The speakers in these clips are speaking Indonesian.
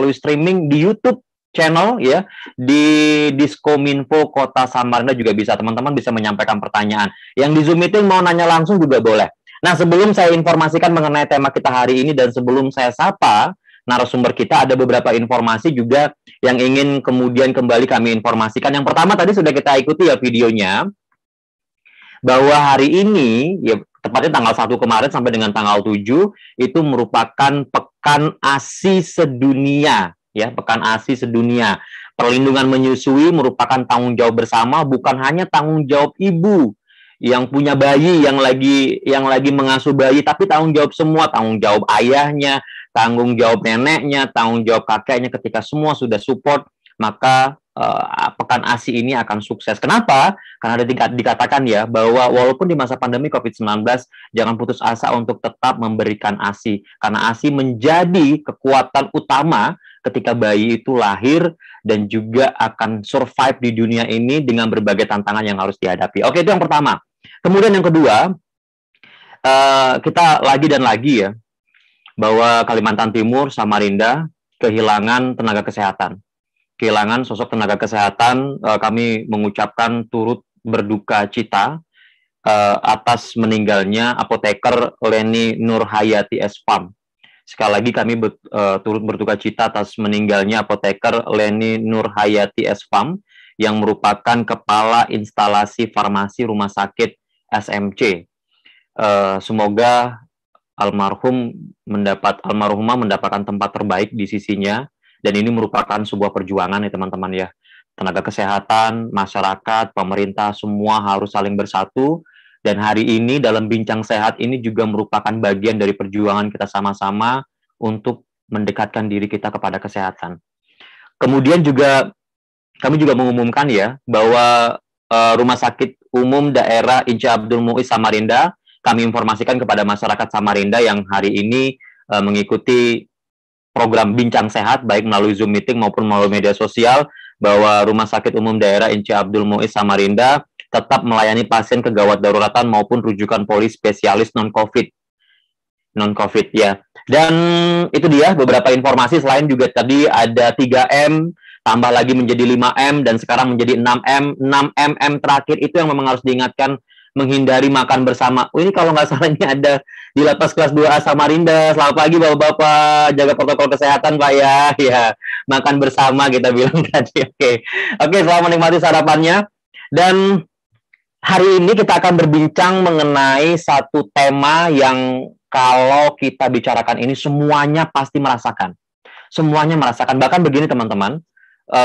melalui streaming di YouTube channel ya, di Diskominfo Kota Samarinda juga bisa. Teman-teman bisa menyampaikan pertanyaan. Yang di Zoom meeting mau nanya langsung juga boleh. Nah, sebelum saya informasikan mengenai tema kita hari ini dan sebelum saya sapa narasumber kita, ada beberapa informasi juga yang ingin kemudian kembali kami informasikan. Yang pertama tadi sudah kita ikuti ya videonya, bahwa hari ini, ya tepatnya tanggal 1 kemarin sampai dengan tanggal 7, itu merupakan Pekan ASI Sedunia. Ya, Pekan ASI Sedunia. Perlindungan menyusui merupakan tanggung jawab bersama, bukan hanya tanggung jawab ibu yang punya bayi, yang lagi mengasuh bayi, tapi tanggung jawab semua, tanggung jawab ayahnya, tanggung jawab neneknya, tanggung jawab kakeknya. Ketika semua sudah support, maka Pekan ASI ini akan sukses. Kenapa? Karena ada dikatakan ya, bahwa walaupun di masa pandemi COVID-19, jangan putus asa untuk tetap memberikan ASI. Karena ASI menjadi kekuatan utama ketika bayi itu lahir dan juga akan survive di dunia ini dengan berbagai tantangan yang harus dihadapi. Oke, itu yang pertama. Kemudian yang kedua, kita lagi dan lagi ya, bahwa Kalimantan Timur, Samarinda, kehilangan tenaga kesehatan. Kehilangan sosok tenaga kesehatan, kami mengucapkan turut berduka cita atas meninggalnya apoteker Leni Nurhayati Espam. Sekali lagi kami turut berduka cita atas meninggalnya apoteker Leni Nurhayati Espam yang merupakan kepala instalasi farmasi rumah sakit SMC. Semoga almarhumah mendapatkan tempat terbaik di sisinya. Dan ini merupakan sebuah perjuangan ya teman-teman ya. Tenaga kesehatan, masyarakat, pemerintah, semua harus saling bersatu. Dan hari ini dalam Bincang Sehat ini juga merupakan bagian dari perjuangan kita sama-sama untuk mendekatkan diri kita kepada kesehatan. Kemudian juga kami juga mengumumkan ya bahwa Rumah Sakit Umum Daerah Inci Abdul Muiz Samarinda, kami informasikan kepada masyarakat Samarinda yang hari ini mengikuti program Bincang Sehat, baik melalui Zoom meeting maupun melalui media sosial, bahwa Rumah Sakit Umum Daerah Inci Abdul Muiz Samarinda tetap melayani pasien kegawat daruratan maupun rujukan poli spesialis non-COVID ya. Dan itu dia beberapa informasi. Selain juga tadi ada 3M, tambah lagi menjadi 5M, dan sekarang menjadi 6M. 6M terakhir itu yang memang harus diingatkan, menghindari makan bersama. Ini kalau nggak salah ini ada di Lapas Kelas 2A Samarinda. Selamat pagi Bapak-Bapak, jaga protokol kesehatan Pak ya. Ya, makan bersama kita bilang tadi. Oke, selamat menikmati sarapannya. Dan hari ini kita akan berbincang mengenai satu tema yang kalau kita bicarakan ini semuanya pasti merasakan. Semuanya merasakan. Bahkan begini teman-teman,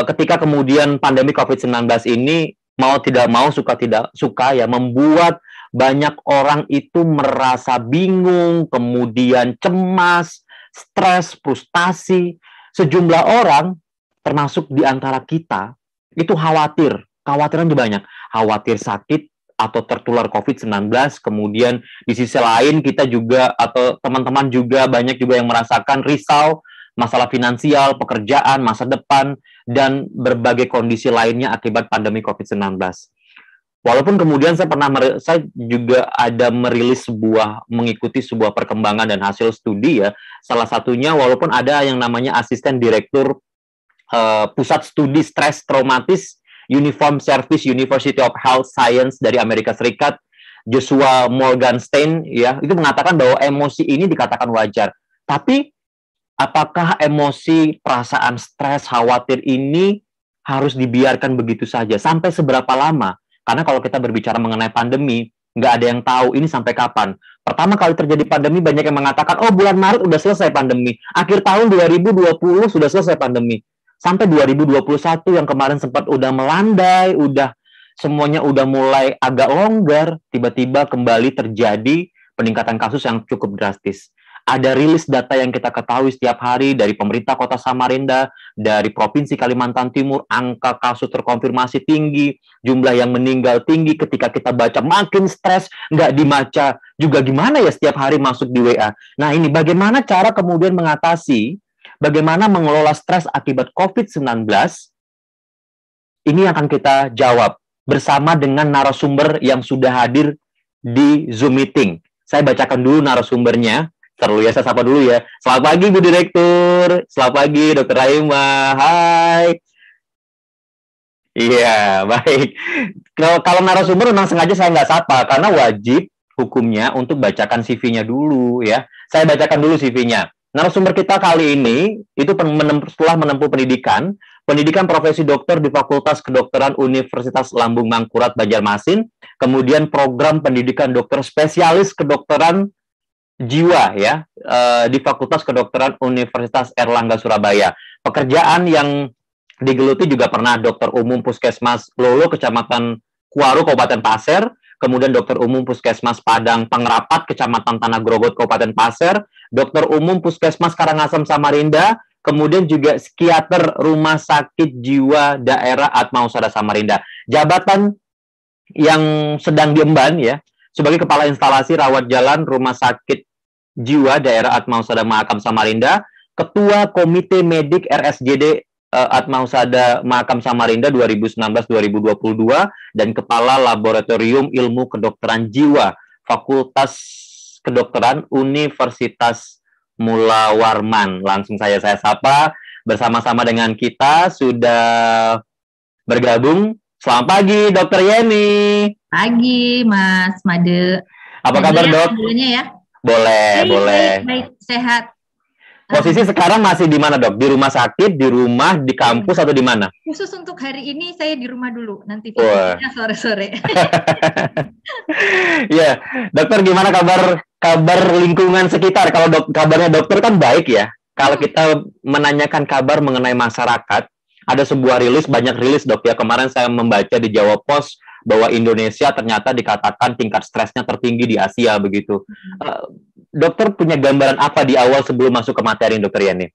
ketika kemudian pandemi COVID-19 ini mau tidak mau, suka tidak suka ya, membuat banyak orang itu merasa bingung, kemudian cemas, stres, frustasi. Sejumlah orang, termasuk di antara kita, itu khawatiran banyak. Khawatir sakit atau tertular COVID-19, kemudian di sisi lain kita juga, atau teman-teman juga banyak juga yang merasakan risau, masalah finansial, pekerjaan, masa depan, dan berbagai kondisi lainnya akibat pandemi COVID-19. Walaupun kemudian saya juga ada mengikuti sebuah perkembangan dan hasil studi ya. Salah satunya, walaupun ada yang namanya asisten direktur Pusat Studi Stres Traumatis Uniform Service University of Health Science dari Amerika Serikat, Joshua Morgenstein ya, itu mengatakan bahwa emosi ini dikatakan wajar. Tapi apakah emosi, perasaan stres, khawatir ini harus dibiarkan begitu saja? Sampai seberapa lama? Karena kalau kita berbicara mengenai pandemi, nggak ada yang tahu ini sampai kapan. Pertama kali terjadi pandemi, banyak yang mengatakan, oh bulan Maret udah selesai pandemi. Akhir tahun 2020 sudah selesai pandemi. Sampai 2021 yang kemarin sempat udah melandai, semuanya udah mulai agak longgar, tiba-tiba kembali terjadi peningkatan kasus yang cukup drastis. Ada rilis data yang kita ketahui setiap hari dari pemerintah Kota Samarinda, dari Provinsi Kalimantan Timur, angka kasus terkonfirmasi tinggi, jumlah yang meninggal tinggi. Ketika kita baca makin stres, nggak dibaca juga gimana ya setiap hari masuk di WA. Nah ini bagaimana cara kemudian mengatasi, bagaimana mengelola stres akibat COVID-19, ini akan kita jawab bersama dengan narasumber yang sudah hadir di Zoom meeting. Saya bacakan dulu narasumbernya. Seru ya, saya sapa dulu ya. Selamat pagi Bu Direktur. Selamat pagi Dokter Raima. Hai. Iya, baik. Kalau narasumber memang sengaja saya nggak sapa, karena wajib hukumnya untuk bacakan CV-nya dulu ya. Saya bacakan dulu CV-nya. Narasumber kita kali ini itu setelah menempuh pendidikan profesi dokter di Fakultas Kedokteran Universitas Lambung Mangkurat Banjarmasin, kemudian program pendidikan dokter spesialis kedokteran jiwa ya di Fakultas Kedokteran Universitas Erlangga Surabaya. Pekerjaan yang digeluti juga pernah dokter umum Puskesmas Lolo, Kecamatan Kuaru, Kabupaten Pasir, kemudian dokter umum Puskesmas Padang Pangerapat, Kecamatan Tanah Grogot, Kabupaten Pasir, dokter umum Puskesmas Karangasem Samarinda, kemudian juga psikiater Rumah Sakit Jiwa Daerah Atmausada Samarinda. Jabatan yang sedang diemban ya, sebagai Kepala Instalasi Rawat Jalan Rumah Sakit Jiwa Daerah Atmausada Mahakam Samarinda, Ketua Komite Medik RSJD Atmausada Mahakam Samarinda 2019-2022, dan Kepala Laboratorium Ilmu Kedokteran Jiwa Fakultas Kedokteran Universitas Mula Warman. Langsung saya sapa, bersama-sama dengan kita sudah bergabung. Selamat pagi Dokter Yeni. Pagi Mas Made. Apa kabar Dok? Ya? Boleh. Baik, sehat. Posisi sekarang masih di mana Dok? Di rumah sakit, di rumah, di kampus, atau di mana? Khusus untuk hari ini saya di rumah dulu, nanti videonya sore-sore. Ya, Dokter gimana kabar lingkungan sekitar? Kalau kabarnya dokter kan baik ya. Kalau kita menanyakan kabar mengenai masyarakat, ada sebuah banyak rilis Dok ya. Kemarin saya membaca di Jawa Post bahwa Indonesia ternyata dikatakan tingkat stresnya tertinggi di Asia begitu. Dokter punya gambaran apa di awal sebelum masuk ke materi Dokter Yani?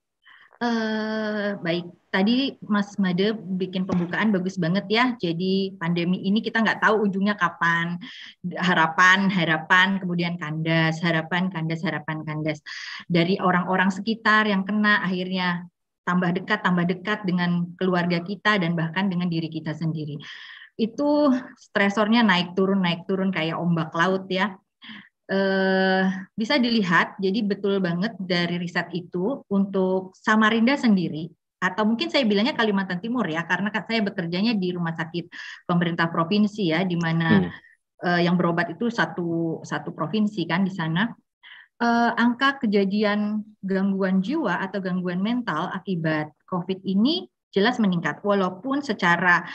Baik, tadi Mas Made bikin pembukaan bagus banget ya. Jadi pandemi ini kita nggak tahu ujungnya kapan. Harapan, kemudian kandas, harapan, kandas. Dari orang-orang sekitar yang kena, akhirnya tambah dekat dengan keluarga kita dan bahkan dengan diri kita sendiri. Itu stresornya naik turun kayak ombak laut ya. Bisa dilihat, jadi betul banget dari riset itu untuk Samarinda sendiri, atau mungkin saya bilangnya Kalimantan Timur ya, karena saya bekerjanya di rumah sakit pemerintah provinsi ya, di mana yang berobat itu satu provinsi kan di sana. Angka kejadian gangguan jiwa atau gangguan mental akibat COVID ini jelas meningkat, walaupun secara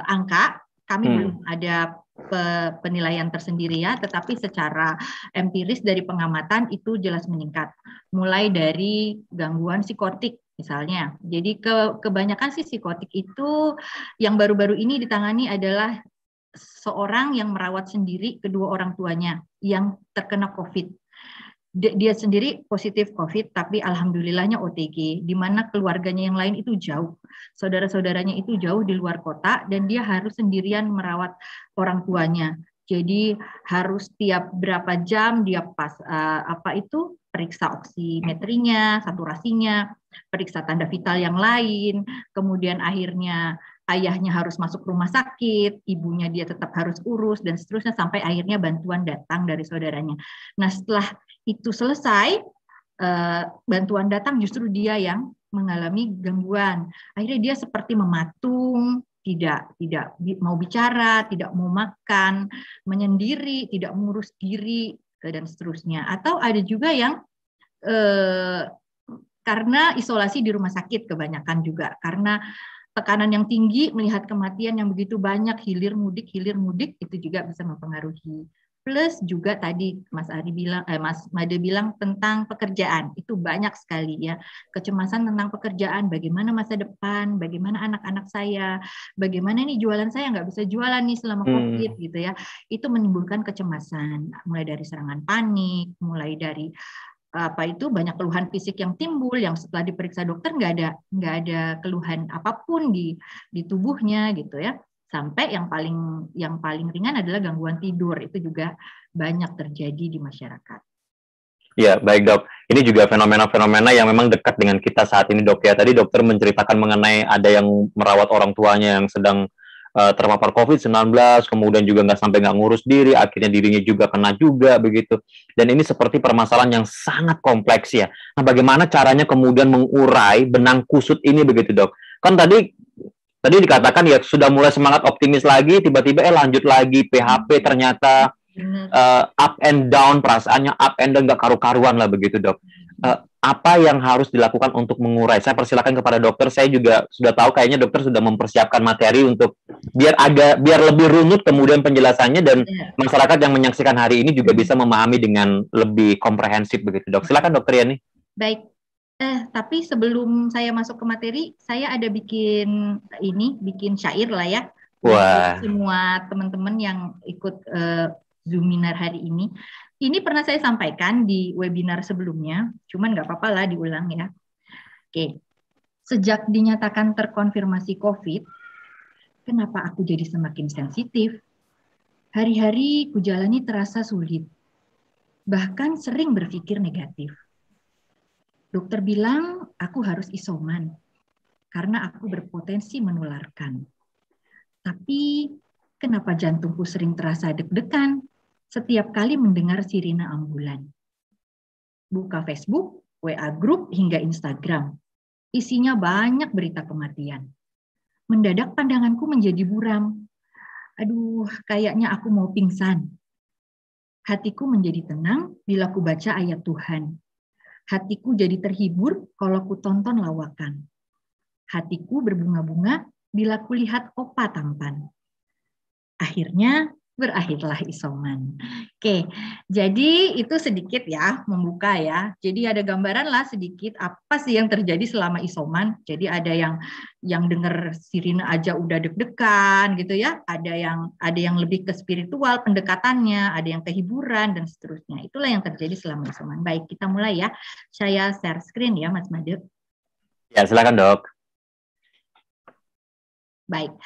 angka kami belum ada penilaian tersendiri ya, tetapi secara empiris dari pengamatan itu jelas meningkat. Mulai dari gangguan psikotik misalnya. Jadi kebanyakan sih psikotik itu yang baru-baru ini ditangani adalah seorang yang merawat sendiri kedua orang tuanya yang terkena COVID. Dia sendiri positif COVID, tapi alhamdulillahnya OTG, di mana keluarganya yang lain itu jauh. Saudara-saudaranya itu jauh di luar kota, dan dia harus sendirian merawat orang tuanya. Jadi harus tiap berapa jam dia periksa oksimetrinya, saturasinya, periksa tanda vital yang lain, kemudian akhirnya ayahnya harus masuk rumah sakit, ibunya dia tetap harus urus, dan seterusnya sampai akhirnya bantuan datang dari saudaranya. Nah setelah itu selesai, bantuan datang justru dia yang mengalami gangguan. Akhirnya dia seperti mematung, tidak mau bicara, tidak mau makan, menyendiri, tidak mengurus diri, dan seterusnya. Atau ada juga yang karena isolasi di rumah sakit kebanyakan juga, karena tekanan yang tinggi, melihat kematian yang begitu banyak, hilir mudik, itu juga bisa mempengaruhi. Plus juga tadi Mas Made bilang tentang pekerjaan, itu banyak sekali ya, kecemasan tentang pekerjaan, bagaimana masa depan, bagaimana anak-anak saya, bagaimana nih jualan saya nggak bisa jualan nih selama COVID gitu ya, itu menimbulkan kecemasan, mulai dari serangan panik, mulai dari banyak keluhan fisik yang timbul, yang setelah diperiksa dokter nggak ada keluhan apapun di tubuhnya gitu ya. Sampai yang paling ringan adalah gangguan tidur, itu juga banyak terjadi di masyarakat. Ya, baik Dok. Ini juga fenomena-fenomena yang memang dekat dengan kita saat ini Dok ya. Tadi dokter menceritakan mengenai ada yang merawat orang tuanya yang sedang terpapar COVID-19, kemudian juga nggak ngurus diri, akhirnya dirinya juga kena juga begitu. Dan ini seperti permasalahan yang sangat kompleks ya. Nah, bagaimana caranya kemudian mengurai benang kusut ini begitu, Dok? Kan tadi dikatakan ya sudah mulai semangat optimis lagi, tiba-tiba lanjut lagi PHP ternyata up and down, perasaannya up and down, nggak karu-karuan lah begitu, Dok. Apa yang harus dilakukan untuk mengurai? Saya persilakan kepada dokter. Saya juga sudah tahu kayaknya dokter sudah mempersiapkan materi untuk biar lebih runut kemudian penjelasannya, dan masyarakat yang menyaksikan hari ini juga bisa memahami dengan lebih komprehensif begitu, Dok. Silakan Dokter Yani. Baik. Tapi sebelum saya masuk ke materi, saya ada bikin syair lah ya. Wah. Semua teman-teman yang ikut Zoominar hari ini. Ini pernah saya sampaikan di webinar sebelumnya, cuman nggak apa-apa lah diulang ya. Oke. Sejak dinyatakan terkonfirmasi COVID, kenapa aku jadi semakin sensitif? Hari-hari kujalani terasa sulit, bahkan sering berpikir negatif. Dokter bilang aku harus isoman, karena aku berpotensi menularkan. Tapi kenapa jantungku sering terasa deg-degan setiap kali mendengar sirine ambulan? Buka Facebook, WA grup, hingga Instagram. Isinya banyak berita kematian. Mendadak pandanganku menjadi buram. Aduh, kayaknya aku mau pingsan. Hatiku menjadi tenang bila ku baca ayat Tuhan. Hatiku jadi terhibur kalau ku tonton lawakan. Hatiku berbunga-bunga bila ku lihat opa tampan. Akhirnya berakhirlah isoman. Oke, jadi itu sedikit ya, membuka ya. Jadi ada gambaran lah sedikit apa sih yang terjadi selama isoman. Jadi ada yang dengar sirine aja udah deg-degan gitu ya. Ada yang lebih ke spiritual pendekatannya, ada yang ke hiburan dan seterusnya. Itulah yang terjadi selama isoman. Baik, kita mulai ya. Saya share screen ya, Mas Made. Ya, silakan, Dok. Baik.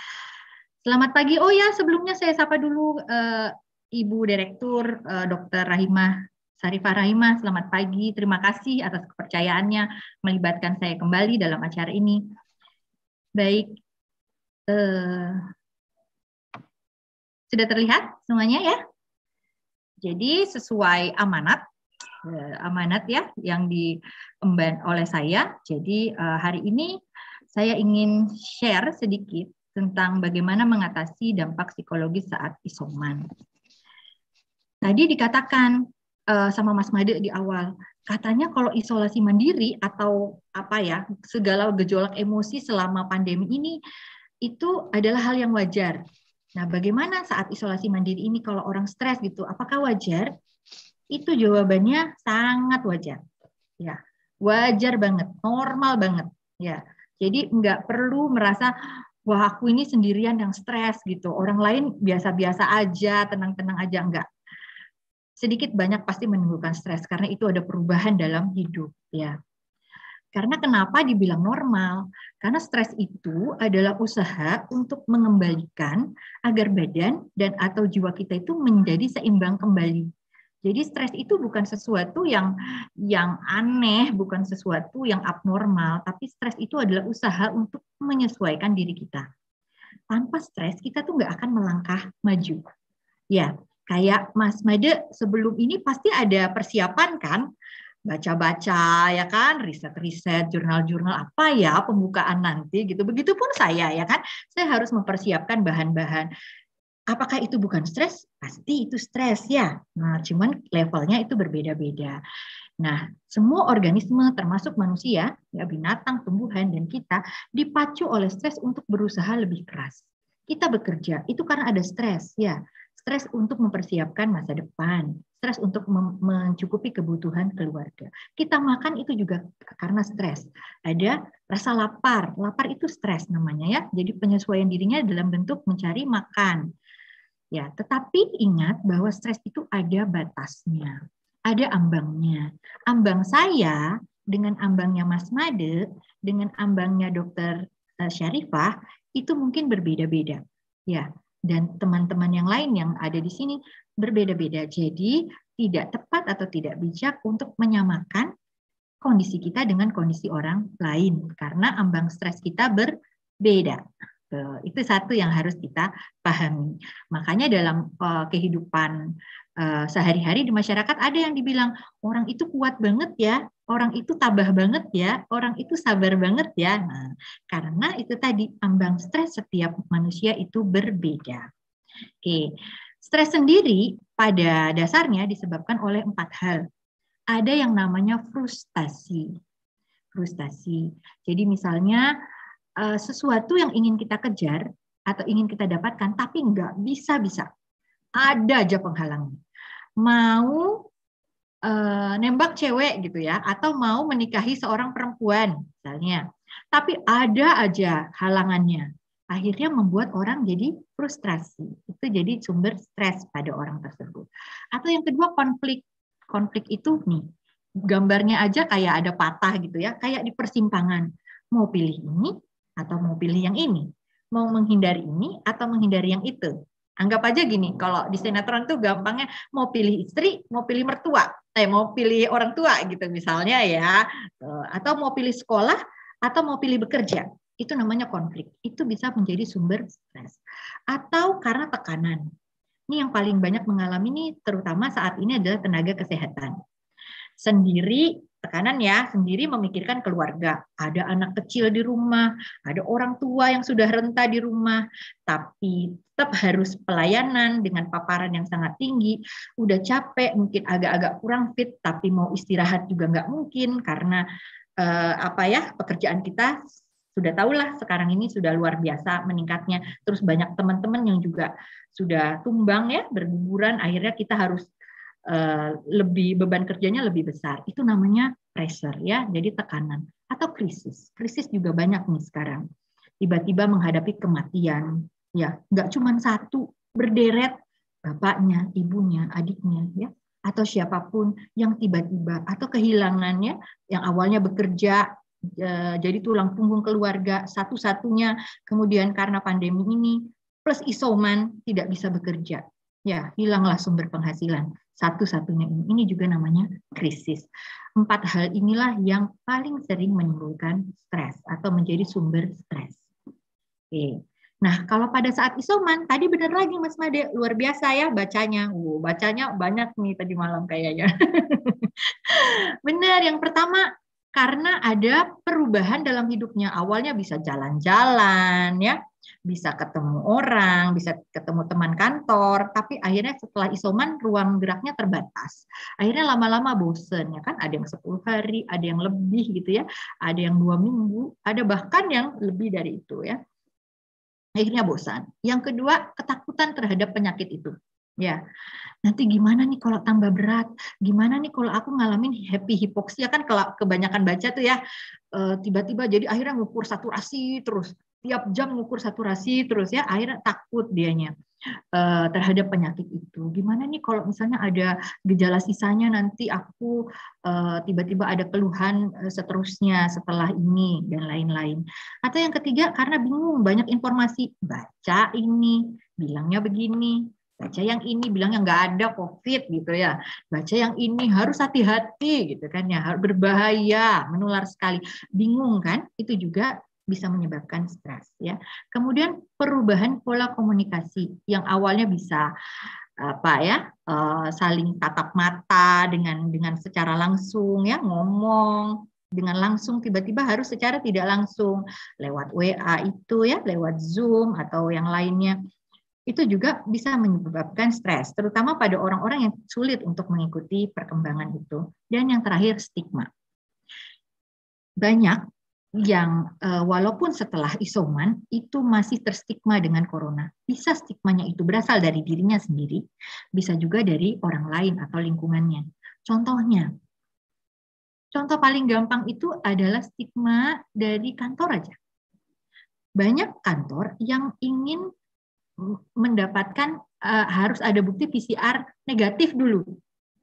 Selamat pagi. Oh ya, sebelumnya saya sapa dulu Ibu Direktur Dr. Rahimah Sarifah Rahimah. Selamat pagi. Terima kasih atas kepercayaannya melibatkan saya kembali dalam acara ini. Baik. Sudah terlihat semuanya ya? Jadi sesuai amanat ya yang diemban oleh saya. Jadi hari ini saya ingin share sedikit tentang bagaimana mengatasi dampak psikologis saat isoman. Tadi dikatakan sama Mas Made di awal, katanya kalau isolasi mandiri atau segala gejolak emosi selama pandemi ini itu adalah hal yang wajar. Nah, bagaimana saat isolasi mandiri ini kalau orang stres gitu, apakah wajar? Itu jawabannya sangat wajar. Ya, wajar banget, normal banget. Ya, jadi nggak perlu merasa wah aku ini sendirian yang stres gitu. Orang lain biasa-biasa aja, tenang-tenang aja, enggak. Sedikit banyak pasti menimbulkan stres karena itu ada perubahan dalam hidup ya. Karena kenapa dibilang normal? Karena stres itu adalah usaha untuk mengembalikan agar badan dan atau jiwa kita itu menjadi seimbang kembali. Jadi stres itu bukan sesuatu yang aneh, bukan sesuatu yang abnormal, tapi stres itu adalah usaha untuk menyesuaikan diri kita. Tanpa stres kita tuh nggak akan melangkah maju. Ya, kayak Mas Made sebelum ini pasti ada persiapan kan? Baca-baca ya kan, riset-riset, jurnal-jurnal apa ya pembukaan nanti gitu. Begitupun saya ya kan, saya harus mempersiapkan bahan-bahan. Apakah itu bukan stres? Pasti itu stres ya. Nah, cuman levelnya itu berbeda-beda. Nah, semua organisme termasuk manusia, ya binatang, tumbuhan, dan kita dipacu oleh stres untuk berusaha lebih keras. Kita bekerja, itu karena ada stres ya. Stres untuk mempersiapkan masa depan, stres untuk mencukupi kebutuhan keluarga. Kita makan itu juga karena stres. Ada rasa lapar, lapar itu stres namanya ya. Jadi penyesuaian dirinya dalam bentuk mencari makan. Ya, tetapi ingat bahwa stres itu ada batasnya, ada ambangnya. Ambang saya dengan ambangnya Mas Made, dengan ambangnya Dr. Syarifah itu mungkin berbeda-beda. Ya, dan teman-teman yang lain yang ada di sini berbeda-beda. Jadi tidak tepat atau tidak bijak untuk menyamakan kondisi kita dengan kondisi orang lain karena ambang stres kita berbeda. Itu satu yang harus kita pahami. Makanya dalam kehidupan sehari-hari di masyarakat ada yang dibilang orang itu kuat banget ya, orang itu tabah banget ya, orang itu sabar banget ya. Nah, karena itu tadi ambang stres setiap manusia itu berbeda. Oke, stres sendiri pada dasarnya disebabkan oleh 4 hal. Ada yang namanya frustasi. Jadi misalnya sesuatu yang ingin kita kejar atau ingin kita dapatkan, tapi nggak bisa. Ada aja penghalangnya. Mau nembak cewek gitu ya, atau mau menikahi seorang perempuan misalnya, tapi ada aja halangannya. Akhirnya membuat orang jadi frustrasi. Itu jadi sumber stres pada orang tersebut. Atau yang kedua konflik. Konflik itu nih, gambarnya aja kayak ada patah gitu ya, kayak di persimpangan. Mau pilih ini atau mau pilih yang ini. Mau menghindari ini atau menghindari yang itu. Anggap aja gini, kalau di sinetron tuh gampangnya mau pilih istri, mau pilih mertua, mau pilih orang tua gitu misalnya ya, atau mau pilih sekolah, atau mau pilih bekerja. Itu namanya konflik. Itu bisa menjadi sumber stres. Atau karena tekanan. Ini yang paling banyak mengalami ini terutama saat ini adalah tenaga kesehatan. Sendiri tekanan ya, sendiri memikirkan keluarga. Ada anak kecil di rumah, ada orang tua yang sudah renta di rumah, tapi tetap harus pelayanan dengan paparan yang sangat tinggi. Udah capek, mungkin agak-agak kurang fit, tapi mau istirahat juga nggak mungkin karena pekerjaan kita sudah tahulah sekarang ini sudah luar biasa meningkatnya. Terus banyak teman-teman yang juga sudah tumbang ya, berguguran, akhirnya kita harus lebih beban kerjanya lebih besar. Itu namanya pressure ya, jadi tekanan atau krisis. Krisis juga banyak nih sekarang. Tiba-tiba menghadapi kematian, ya nggak cuma satu, berderet bapaknya, ibunya, adiknya, ya atau siapapun yang tiba-tiba atau kehilangannya yang awalnya bekerja jadi tulang punggung keluarga satu-satunya, kemudian karena pandemi ini plus isoman tidak bisa bekerja. Ya, hilanglah sumber penghasilan. Satu-satunya ini juga namanya krisis. 4 hal inilah yang paling sering menimbulkan stres atau menjadi sumber stres. Oke. Nah, kalau pada saat isoman, tadi benar lagi Mas Made, luar biasa ya bacanya. Bacanya banyak nih tadi malam kayaknya. Benar, yang pertama karena ada perubahan dalam hidupnya. Awalnya bisa jalan-jalan ya, bisa ketemu orang, bisa ketemu teman kantor, tapi akhirnya setelah isoman ruang geraknya terbatas. Akhirnya lama-lama bosen ya kan, ada yang 10 hari, ada yang lebih gitu ya, ada yang 2 minggu, ada bahkan yang lebih dari itu ya. Akhirnya bosan. Yang kedua, ketakutan terhadap penyakit itu. Ya, nanti gimana nih kalau tambah berat? Gimana nih kalau aku ngalamin happy hipoksia, kan kebanyakan baca tuh ya, tiba-tiba jadi akhirnya ngukur saturasi terus, tiap jam ngukur saturasi terus ya, akhirnya takut dianya terhadap penyakit itu. Gimana nih kalau misalnya ada gejala sisanya, nanti aku tiba-tiba ada keluhan seterusnya setelah ini dan lain-lain. Atau yang ketiga karena bingung, banyak informasi, baca ini bilangnya begini, baca yang ini bilangnya nggak ada COVID gitu ya, baca yang ini harus hati-hati gitu kan ya, harus berbahaya, menular sekali, bingung kan, itu juga bisa menyebabkan stres ya. Kemudian perubahan pola komunikasi yang awalnya bisa saling tatap mata dengan secara langsung ya, ngomong dengan langsung, tiba-tiba harus secara tidak langsung lewat WA itu ya, lewat Zoom atau yang lainnya. Itu juga bisa menyebabkan stres, terutama pada orang-orang yang sulit untuk mengikuti perkembangan itu. Dan yang terakhir, stigma. Banyak yang walaupun setelah isoman itu masih terstigma dengan corona. Bisa stigmanya itu berasal dari dirinya sendiri, bisa juga dari orang lain atau lingkungannya. Contoh paling gampang itu adalah stigma dari kantor aja. Banyak kantor yang ingin mendapatkan harus ada bukti PCR negatif dulu,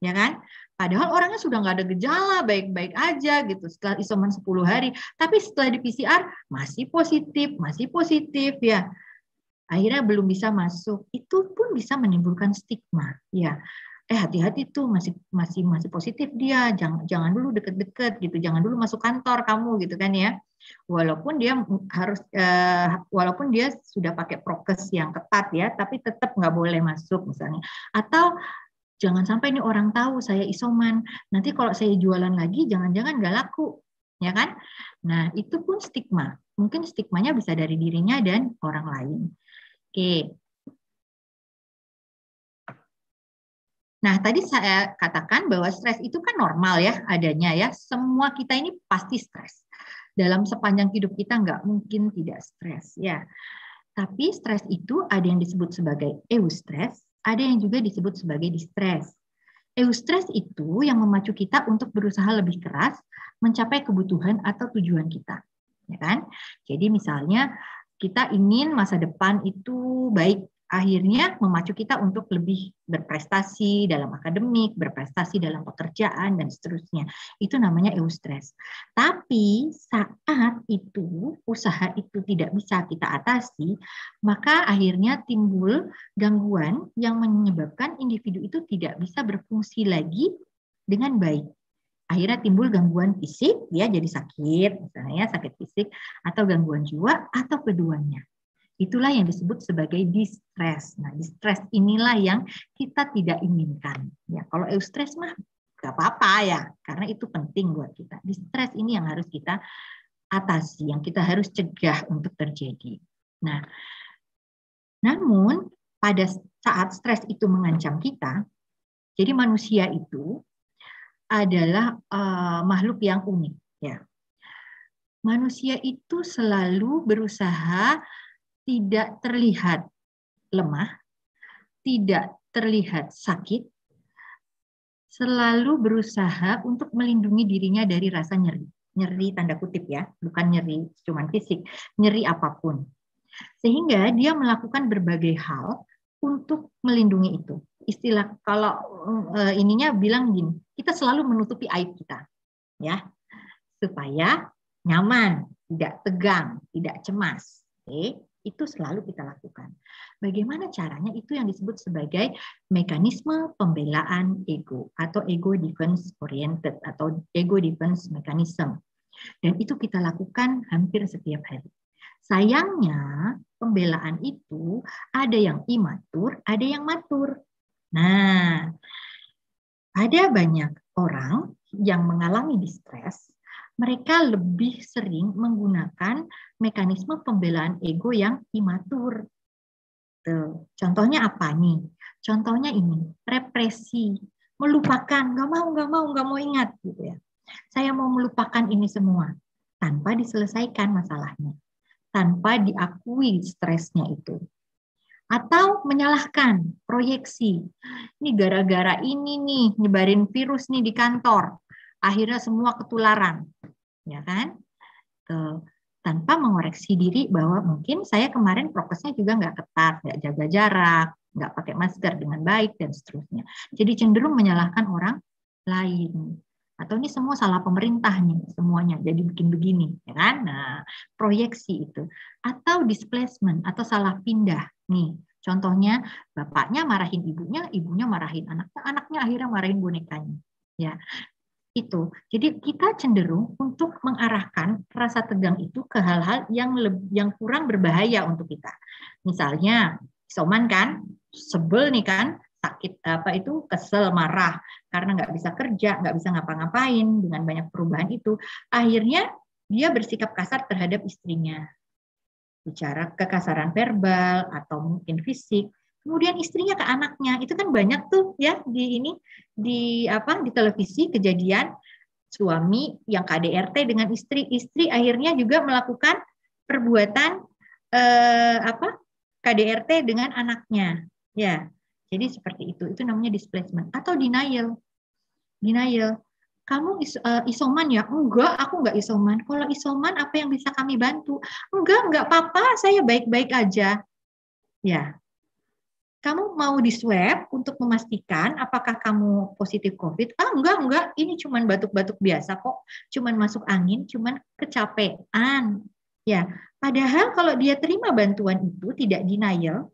ya kan? Padahal orangnya sudah nggak ada gejala, baik-baik aja gitu setelah isoman 10 hari. Tapi setelah di PCR masih positif ya. Akhirnya belum bisa masuk. Itu pun bisa menimbulkan stigma, ya. Hati-hati tuh masih positif dia, jangan dulu deket-deket gitu, jangan dulu masuk kantor kamu gitu kan ya. Walaupun dia walaupun dia sudah pakai prokes yang ketat ya, tapi tetap nggak boleh masuk misalnya. Atau jangan sampai nih orang tahu saya isoman. Nanti kalau saya jualan lagi, jangan-jangan nggak laku, ya kan? Nah, itu pun stigma. Mungkin stigmanya bisa dari dirinya dan orang lain. Oke. Nah, tadi saya katakan bahwa stres itu kan normal ya adanya ya. Semua kita ini pasti stres. Dalam sepanjang hidup kita nggak mungkin tidak stres ya. Tapi stres itu ada yang disebut sebagai eustress, ada yang juga disebut sebagai distress. Eustress itu yang memacu kita untuk berusaha lebih keras mencapai kebutuhan atau tujuan kita, ya kan? Jadi misalnya kita ingin masa depan itu baik, akhirnya memacu kita untuk lebih berprestasi dalam akademik, berprestasi dalam pekerjaan, dan seterusnya. Itu namanya eustress. Tapi saat itu, usaha itu tidak bisa kita atasi, maka akhirnya timbul gangguan yang menyebabkan individu itu tidak bisa berfungsi lagi dengan baik. Akhirnya timbul gangguan fisik, ya jadi sakit, misalnya sakit fisik, atau gangguan jiwa, atau keduanya. Itulah yang disebut sebagai distress. Nah, distress inilah yang kita tidak inginkan. Ya, kalau eustress mah nggak apa-apa ya, karena itu penting buat kita. Distress ini yang harus kita atasi, yang kita harus cegah untuk terjadi. Nah, namun pada saat stres itu mengancam kita, jadi manusia itu adalah makhluk yang unik. Ya, manusia itu selalu berusaha tidak terlihat lemah, tidak terlihat sakit, selalu berusaha untuk melindungi dirinya dari rasa nyeri. Nyeri tanda kutip ya, bukan nyeri cuman fisik, nyeri apapun. Sehingga dia melakukan berbagai hal untuk melindungi itu. Istilah kalau ininya bilang gini, kita selalu menutupi aib kita, ya, supaya nyaman, tidak tegang, tidak cemas. Oke. Itu selalu kita lakukan. Bagaimana caranya? Itu yang disebut sebagai mekanisme pembelaan ego atau ego defense oriented atau ego defense mechanism. Dan itu kita lakukan hampir setiap hari. Sayangnya pembelaan itu ada yang imatur, ada yang matur. Nah, ada banyak orang yang mengalami distress, mereka lebih sering menggunakan mekanisme pembelaan ego yang imatur. Tuh. Contohnya apa nih? Contohnya ini, represi, melupakan, nggak mau ingat gitu ya. Saya mau melupakan ini semua tanpa diselesaikan masalahnya, tanpa diakui stresnya itu. Atau menyalahkan, proyeksi. Ini gara-gara ini nih, nyebarin virus nih di kantor. Akhirnya semua ketularan, ya kan? Tanpa mengoreksi diri bahwa mungkin saya kemarin prokesnya juga nggak ketat, nggak jaga jarak, nggak pakai masker dengan baik, dan seterusnya. Jadi cenderung menyalahkan orang lain. Atau ini semua salah pemerintah nih, semuanya jadi bikin begini, ya kan? Nah, proyeksi itu. Atau displacement, atau salah pindah. Nih, contohnya bapaknya marahin ibunya, ibunya marahin anaknya, anaknya akhirnya marahin bonekanya. Ya, itu. Jadi kita cenderung untuk mengarahkan rasa tegang itu ke hal-hal yang kurang berbahaya untuk kita. Misalnya, isoman kan, sebel nih kan, sakit apa itu, kesel, marah karena nggak bisa kerja, nggak bisa ngapa-ngapain dengan banyak perubahan itu. Akhirnya dia bersikap kasar terhadap istrinya, bicara kekasaran verbal atau mungkin fisik. Kemudian istrinya ke anaknya, itu kan banyak tuh ya di televisi kejadian suami yang KDRT dengan istri akhirnya juga melakukan perbuatan KDRT dengan anaknya, ya. Jadi seperti itu namanya displacement atau denial. Kamu isoman ya? Enggak, aku enggak isoman. Kalau isoman apa yang bisa kami bantu? Enggak apa-apa, saya baik-baik aja. Ya. Kamu mau di swab untuk memastikan apakah kamu positif COVID? Enggak, ini cuma batuk-batuk biasa kok. Cuman masuk angin, cuman kecapean. Ya, padahal kalau dia terima bantuan itu tidak denial,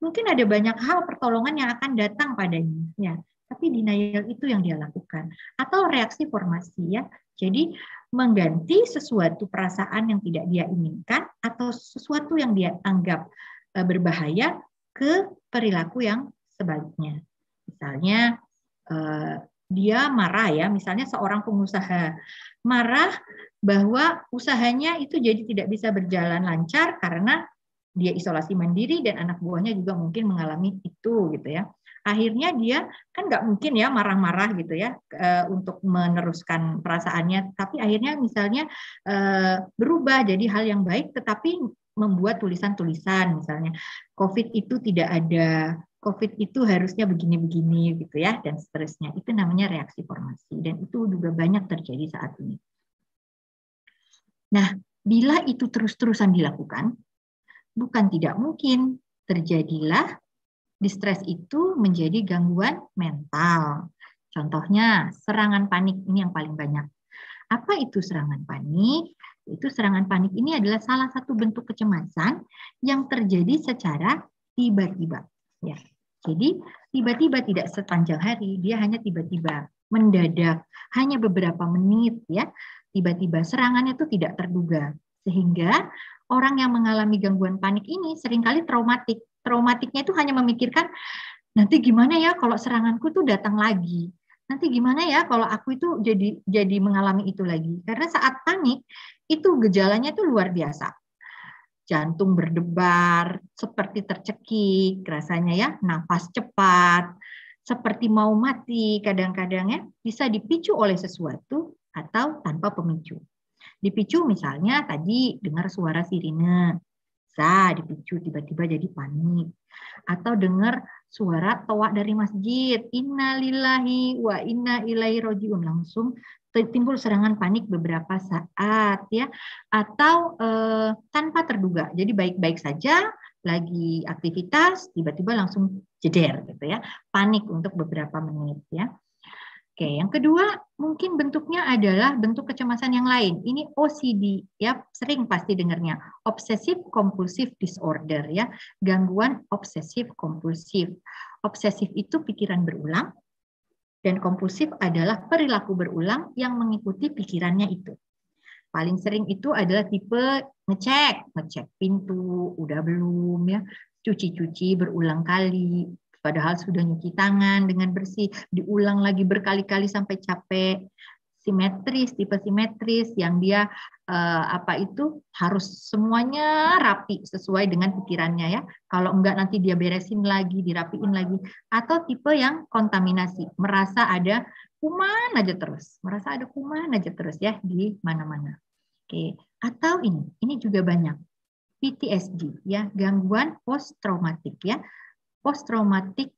mungkin ada banyak hal pertolongan yang akan datang padanya. Ya, tapi denial itu yang dia lakukan. Atau reaksi formasi ya. Jadi mengganti sesuatu perasaan yang tidak dia inginkan atau sesuatu yang dia anggap berbahaya ke perilaku yang sebaliknya. Misalnya dia marah ya, misalnya seorang pengusaha marah bahwa usahanya itu jadi tidak bisa berjalan lancar karena dia isolasi mandiri dan anak buahnya juga mungkin mengalami itu gitu ya. Akhirnya dia kan nggak mungkin ya marah-marah gitu ya untuk meneruskan perasaannya, tapi akhirnya misalnya berubah jadi hal yang baik, tetapi membuat tulisan-tulisan misalnya COVID itu tidak ada, COVID itu harusnya begini-begini gitu ya, dan seterusnya. Itu namanya reaksi formasi dan itu juga banyak terjadi saat ini. Nah, bila itu terus-terusan dilakukan, bukan tidak mungkin terjadilah distres itu menjadi gangguan mental. Contohnya serangan panik, ini yang paling banyak. Apa itu serangan panik? Itu serangan panik ini adalah salah satu bentuk kecemasan yang terjadi secara tiba-tiba. Ya. Jadi tiba-tiba, tidak sepanjang hari, dia hanya tiba-tiba, mendadak, hanya beberapa menit ya. Tiba-tiba serangannya itu tidak terduga. Sehingga orang yang mengalami gangguan panik ini seringkali traumatik. Traumatiknya itu hanya memikirkan, nanti gimana ya kalau seranganku tuh datang lagi. Nanti gimana ya kalau aku itu jadi mengalami itu lagi. Karena saat panik, itu gejalanya itu luar biasa. Jantung berdebar, seperti tercekik rasanya ya, nafas cepat, seperti mau mati kadang-kadang ya, bisa dipicu oleh sesuatu atau tanpa pemicu. Dipicu misalnya tadi dengar suara sirine, bisa dipicu tiba-tiba jadi panik. Atau dengar suara toa dari masjid, innalillahi wa inna ilaihi rojiun, langsung timbul serangan panik beberapa saat ya. Atau tanpa terduga, jadi baik-baik saja lagi aktivitas tiba-tiba langsung jeder gitu ya, panik untuk beberapa menit ya. Oke, yang kedua mungkin bentuknya adalah bentuk kecemasan yang lain. Ini OCD ya, sering pasti dengarnya. Obsessive Compulsive Disorder ya, gangguan obsesif kompulsif. Obsesif itu pikiran berulang dan kompulsif adalah perilaku berulang yang mengikuti pikirannya itu. Paling sering itu adalah tipe ngecek pintu udah belum ya, cuci-cuci berulang kali. Padahal sudah nyuci tangan dengan bersih, diulang lagi berkali-kali sampai capek. Simetris, tipe simetris yang dia harus semuanya rapi sesuai dengan pikirannya ya. Kalau enggak nanti dia beresin lagi, dirapiin lagi. Atau tipe yang kontaminasi, merasa ada kuman aja terus ya di mana-mana. Oke, atau ini juga banyak. PTSD ya, gangguan post traumatik ya. Post traumatic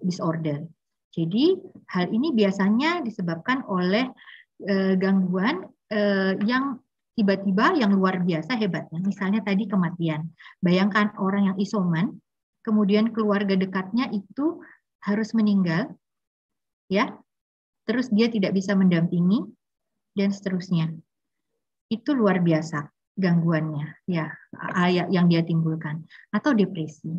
disorder. Jadi hal ini biasanya disebabkan oleh gangguan yang tiba-tiba yang luar biasa hebatnya. Misalnya tadi kematian. Bayangkan orang yang isoman, kemudian keluarga dekatnya itu harus meninggal, ya. Terus dia tidak bisa mendampingi dan seterusnya. Itu luar biasa gangguannya, ya, yang dia timbulkan. Atau depresi,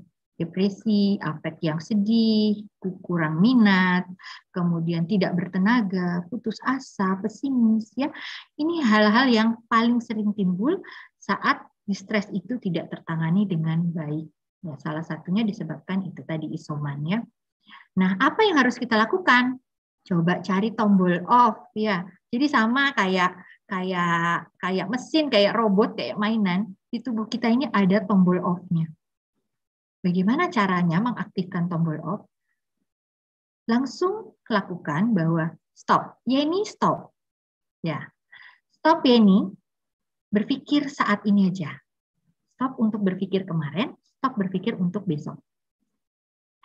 afek yang sedih, kurang minat, kemudian tidak bertenaga, putus asa, pesimis ya. Ini hal-hal yang paling sering timbul saat distres itu tidak tertangani dengan baik. Ya, salah satunya disebabkan itu tadi isoman ya. Nah, apa yang harus kita lakukan? Coba cari tombol off ya. Jadi sama kayak mesin, kayak robot, kayak mainan, di tubuh kita ini ada tombol off-nya. Bagaimana caranya mengaktifkan tombol off? Langsung lakukan bahwa stop. Yeni stop. Ya. Stop Yeni, berpikir saat ini aja. Stop untuk berpikir kemarin, stop berpikir untuk besok.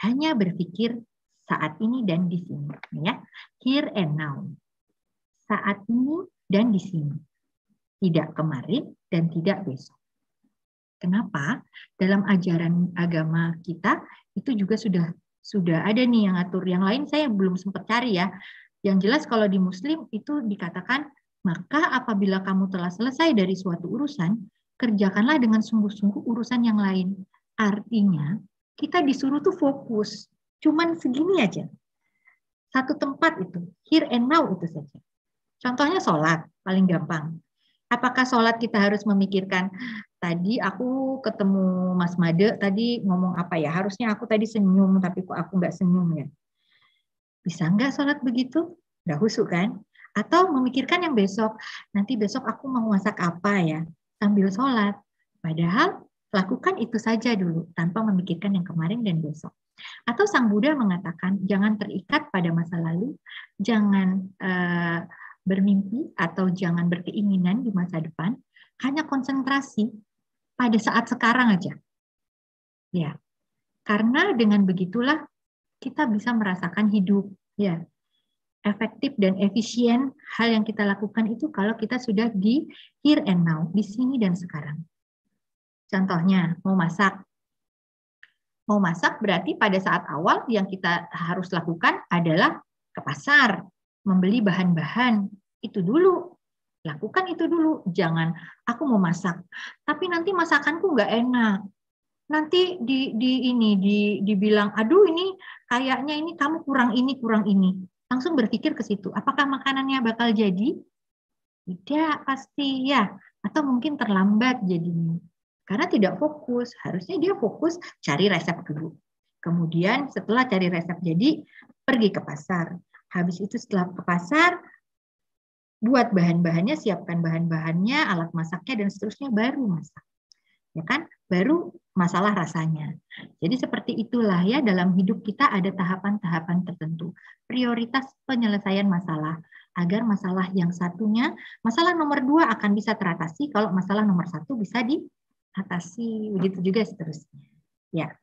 Hanya berpikir saat ini dan di sini, ya. Here and now. Saat ini dan di sini. Tidak kemarin dan tidak besok. Kenapa? Dalam ajaran agama kita itu juga sudah ada nih yang atur. Yang lain saya belum sempat cari ya. Yang jelas kalau di Muslim itu dikatakan, maka apabila kamu telah selesai dari suatu urusan, kerjakanlah dengan sungguh-sungguh urusan yang lain. Artinya kita disuruh tuh fokus. Cuman segini aja. Satu tempat itu, here and now itu saja. Contohnya sholat. paling gampang. Apakah sholat kita harus memikirkan, tadi aku ketemu Mas Made, tadi ngomong apa ya, harusnya aku tadi senyum, tapi kok aku nggak senyum ya. Bisa nggak sholat begitu? Nggak khusyuk kan? Atau memikirkan yang besok, nanti besok aku mau masak apa ya, sambil sholat. Padahal lakukan itu saja dulu, tanpa memikirkan yang kemarin dan besok. Atau Sang Buddha mengatakan, jangan terikat pada masa lalu, jangan bermimpi atau jangan berkeinginan di masa depan, hanya konsentrasi pada saat sekarang aja. Ya, karena dengan begitulah kita bisa merasakan hidup, ya, efektif dan efisien. Hal yang kita lakukan itu kalau kita sudah di here and now, di sini dan sekarang. Contohnya, mau masak. Mau masak berarti pada saat awal yang kita harus lakukan adalah ke pasar, membeli bahan-bahan. Itu dulu. Lakukan itu dulu. Jangan, aku mau masak, tapi nanti masakanku nggak enak. Nanti dibilang, aduh ini kayaknya ini kamu kurang ini, kurang ini. Langsung berpikir ke situ. Apakah makanannya bakal jadi? Tidak, pasti ya. Atau mungkin terlambat jadinya. Karena tidak fokus, harusnya dia fokus cari resep dulu. Kemudian setelah cari resep jadi, pergi ke pasar. Habis itu setelah ke pasar, buat bahan-bahannya, siapkan bahan-bahannya, alat masaknya, dan seterusnya, baru masak. Ya kan? Baru masalah rasanya. Jadi seperti itulah ya, dalam hidup kita ada tahapan-tahapan tertentu. Prioritas penyelesaian masalah. Agar masalah yang satunya, masalah nomor 2 akan bisa teratasi, kalau masalah nomor 1 bisa diatasi, begitu juga seterusnya. Ya,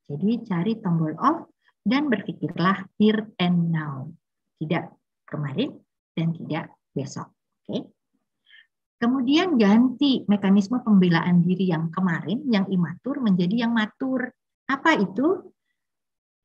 jadi cari tombol off dan berpikirlah here and now, tidak kemarin dan tidak besok. Oke. Kemudian ganti mekanisme pembelaan diri yang kemarin, yang imatur menjadi yang matur. Apa itu?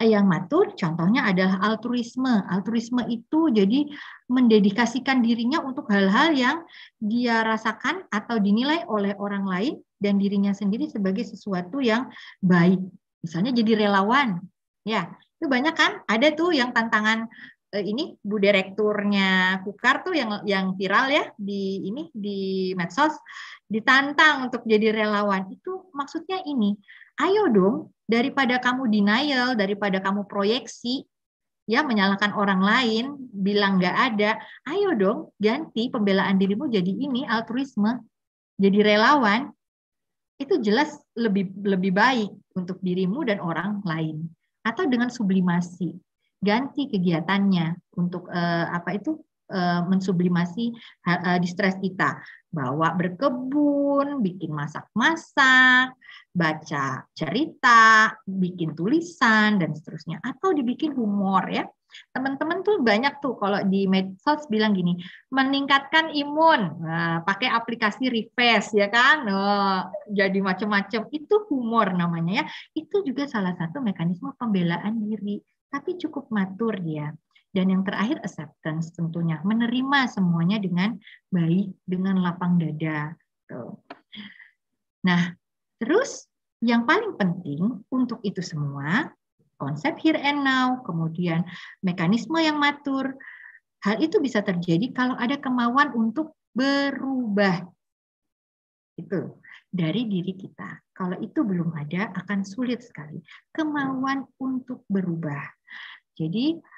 Yang matur contohnya adalah altruisme. Altruisme itu jadi mendedikasikan dirinya untuk hal-hal yang dia rasakan atau dinilai oleh orang lain dan dirinya sendiri sebagai sesuatu yang baik. Misalnya jadi relawan. Ya, itu banyak kan? Ada tuh yang tantangan ini Bu Direkturnya Kukar tuh yang viral ya di medsos, ditantang untuk jadi relawan. Itu maksudnya ini. Ayo dong, daripada kamu denial, daripada kamu proyeksi, ya menyalahkan orang lain, bilang nggak ada, ayo dong ganti pembelaan dirimu jadi ini, altruisme, jadi relawan. Itu jelas lebih baik untuk dirimu dan orang lain. Atau dengan sublimasi, ganti kegiatannya untuk mensublimasi distress kita. Bawa berkebun, bikin masak-masak, baca cerita, bikin tulisan, dan seterusnya. Atau dibikin humor ya. Teman-teman tuh banyak tuh kalau di medsos bilang gini, meningkatkan imun, pakai aplikasi Refresh ya kan, jadi macam-macam. Itu humor namanya ya. Itu juga salah satu mekanisme pembelaan diri, tapi cukup matur dia. Dan yang terakhir acceptance tentunya, menerima semuanya dengan baik, dengan lapang dada. Nah, terus yang paling penting untuk itu semua, konsep here and now, kemudian mekanisme yang matur, hal itu bisa terjadi kalau ada kemauan untuk berubah. Itu dari diri kita. Kalau itu belum ada, akan sulit sekali. Kemauan untuk berubah. Jadi,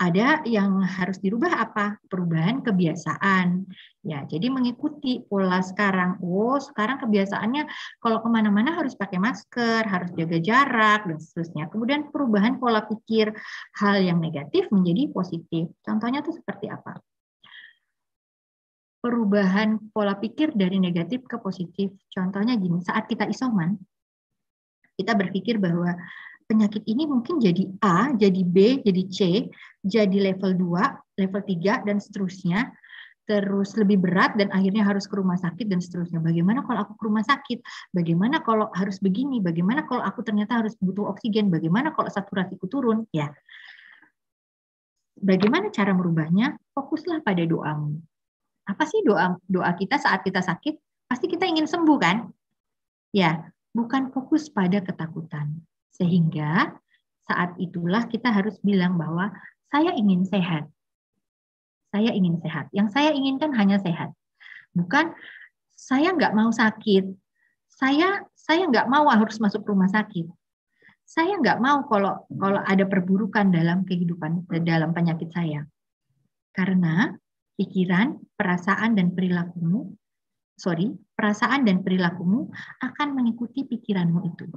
ada yang harus dirubah apa? Perubahan kebiasaan. Ya, jadi mengikuti pola sekarang. Oh, sekarang kebiasaannya kalau kemana-mana harus pakai masker, harus jaga jarak, dan seterusnya. Kemudian perubahan pola pikir, hal yang negatif menjadi positif. Contohnya itu seperti apa? Perubahan pola pikir dari negatif ke positif. Contohnya gini, saat kita isoman, kita berpikir bahwa penyakit ini mungkin jadi A, jadi B, jadi C, jadi level 2, level 3, dan seterusnya. Terus lebih berat dan akhirnya harus ke rumah sakit dan seterusnya. Bagaimana kalau aku ke rumah sakit? Bagaimana kalau harus begini? Bagaimana kalau aku ternyata harus butuh oksigen? Bagaimana kalau saturasiku turun? Ya. Bagaimana cara merubahnya? Fokuslah pada doamu. Apa sih doa kita saat kita sakit? Pasti kita ingin sembuh kan? Ya, bukan fokus pada ketakutan. Sehingga saat itulah kita harus bilang bahwa saya ingin sehat. Saya ingin sehat. Yang saya inginkan hanya sehat. Bukan saya nggak mau sakit. Saya nggak mau harus masuk rumah sakit. Saya nggak mau kalau ada perburukan dalam kehidupan, dalam penyakit saya. Karena pikiran, perasaan dan perilakumu akan mengikuti pikiranmu itu.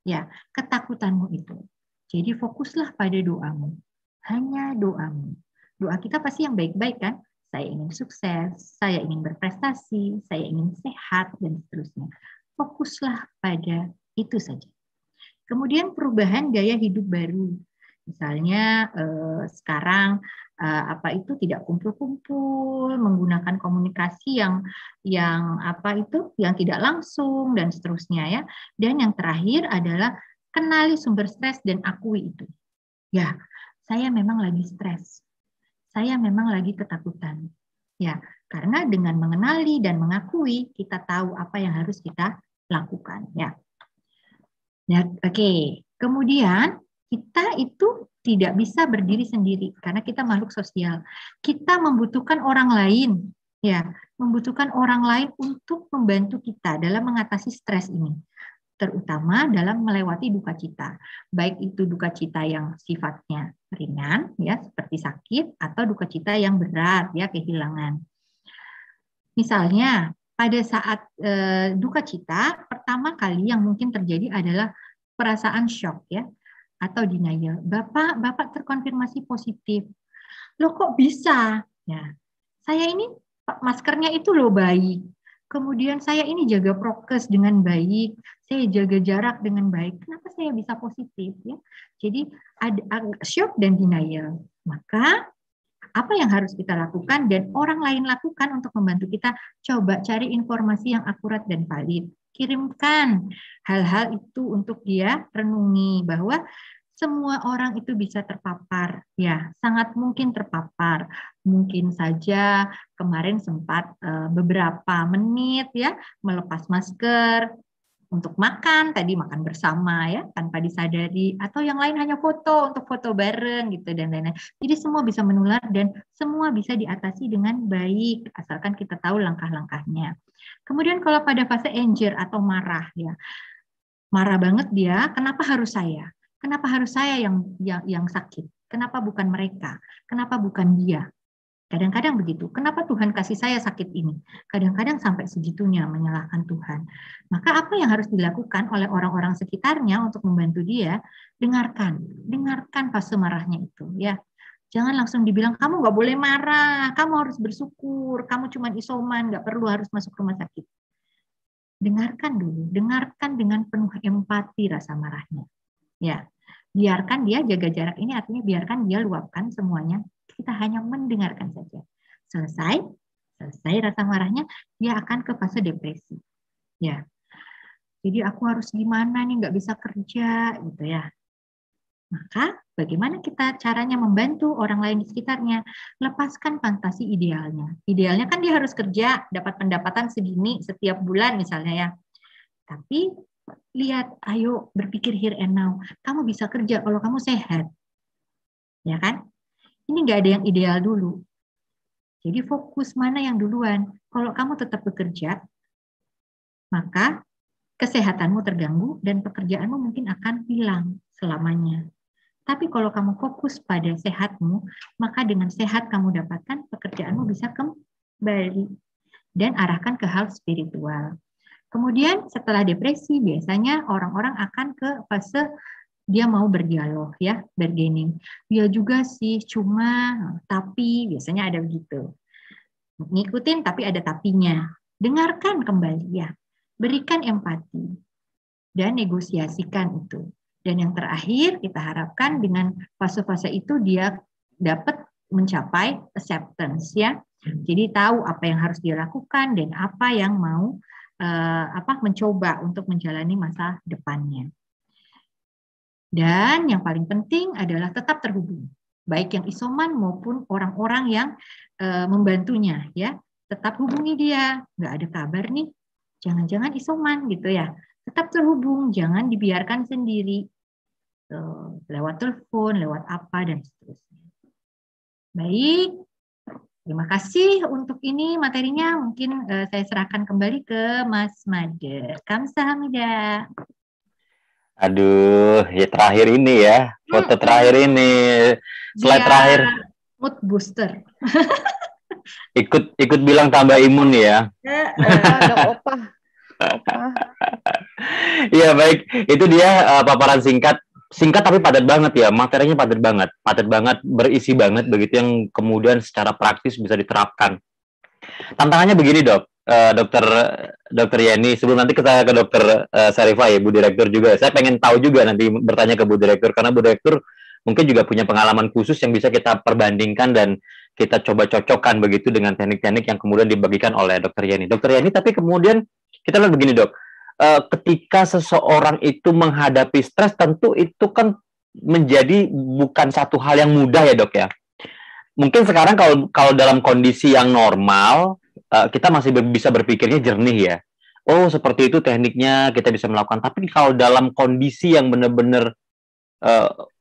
Ya, ketakutanmu itu. Jadi fokuslah pada doamu. Hanya doamu. Doa kita pasti yang baik-baik kan? Saya ingin sukses, saya ingin berprestasi, saya ingin sehat, dan seterusnya. Fokuslah pada itu saja. Kemudian perubahan gaya hidup baru. Misalnya sekarang tidak kumpul-kumpul, menggunakan komunikasi yang tidak langsung dan seterusnya ya. Dan yang terakhir adalah kenali sumber stres dan akui itu. Ya, saya memang lagi stres. Saya memang lagi ketakutan. Ya, karena dengan mengenali dan mengakui kita tahu apa yang harus kita lakukan ya. Ya, oke. Kemudian kita itu tidak bisa berdiri sendiri karena kita makhluk sosial. Kita membutuhkan orang lain, ya, membutuhkan orang lain untuk membantu kita dalam mengatasi stres ini, terutama dalam melewati duka cita. Baik itu duka cita yang sifatnya ringan, ya, seperti sakit, atau duka cita yang berat, ya, kehilangan. Misalnya, pada saat duka cita, pertama kali yang mungkin terjadi adalah perasaan shock ya atau denial. Bapak terkonfirmasi positif. Loh kok bisa? Ya, saya ini maskernya itu loh baik. Kemudian saya ini jaga prokes dengan baik, saya jaga jarak dengan baik. Kenapa saya bisa positif ya? Jadi ada shock dan denial. Maka apa yang harus kita lakukan dan orang lain lakukan untuk membantu kita? Coba cari informasi yang akurat dan valid. Kirimkan hal-hal itu untuk dia renungi bahwa semua orang itu bisa terpapar, ya, sangat mungkin terpapar. Mungkin saja kemarin sempat beberapa menit ya melepas masker untuk makan, tadi makan bersama ya tanpa disadari, atau yang lain hanya foto untuk foto bareng gitu dan lain-lain. Jadi semua bisa menular dan semua bisa diatasi dengan baik asalkan kita tahu langkah-langkahnya. Kemudian kalau pada fase anger atau marah ya, marah banget dia, kenapa harus saya? Kenapa harus saya yang sakit? Kenapa bukan mereka? Kenapa bukan dia? Kadang-kadang begitu. Kenapa Tuhan kasih saya sakit ini? Kadang-kadang sampai segitunya menyalahkan Tuhan. Maka apa yang harus dilakukan oleh orang-orang sekitarnya untuk membantu dia? Dengarkan fase marahnya itu. Ya, jangan langsung dibilang kamu nggak boleh marah, kamu harus bersyukur, kamu cuma isoman, nggak perlu harus masuk rumah sakit. Dengarkan dulu, dengarkan dengan penuh empati rasa marahnya. Ya, biarkan dia jaga jarak ini artinya biarkan dia luapkan semuanya. Kita hanya mendengarkan saja. Selesai rasa marahnya, dia akan ke fase depresi. Ya, jadi aku harus gimana nih, nggak bisa kerja gitu ya. Maka bagaimana kita caranya membantu orang lain di sekitarnya? Lepaskan fantasi idealnya. Idealnya kan dia harus kerja, dapat pendapatan segini setiap bulan misalnya ya. Tapi lihat, ayo berpikir here and now. Kamu bisa kerja kalau kamu sehat. Ya kan? Ini nggak ada yang ideal dulu. Jadi fokus mana yang duluan. Kalau kamu tetap bekerja, maka kesehatanmu terganggu dan pekerjaanmu mungkin akan hilang selamanya. Tapi kalau kamu fokus pada sehatmu, maka dengan sehat kamu dapatkan pekerjaanmu bisa kembali dan arahkan ke hal spiritual. Kemudian setelah depresi biasanya orang-orang akan ke fase dia mau berdialog ya, bargaining. Dia juga sih cuma tapi biasanya ada begitu. Ngikutin tapi ada tapinya. Dengarkan kembali ya. Berikan empati dan negosiasikan itu. Dan yang terakhir kita harapkan dengan fase-fase itu dia dapat mencapai acceptance ya. Jadi tahu apa yang harus dia lakukan dan apa yang mau mencoba untuk menjalani masa depannya. Dan yang paling penting adalah tetap terhubung, baik yang isoman maupun orang-orang yang membantunya ya. Tetap hubungi dia, nggak ada kabar nih, jangan-jangan isoman gitu ya. Tetap terhubung, jangan dibiarkan sendiri lewat telepon, lewat apa dan seterusnya. Baik, Terima kasih untuk ini materinya. Mungkin saya serahkan kembali ke Mas Made. Kamsahamnida. Aduh, ya terakhir ini ya, foto terakhir ini, slide terakhir. Mood booster. Ikut bilang tambah imun ya. Opa. Iya baik, itu dia paparan singkat tapi padat banget ya, materinya padat banget, berisi banget begitu yang kemudian secara praktis bisa diterapkan. Tantangannya begini dok, dokter Yeni, sebelum nanti saya ke dokter Sarifah ya, Bu Direktur juga, saya pengen tahu juga nanti bertanya ke Bu Direktur, karena Bu Direktur mungkin juga punya pengalaman khusus yang bisa kita perbandingkan dan kita coba cocokkan begitu dengan teknik-teknik yang kemudian dibagikan oleh dokter Yeni. Dokter Yeni, tapi kemudian kita lihat begini dok, ketika seseorang itu menghadapi stres, tentu itu kan menjadi bukan satu hal yang mudah ya dok ya. Mungkin sekarang kalau dalam kondisi yang normal, kita masih bisa berpikirnya jernih ya. Oh seperti itu tekniknya kita bisa melakukan. Tapi kalau dalam kondisi yang benar-benar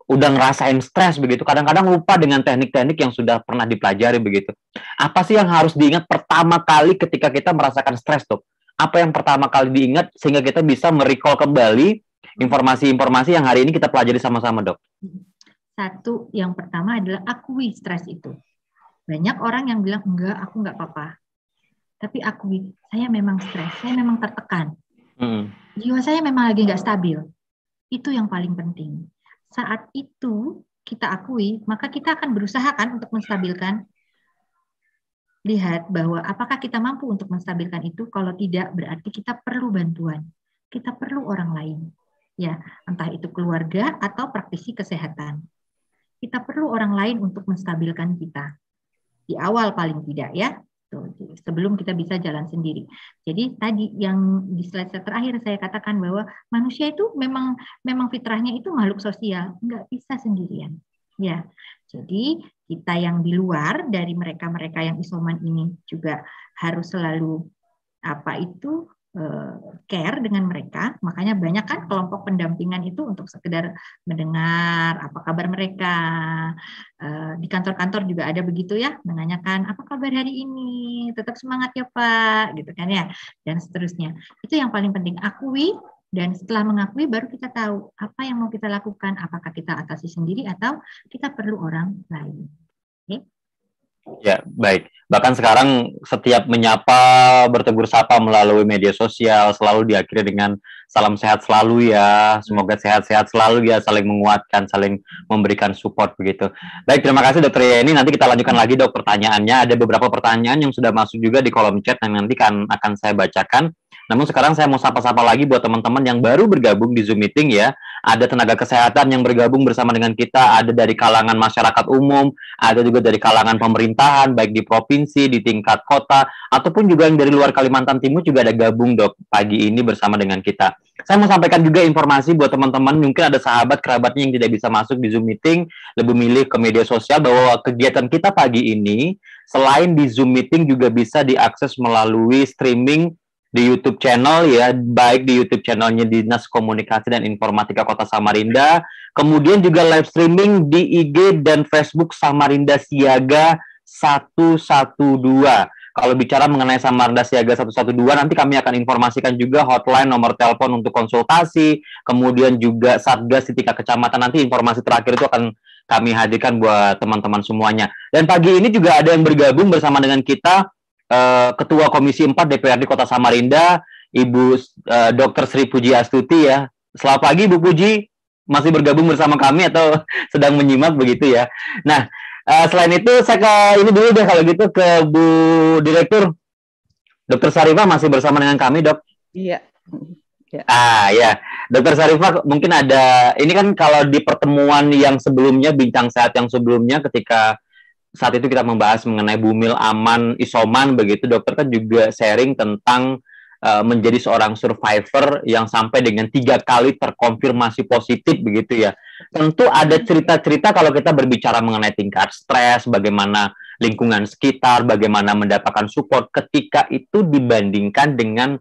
udah ngerasain stres begitu, kadang-kadang lupa dengan teknik-teknik yang sudah pernah dipelajari begitu. Apa sih yang harus diingat pertama kali ketika kita merasakan stres dok? Apa yang pertama kali diingat sehingga kita bisa merecall kembali informasi-informasi yang hari ini kita pelajari sama-sama dok? Satu, yang pertama adalah akui stres itu. Banyak orang yang bilang, enggak, aku enggak apa-apa. Tapi akui, saya memang stres, saya memang tertekan. Jiwa saya memang lagi enggak stabil. Itu yang paling penting. Saat itu kita akui, maka kita akan berusaha kan untuk menstabilkan. Lihat bahwa apakah kita mampu untuk menstabilkan itu. Kalau tidak, berarti kita perlu bantuan. Kita perlu orang lain. Ya, entah itu keluarga atau praktisi kesehatan. Kita perlu orang lain untuk menstabilkan kita. Di awal paling tidak ya. Sebelum kita bisa jalan sendiri. Jadi tadi yang di slide terakhir saya katakan bahwa manusia itu memang fitrahnya itu makhluk sosial, nggak bisa sendirian. Ya, jadi kita yang di luar dari mereka-mereka yang isoman ini juga harus selalu care dengan mereka. Makanya banyak kan kelompok pendampingan itu untuk sekedar mendengar apa kabar mereka. Di kantor-kantor juga ada begitu ya, menanyakan apa kabar hari ini, tetap semangat ya Pak, gitu kan ya, dan seterusnya. Itu yang paling penting, akui, dan setelah mengakui baru kita tahu apa yang mau kita lakukan, apakah kita atasi sendiri atau kita perlu orang lain. Oke? Ya, baik. Bahkan sekarang setiap menyapa, bertegur sapa melalui media sosial selalu diakhiri dengan salam sehat selalu ya. Semoga sehat-sehat selalu ya, saling menguatkan, saling memberikan support begitu. Baik, terima kasih Dokter Yeni. Nanti kita lanjutkan lagi dok pertanyaannya. Ada beberapa pertanyaan yang sudah masuk juga di kolom chat yang nanti akan saya bacakan. Namun sekarang saya mau sapa-sapa lagi buat teman-teman yang baru bergabung di Zoom meeting ya. Ada tenaga kesehatan yang bergabung bersama dengan kita, ada dari kalangan masyarakat umum, ada juga dari kalangan pemerintahan, baik di provinsi, di tingkat kota, ataupun juga yang dari luar Kalimantan Timur juga ada gabung dok pagi ini bersama dengan kita. Saya mau sampaikan juga informasi buat teman-teman, mungkin ada sahabat kerabatnya yang tidak bisa masuk di Zoom meeting, lebih milih ke media sosial, bahwa kegiatan kita pagi ini selain di Zoom meeting juga bisa diakses melalui streaming di YouTube channel ya, baik di YouTube channelnya Dinas Komunikasi dan Informatika Kota Samarinda, kemudian juga live streaming di IG dan Facebook Samarinda Siaga 112. Kalau bicara mengenai Samarinda Siaga 112, nanti kami akan informasikan juga hotline, nomor telepon untuk konsultasi, kemudian juga Satgas di tingkat kecamatan. Nanti informasi terakhir itu akan kami hadirkan buat teman-teman semuanya. Dan pagi ini juga ada yang bergabung bersama dengan kita, Ketua Komisi 4 DPRD Kota Samarinda, Ibu Dr. Sri Puji Astuti ya. Selamat pagi Bu Puji, masih bergabung bersama kami atau sedang menyimak begitu ya. Nah, selain itu saya ke ini dulu deh kalau gitu ke Bu Direktur. Dr. Sarifah masih bersama dengan kami, Dok? Iya. Ya. Ya, Dr. Sarifah mungkin ada, ini kan kalau di pertemuan yang sebelumnya, bincang sehat yang sebelumnya ketika saat itu kita membahas mengenai bumil aman isoman begitu, dokter kan juga sharing tentang menjadi seorang survivor yang sampai dengan 3 kali terkonfirmasi positif begitu ya. Tentu ada cerita-cerita kalau kita berbicara mengenai tingkat stres, bagaimana lingkungan sekitar, bagaimana mendapatkan support ketika itu dibandingkan dengan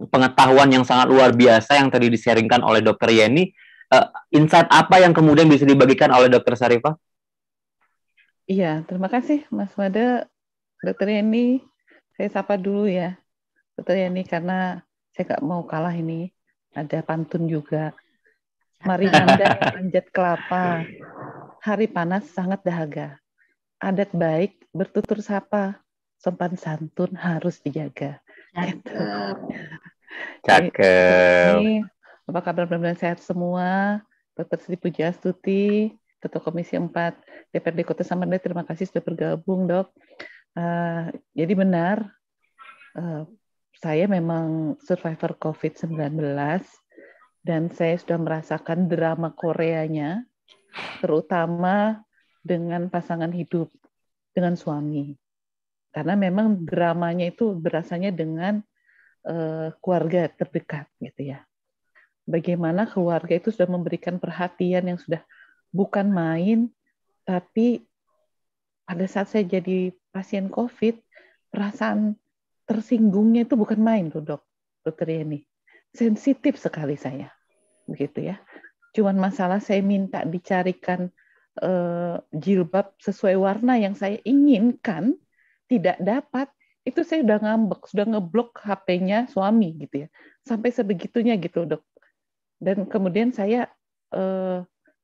pengetahuan yang sangat luar biasa yang tadi di-sharingkan oleh Dokter Yeni. Insight apa yang kemudian bisa dibagikan oleh Dokter Sarifah? Iya, terima kasih Mas Made, Dokter Yeni. Saya sapa dulu ya, Dokter Yeni, karena saya nggak mau kalah ini. Ada pantun juga. Mari mandang panjat kelapa, hari panas sangat dahaga. Adat baik bertutur sapa, sopan santun harus dijaga. Gitu. Cakep. Ini apa kabar, benar-benar sehat semua. Dr. Sri Pujiastuti, Ketua Komisi 4 DPRD Kota Samarinda, terima kasih sudah bergabung, Dok. Jadi benar, saya memang survivor COVID-19 dan saya sudah merasakan drama Koreanya, terutama dengan pasangan hidup, dengan suami. Karena memang dramanya itu berasanya dengan keluarga terdekat, gitu ya. Bagaimana keluarga itu sudah memberikan perhatian yang sudah bukan main, tapi pada saat saya jadi pasien COVID, perasaan tersinggungnya itu bukan main loh, Dokter Yeni. Sensitif sekali saya, begitu ya. Cuman masalah saya minta dicarikan jilbab sesuai warna yang saya inginkan, tidak dapat, itu saya udah ngambek, sudah ngeblok HP-nya suami gitu ya. Sampai sebegitunya gitu, Dok. Dan kemudian saya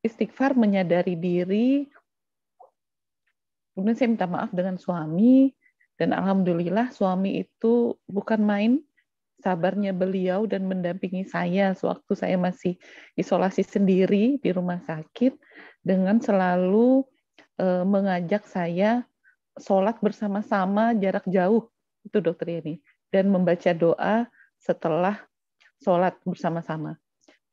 istighfar, menyadari diri, kemudian saya minta maaf dengan suami, dan alhamdulillah suami itu bukan main, sabarnya beliau dan mendampingi saya sewaktu saya masih isolasi sendiri di rumah sakit, dengan selalu mengajak saya sholat bersama-sama jarak jauh, itu Dokter Yeni, dan membaca doa setelah sholat bersama-sama.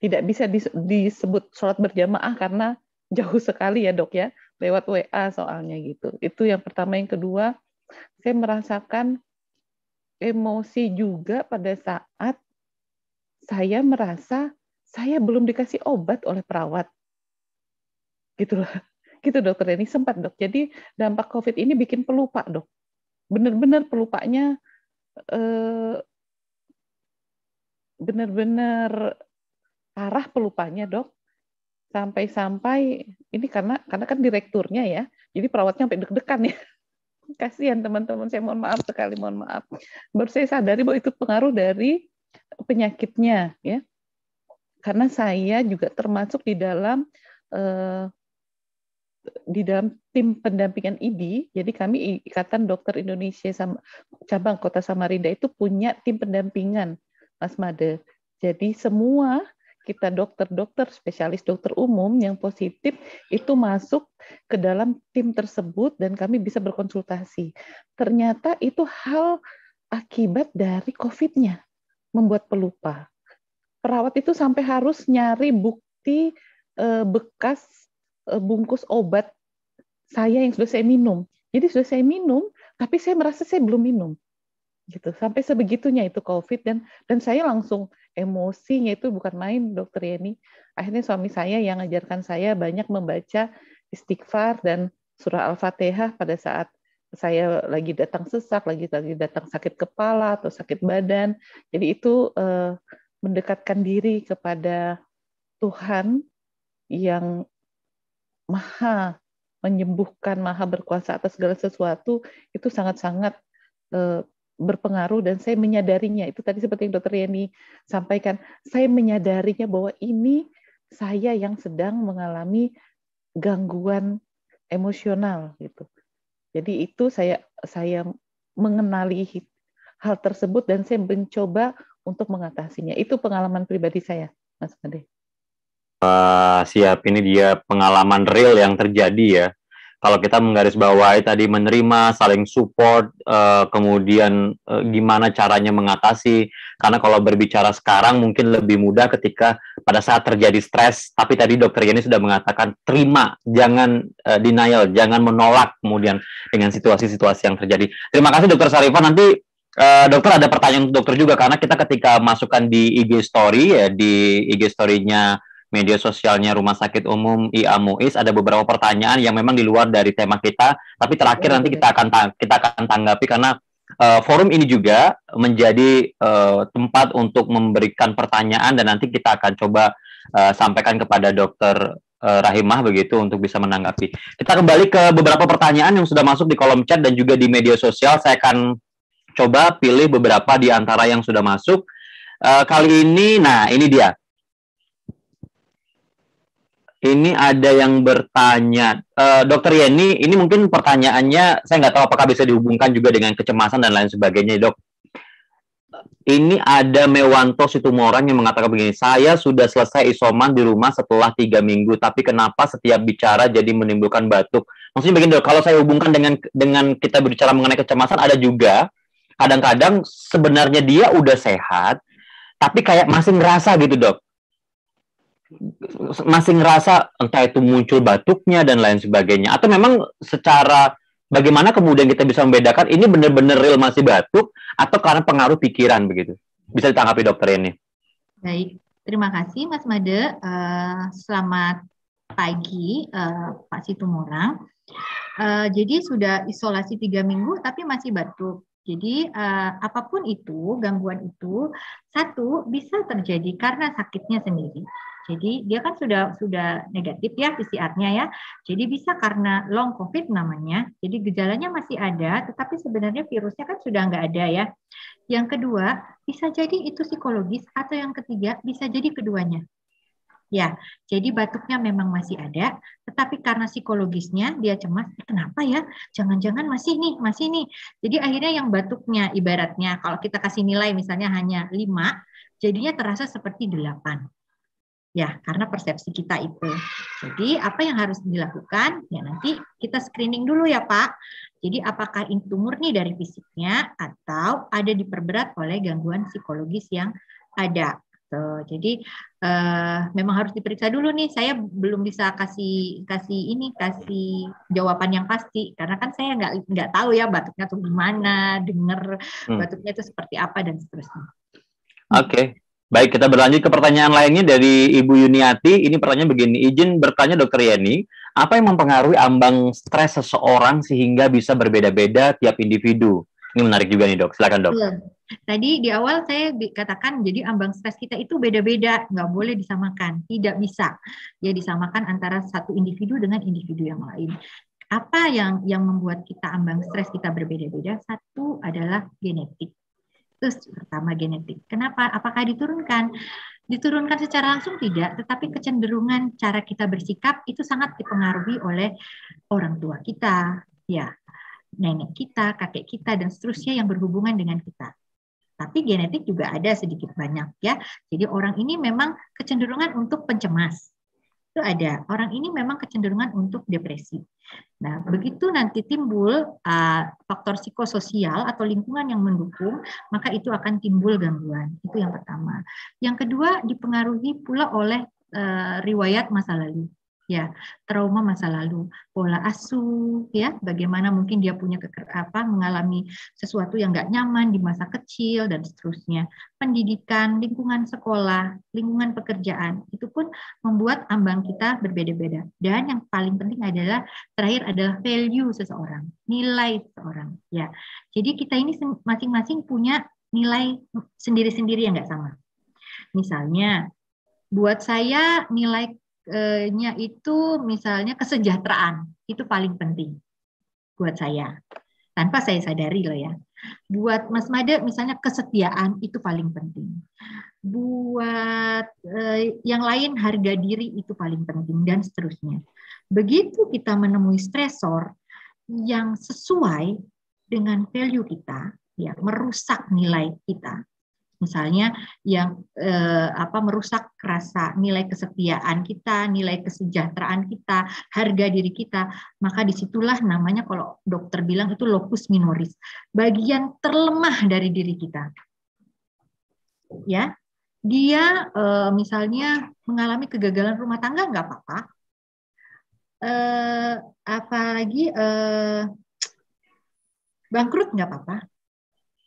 Tidak bisa disebut sholat berjamaah karena jauh sekali ya, Dok ya, lewat WA soalnya gitu. Itu yang pertama. Yang kedua, saya merasakan emosi juga pada saat saya merasa saya belum dikasih obat oleh perawat. Gitu loh. Gitu, Dokter Yeni, sempat, Dok. Jadi dampak COVID ini bikin pelupa, Dok. Benar-benar pelupanya benar-benar parah pelupanya, Dok. Sampai-sampai ini karena kan direkturnya ya, jadi perawatnya sampai deg-degan ya. Kasihan teman-teman, saya mohon maaf sekali, mohon maaf. Baru saya sadari bahwa itu pengaruh dari penyakitnya ya. Karena saya juga termasuk di dalam tim pendampingan ID. Jadi kami Ikatan Dokter Indonesia sama cabang Kota Samarinda itu punya tim pendampingan, Mas Made. Jadi semua kita dokter-dokter, spesialis dokter umum yang positif itu masuk ke dalam tim tersebut dan kami bisa berkonsultasi. Ternyata itu hal akibat dari COVID-nya, membuat pelupa. Perawat itu sampai harus nyari bukti bekas bungkus obat saya yang sudah saya minum. Jadi sudah saya minum, tapi saya merasa saya belum minum. Gitu. Sampai sebegitunya itu COVID, dan saya langsung emosinya itu bukan main, Dokter Yeni. Akhirnya suami saya yang ngajarkan saya banyak membaca istighfar dan surah Al-Fatihah pada saat saya lagi datang sesak, lagi datang sakit kepala atau sakit badan. Jadi itu mendekatkan diri kepada Tuhan yang maha menyembuhkan, maha berkuasa atas segala sesuatu, itu sangat-sangat berpengaruh, dan saya menyadarinya. Itu tadi seperti yang Dokter Yeni sampaikan, saya menyadarinya bahwa ini saya yang sedang mengalami gangguan emosional gitu. Jadi itu saya mengenali hal tersebut dan saya mencoba untuk mengatasinya. Itu pengalaman pribadi saya, Mas Made. Siap, ini dia pengalaman real yang terjadi ya. Kalau kita menggarisbawahi tadi menerima, saling support, kemudian gimana caranya mengatasi. Karena kalau berbicara sekarang mungkin lebih mudah ketika pada saat terjadi stres. Tapi tadi Dokter Yeni sudah mengatakan terima, jangan denial, jangan menolak kemudian dengan situasi-situasi yang terjadi. Terima kasih Dokter Sarifah. Nanti dokter ada pertanyaan untuk dokter juga, karena kita ketika masukkan di IG Story ya, di IG Story-nya media sosialnya Rumah Sakit Umum IA Muiz, ada beberapa pertanyaan yang memang di luar dari tema kita, tapi terakhir nanti kita akan tanggapi, karena forum ini juga menjadi tempat untuk memberikan pertanyaan, dan nanti kita akan coba sampaikan kepada dokter Rahimah begitu untuk bisa menanggapi. Kita kembali ke beberapa pertanyaan yang sudah masuk di kolom chat dan juga di media sosial. Saya akan coba pilih beberapa di antara yang sudah masuk. Kali ini, nah ini dia. Ini ada yang bertanya, Dokter Yeni, ini mungkin pertanyaannya, saya nggak tahu apakah bisa dihubungkan juga dengan kecemasan dan lain sebagainya, Dok. Ini ada Mewanto Situmorang yang mengatakan begini, saya sudah selesai isoman di rumah setelah 3 minggu, tapi kenapa setiap bicara jadi menimbulkan batuk? Maksudnya begini, Dok, kalau saya hubungkan dengan kita berbicara mengenai kecemasan, ada juga, kadang-kadang sebenarnya dia udah sehat, tapi kayak masih ngerasa gitu, Dok. Masih ngerasa entah itu muncul batuknya dan lain sebagainya, atau memang secara bagaimana kemudian kita bisa membedakan ini benar-benar real masih batuk atau karena pengaruh pikiran begitu, bisa ditanggapi dokter ini. Baik, terima kasih Mas Made. Selamat pagi Pak Situmorang. Jadi sudah isolasi 3 minggu tapi masih batuk. Jadi apapun itu, gangguan itu, satu bisa terjadi karena sakitnya sendiri. Jadi dia kan sudah negatif ya PCR-nya ya. Jadi bisa karena long COVID namanya. Jadi gejalanya masih ada, tetapi sebenarnya virusnya kan sudah nggak ada ya. Yang kedua, bisa jadi itu psikologis, atau yang ketiga bisa jadi keduanya. Ya, jadi batuknya memang masih ada, tetapi karena psikologisnya dia cemas, kenapa ya? Jangan-jangan masih nih. Jadi akhirnya yang batuknya ibaratnya kalau kita kasih nilai misalnya hanya 5, jadinya terasa seperti 8. Ya, karena persepsi kita itu. Jadi apa yang harus dilakukan? Ya nanti kita screening dulu ya Pak. Jadi apakah itu murni dari fisiknya atau ada diperberat oleh gangguan psikologis yang ada. Jadi memang harus diperiksa dulu nih. Saya belum bisa kasih jawaban yang pasti karena kan saya nggak tahu ya batuknya tuh gimana, dengar batuknya itu seperti apa dan seterusnya. Oke. Baik, kita berlanjut ke pertanyaan lainnya dari Ibu Yuniati. Ini pertanyaan begini, izin bertanya Dokter Yeni, apa yang mempengaruhi ambang stres seseorang sehingga bisa berbeda-beda tiap individu? Ini menarik juga nih Dok, silakan Dok. Tadi di awal saya katakan jadi ambang stres kita itu beda-beda, nggak boleh disamakan, tidak bisa. Ya disamakan antara satu individu dengan individu yang lain. Apa yang membuat kita ambang stres kita berbeda-beda? Satu adalah genetik. Terus pertama genetik. Kenapa? Apakah diturunkan? Diturunkan secara langsung tidak, tetapi kecenderungan cara kita bersikap itu sangat dipengaruhi oleh orang tua kita, ya, nenek kita, kakek kita, dan seterusnya yang berhubungan dengan kita. Tapi genetik juga ada sedikit banyak ya. Jadi orang ini memang kecenderungan untuk pencemas. Itu ada. Orang ini memang kecenderungan untuk depresi. Nah, begitu nanti timbul faktor psikososial atau lingkungan yang mendukung, maka itu akan timbul gangguan. Itu yang pertama. Yang kedua, dipengaruhi pula oleh riwayat masa lalu. Ya, trauma masa lalu, pola asuh, ya, bagaimana mungkin dia punya mengalami sesuatu yang nggak nyaman di masa kecil dan seterusnya. Pendidikan, lingkungan sekolah, lingkungan pekerjaan, itu pun membuat ambang kita berbeda-beda. Dan yang paling penting adalah terakhir adalah value seseorang, nilai seseorang. Ya, jadi kita ini masing-masing punya nilai sendiri-sendiri yang nggak sama. Misalnya, buat saya nilai nya itu misalnya kesejahteraan itu paling penting buat saya tanpa saya sadari loh ya. Buat Mas Made misalnya kesetiaan itu paling penting. Buat yang lain harga diri itu paling penting dan seterusnya. Begitu kita menemui stresor yang sesuai dengan value kita, ya merusak nilai kita. Misalnya yang merusak rasa nilai kesetiaan kita, nilai kesejahteraan kita, harga diri kita, maka disitulah namanya kalau dokter bilang itu locus minoris, bagian terlemah dari diri kita. Ya, dia misalnya mengalami kegagalan rumah tangga nggak apa-apa, apalagi bangkrut nggak apa-apa.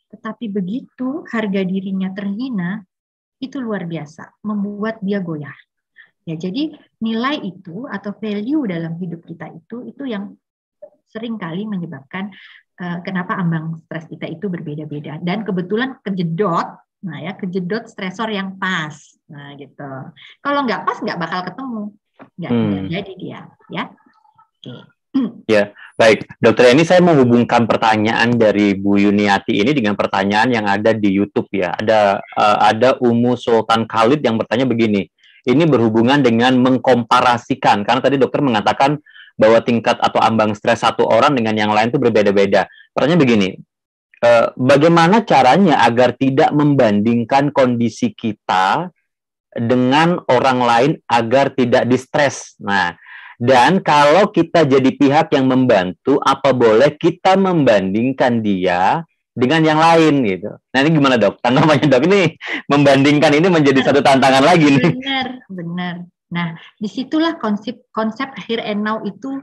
Tetapi begitu harga dirinya terhina, itu luar biasa, membuat dia goyah. Ya, jadi nilai itu atau value dalam hidup kita itu yang seringkali menyebabkan kenapa ambang stres kita itu berbeda-beda. Dan kebetulan kejedot stresor yang pas. Nah, gitu. Kalau nggak pas, nggak bakal ketemu. nggak jadi dia, ya. Oke. Ya, baik. Dokter ini saya menghubungkan pertanyaan dari Bu Yuniati ini dengan pertanyaan yang ada di YouTube ya. Ada Umu Sultan Khalid yang bertanya begini. Ini berhubungan dengan mengkomparasikan, karena tadi dokter mengatakan bahwa tingkat atau ambang stres satu orang dengan yang lain itu berbeda-beda. Pertanyaan begini, bagaimana caranya agar tidak membandingkan kondisi kita dengan orang lain agar tidak distres? Nah, dan kalau kita jadi pihak yang membantu, apa boleh kita membandingkan dia dengan yang lain gitu? Nah ini gimana dok? Tanggapannya dok, ini membandingkan ini menjadi satu tantangan lagi nih. Benar. Nah disitulah konsep here and now itu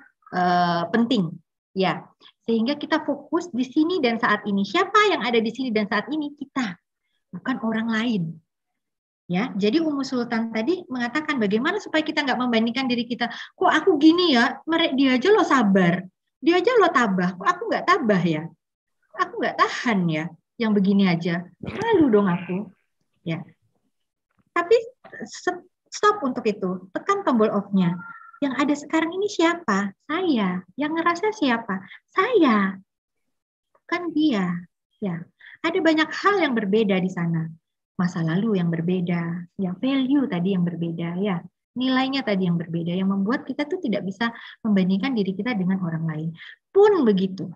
penting ya. Sehingga kita fokus di sini dan saat ini. Siapa yang ada di sini dan saat ini? Kita, bukan orang lain. Ya, jadi Ummu Sultan tadi mengatakan bagaimana supaya kita nggak membandingkan diri kita. Kok aku gini ya, dia aja lo sabar, dia aja lo tabah, kok aku nggak tabah ya, aku nggak tahan ya, yang begini aja, malu dong aku. Ya, tapi stop untuk itu, tekan tombol off-nya. Yang ada sekarang ini siapa? Saya. Yang ngerasa siapa? Saya, bukan dia. Ya, ada banyak hal yang berbeda di sana. Masa lalu yang berbeda, ya value tadi yang berbeda, ya nilainya tadi yang berbeda, yang membuat kita tuh tidak bisa membandingkan diri kita dengan orang lain. Pun begitu,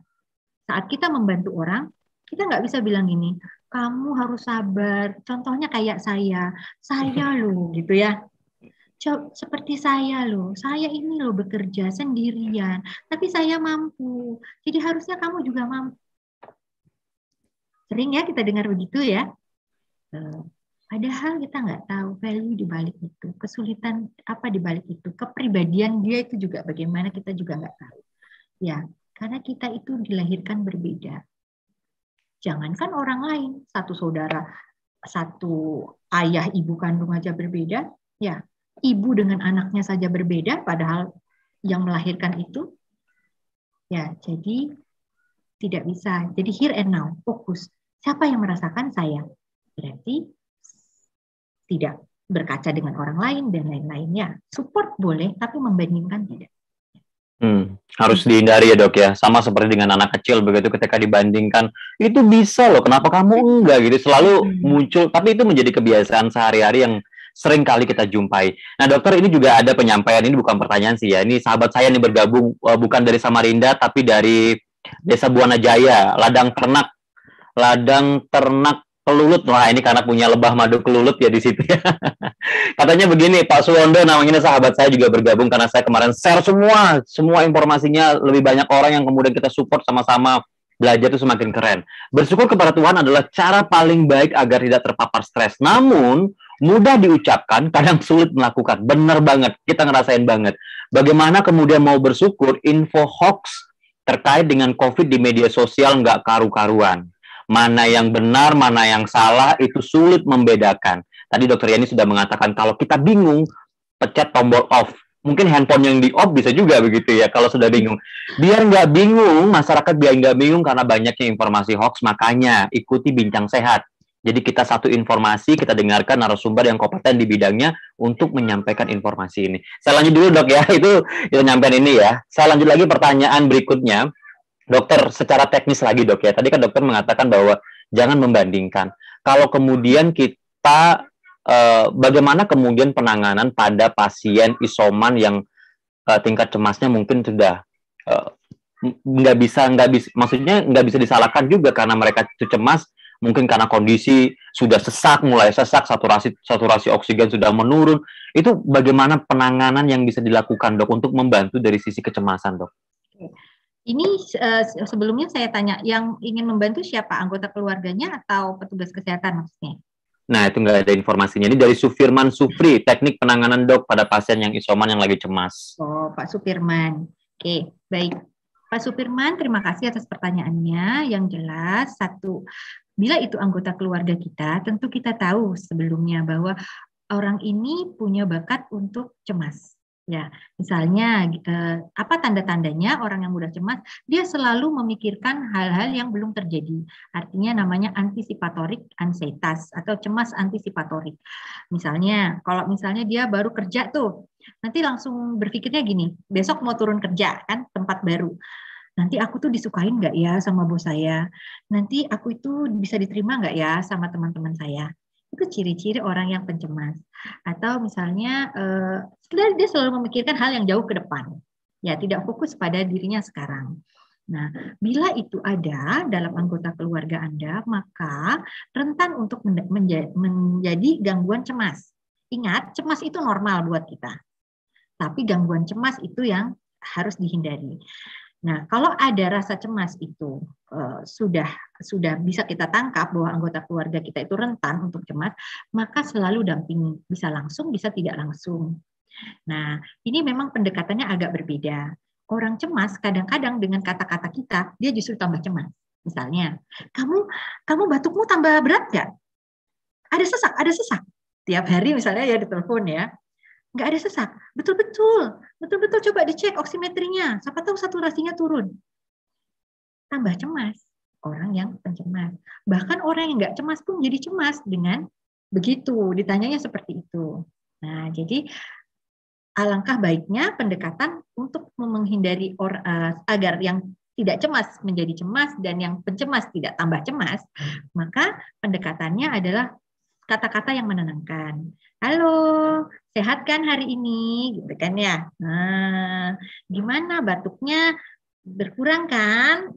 saat kita membantu orang, kita nggak bisa bilang gini, kamu harus sabar. Contohnya kayak saya loh gitu ya. Seperti saya loh, saya ini loh bekerja sendirian, tapi saya mampu. Jadi harusnya kamu juga mampu. Sering ya kita dengar begitu ya. Padahal kita nggak tahu value di balik itu, kesulitan apa di balik itu, kepribadian dia itu juga bagaimana kita juga nggak tahu. Ya, karena kita itu dilahirkan berbeda. Jangankan orang lain, satu saudara, satu ayah ibu kandung aja berbeda, ya ibu dengan anaknya saja berbeda, padahal yang melahirkan itu, ya jadi tidak bisa. Jadi here and now, fokus. Siapa yang merasakan? Saya. Berarti tidak berkaca dengan orang lain dan lain-lainnya. Support boleh, tapi membandingkan tidak. Harus dihindari ya dok ya. Sama seperti dengan anak kecil begitu, ketika dibandingkan, itu bisa loh, kenapa kamu enggak gitu. Selalu muncul, tapi itu menjadi kebiasaan sehari-hari yang sering kali kita jumpai. Nah dokter, ini juga ada penyampaian, ini bukan pertanyaan sih ya. Ini sahabat saya nih bergabung, bukan dari Samarinda, tapi dari Desa Buana Jaya, ladang ternak Kelulut. Wah, ini karena punya lebah madu Kelulut ya di situ ya. Katanya begini, Pak Suwondo, namanya sahabat saya juga bergabung karena saya kemarin share semua informasinya, lebih banyak orang yang kemudian kita support sama-sama belajar itu semakin keren. Bersyukur kepada Tuhan adalah cara paling baik agar tidak terpapar stres. Namun, mudah diucapkan, kadang sulit melakukan. Benar banget, kita ngerasain banget. Bagaimana kemudian mau bersyukur, info hoax terkait dengan COVID di media sosial nggak karu-karuan. Mana yang benar, mana yang salah, itu sulit membedakan. Tadi dokter Yani sudah mengatakan kalau kita bingung, pencet tombol off. Mungkin handphone yang di off bisa juga begitu ya, kalau sudah bingung. Biar nggak bingung, masyarakat biar nggak bingung karena banyaknya informasi hoax, makanya ikuti Bincang Sehat. Jadi kita satu informasi, kita dengarkan narasumber yang kompeten di bidangnya untuk menyampaikan informasi ini. Saya lanjut dulu dok ya, itu nyampaikan ini ya. Saya lanjut lagi pertanyaan berikutnya. Dokter, secara teknis lagi dok ya, tadi kan dokter mengatakan bahwa jangan membandingkan. Kalau kemudian kita, bagaimana kemudian penanganan pada pasien isoman yang tingkat cemasnya mungkin sudah nggak bisa, maksudnya nggak bisa disalahkan juga karena mereka itu cemas, mungkin karena kondisi sudah mulai sesak, saturasi oksigen sudah menurun. Itu bagaimana penanganan yang bisa dilakukan dok untuk membantu dari sisi kecemasan dok? Ini sebelumnya saya tanya, yang ingin membantu siapa? Anggota keluarganya atau petugas kesehatan maksudnya? Nah, itu nggak ada informasinya. Ini dari Sufirman Supri, teknik penanganan dok pada pasien yang isoman yang lagi cemas. Oh, Pak Supirman. Oke, baik. Pak Supirman, terima kasih atas pertanyaannya. Yang jelas, satu, bila itu anggota keluarga kita, tentu kita tahu sebelumnya bahwa orang ini punya bakat untuk cemas. Ya, misalnya apa tanda-tandanya orang yang mudah cemas? Dia selalu memikirkan hal-hal yang belum terjadi. Artinya namanya anticipatory anxietas atau cemas antisipatorik. Misalnya, kalau misalnya dia baru kerja tuh, nanti langsung berpikirnya gini, besok mau turun kerja kan, tempat baru. Nanti aku tuh disukain nggak ya sama bos saya? Nanti aku itu bisa diterima nggak ya sama teman-teman saya? Itu ciri-ciri orang yang pencemas. Atau misalnya dia selalu memikirkan hal yang jauh ke depan. Ya, tidak fokus pada dirinya sekarang. Nah, bila itu ada dalam anggota keluarga Anda, maka rentan untuk menjadi gangguan cemas. Ingat, cemas itu normal buat kita. Tapi gangguan cemas itu yang harus dihindari. Nah, kalau ada rasa cemas itu sudah bisa kita tangkap bahwa anggota keluarga kita itu rentan untuk cemas, maka selalu dampingi, bisa langsung, bisa tidak langsung. Nah, ini memang pendekatannya agak berbeda. Orang cemas kadang-kadang dengan kata-kata kita, dia justru tambah cemas. Misalnya, kamu batukmu tambah berat nggak? Ada sesak. Tiap hari misalnya ya ditelepon ya, nggak ada sesak. Betul-betul coba dicek oximetrinya. Siapa tahu saturasinya turun. Tambah cemas. Orang yang pencemas. Bahkan orang yang nggak cemas pun jadi cemas dengan begitu. Ditanyanya seperti itu. Nah, jadi alangkah baiknya pendekatan untuk menghindari agar yang tidak cemas menjadi cemas dan yang pencemas tidak tambah cemas, maka pendekatannya adalah kata-kata yang menenangkan. Halo, sehat kan hari ini? Gitu kan ya. Nah, gimana batuknya berkurang kan?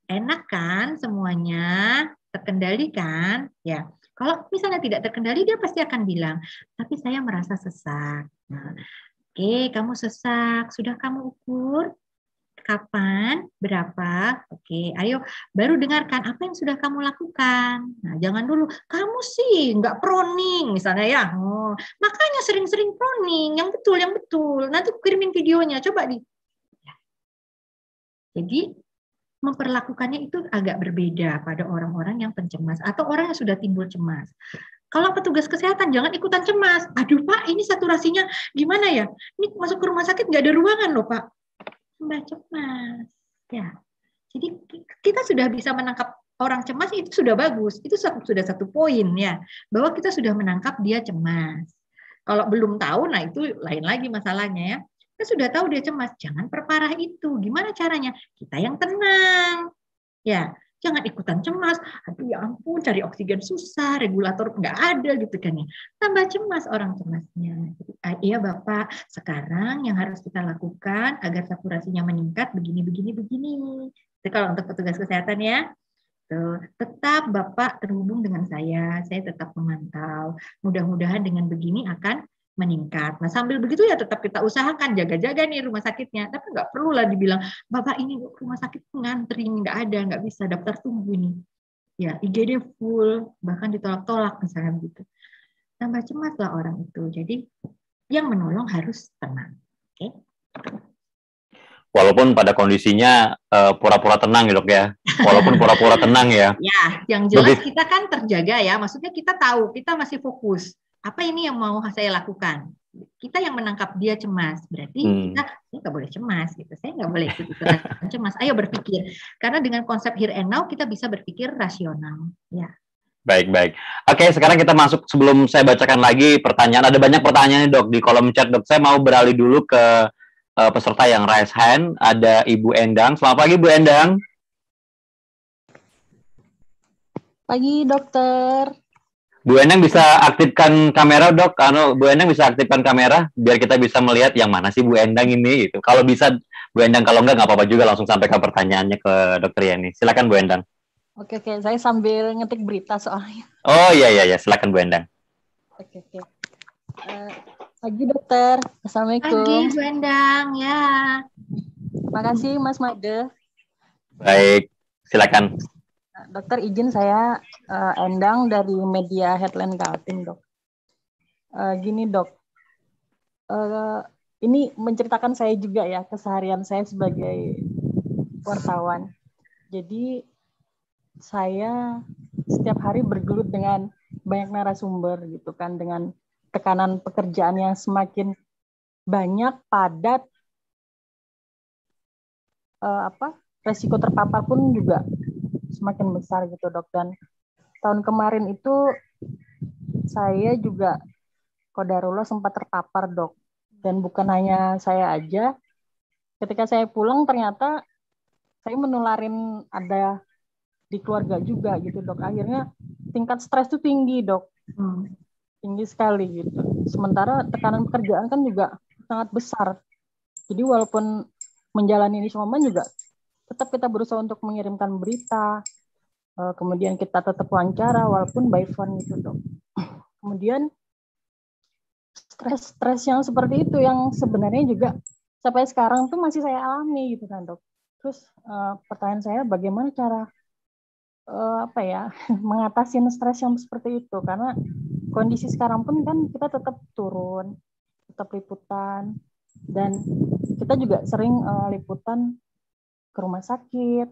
Enak kan semuanya? Terkendali kan? Ya. Kalau misalnya tidak terkendali, dia pasti akan bilang, tapi saya merasa sesak. Nah, oke, kamu sesak. Sudah kamu ukur? Kapan? Berapa? Oke, ayo baru dengarkan apa yang sudah kamu lakukan. Nah, jangan dulu, kamu sih nggak proning misalnya ya. Oh, makanya sering-sering proning, yang betul, yang betul. Nanti kirimin videonya, coba di. Jadi memperlakukannya itu agak berbeda pada orang-orang yang pencemas atau orang yang sudah timbul cemas. Kalau petugas kesehatan jangan ikutan cemas. Aduh Pak, ini saturasinya gimana ya? Ini masuk ke rumah sakit nggak ada ruangan loh Pak. Mbak cemas. Ya. Jadi kita sudah bisa menangkap orang cemas itu sudah bagus. Itu sudah satu poin ya. Bahwa kita sudah menangkap dia cemas. Kalau belum tahu, nah itu lain lagi masalahnya ya. Kita sudah tahu dia cemas, jangan perparah itu. Gimana caranya? Kita yang tenang. Ya, jangan ikutan cemas. Aduh ya ampun, cari oksigen susah, regulator nggak ada gitu kan ya. Tambah cemas orang cemasnya. Iya Bapak, sekarang yang harus kita lakukan agar saturasinya meningkat begini. Jadi kalau untuk petugas kesehatan ya, tetap Bapak terhubung dengan saya tetap memantau. Mudah-mudahan dengan begini akan meningkat. Nah sambil begitu ya tetap kita usahakan jaga-jaga nih rumah sakitnya. Tapi nggak perlu lah dibilang, Bapak ini rumah sakit ngantri, nggak ada, nggak bisa daftar tunggu nih. Ya IGD full, bahkan ditolak-tolak misalnya begitu. Tambah cemas lah orang itu. Jadi yang menolong harus tenang. Oke? Walaupun pada kondisinya pura-pura tenang ya dok ya. Walaupun pura-pura tenang ya. Ya, yang jelas kita kan terjaga ya. Maksudnya kita tahu, kita masih fokus. Apa ini yang mau saya lakukan? Kita yang menangkap dia cemas. Berarti saya nggak boleh cemas. Gitu. Saya nggak boleh ikut-ikutan cemas. Ayo berpikir. Karena dengan konsep here and now, kita bisa berpikir rasional. Ya. Baik. Oke, sekarang kita masuk sebelum saya bacakan lagi pertanyaan. Ada banyak pertanyaan dok di kolom chat dok. Saya mau beralih dulu ke peserta yang raise hand. Ada Ibu Endang. Selamat pagi Bu Endang. Pagi dokter. Bu Endang bisa aktifkan kamera dok. Bu Endang bisa aktifkan kamera biar kita bisa melihat yang mana sih Bu Endang ini. Gitu. Kalau bisa Bu Endang, kalau enggak apa-apa juga langsung sampaikan pertanyaannya ke Dokter Yani. Silakan Bu Endang. Oke, saya sambil ngetik berita soalnya. Oh iya, silakan Bu Endang. Oke. Pagi dokter, assalamualaikum. Pagi Bu Endang, ya. Makasih Mas Made. Baik, silakan. Dokter izin saya Endang dari media Headline Kaltim dok. Gini dok, ini menceritakan saya juga ya keseharian saya sebagai wartawan. Jadi saya setiap hari bergelut dengan banyak narasumber gitu kan, dengan tekanan pekerjaan yang semakin banyak, padat, resiko terpapar pun juga semakin besar gitu dok. Dan tahun kemarin itu saya juga qadarullah sempat terpapar dok. Dan bukan hanya saya aja, ketika saya pulang ternyata saya menularin ada di keluarga juga gitu dok. Akhirnya tingkat stres itu tinggi dok, tinggi sekali gitu. Sementara tekanan pekerjaan kan juga sangat besar. Jadi walaupun menjalani ini semua juga tetap kita berusaha untuk mengirimkan berita, kemudian kita tetap wawancara walaupun by phone gitu dok. Kemudian stres yang seperti itu yang sebenarnya juga sampai sekarang tuh masih saya alami gitu kan dok. Terus pertanyaan saya bagaimana cara mengatasi stres yang seperti itu, karena kondisi sekarang pun kan kita tetap turun, tetap liputan, dan kita juga sering liputan ke rumah sakit,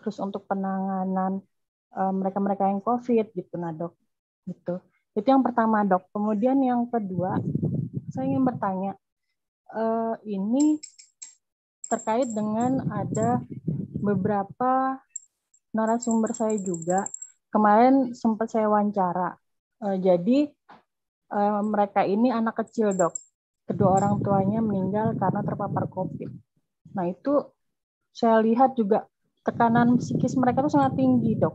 terus untuk penanganan mereka-mereka yang COVID gitu, nah dok, gitu. Itu yang pertama dok. Kemudian yang kedua, saya ingin bertanya, ini terkait dengan ada beberapa narasumber saya juga kemarin sempat saya wawancara. Jadi mereka ini anak kecil dok, kedua orang tuanya meninggal karena terpapar COVID. Nah itu saya lihat juga tekanan psikis mereka itu sangat tinggi dok.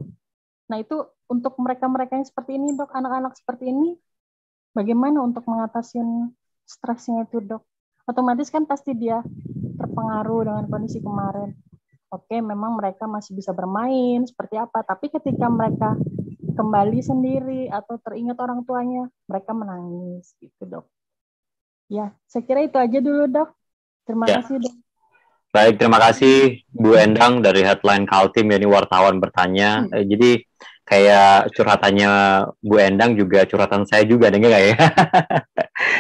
Nah itu untuk mereka-mereka yang seperti ini dok, anak-anak seperti ini, bagaimana untuk mengatasi stresnya itu dok? Otomatis kan pasti dia terpengaruh dengan kondisi kemarin. Oke, memang mereka masih bisa bermain seperti apa, tapi ketika mereka kembali sendiri atau teringat orang tuanya, mereka menangis gitu dok. Ya, saya kira itu aja dulu dok. Terima kasih dok. Baik, terima kasih Bu Endang dari Headline Kaltim, ya, ini wartawan bertanya. Jadi kayak curhatannya Bu Endang juga curhatan saya juga, dengar nggak ya?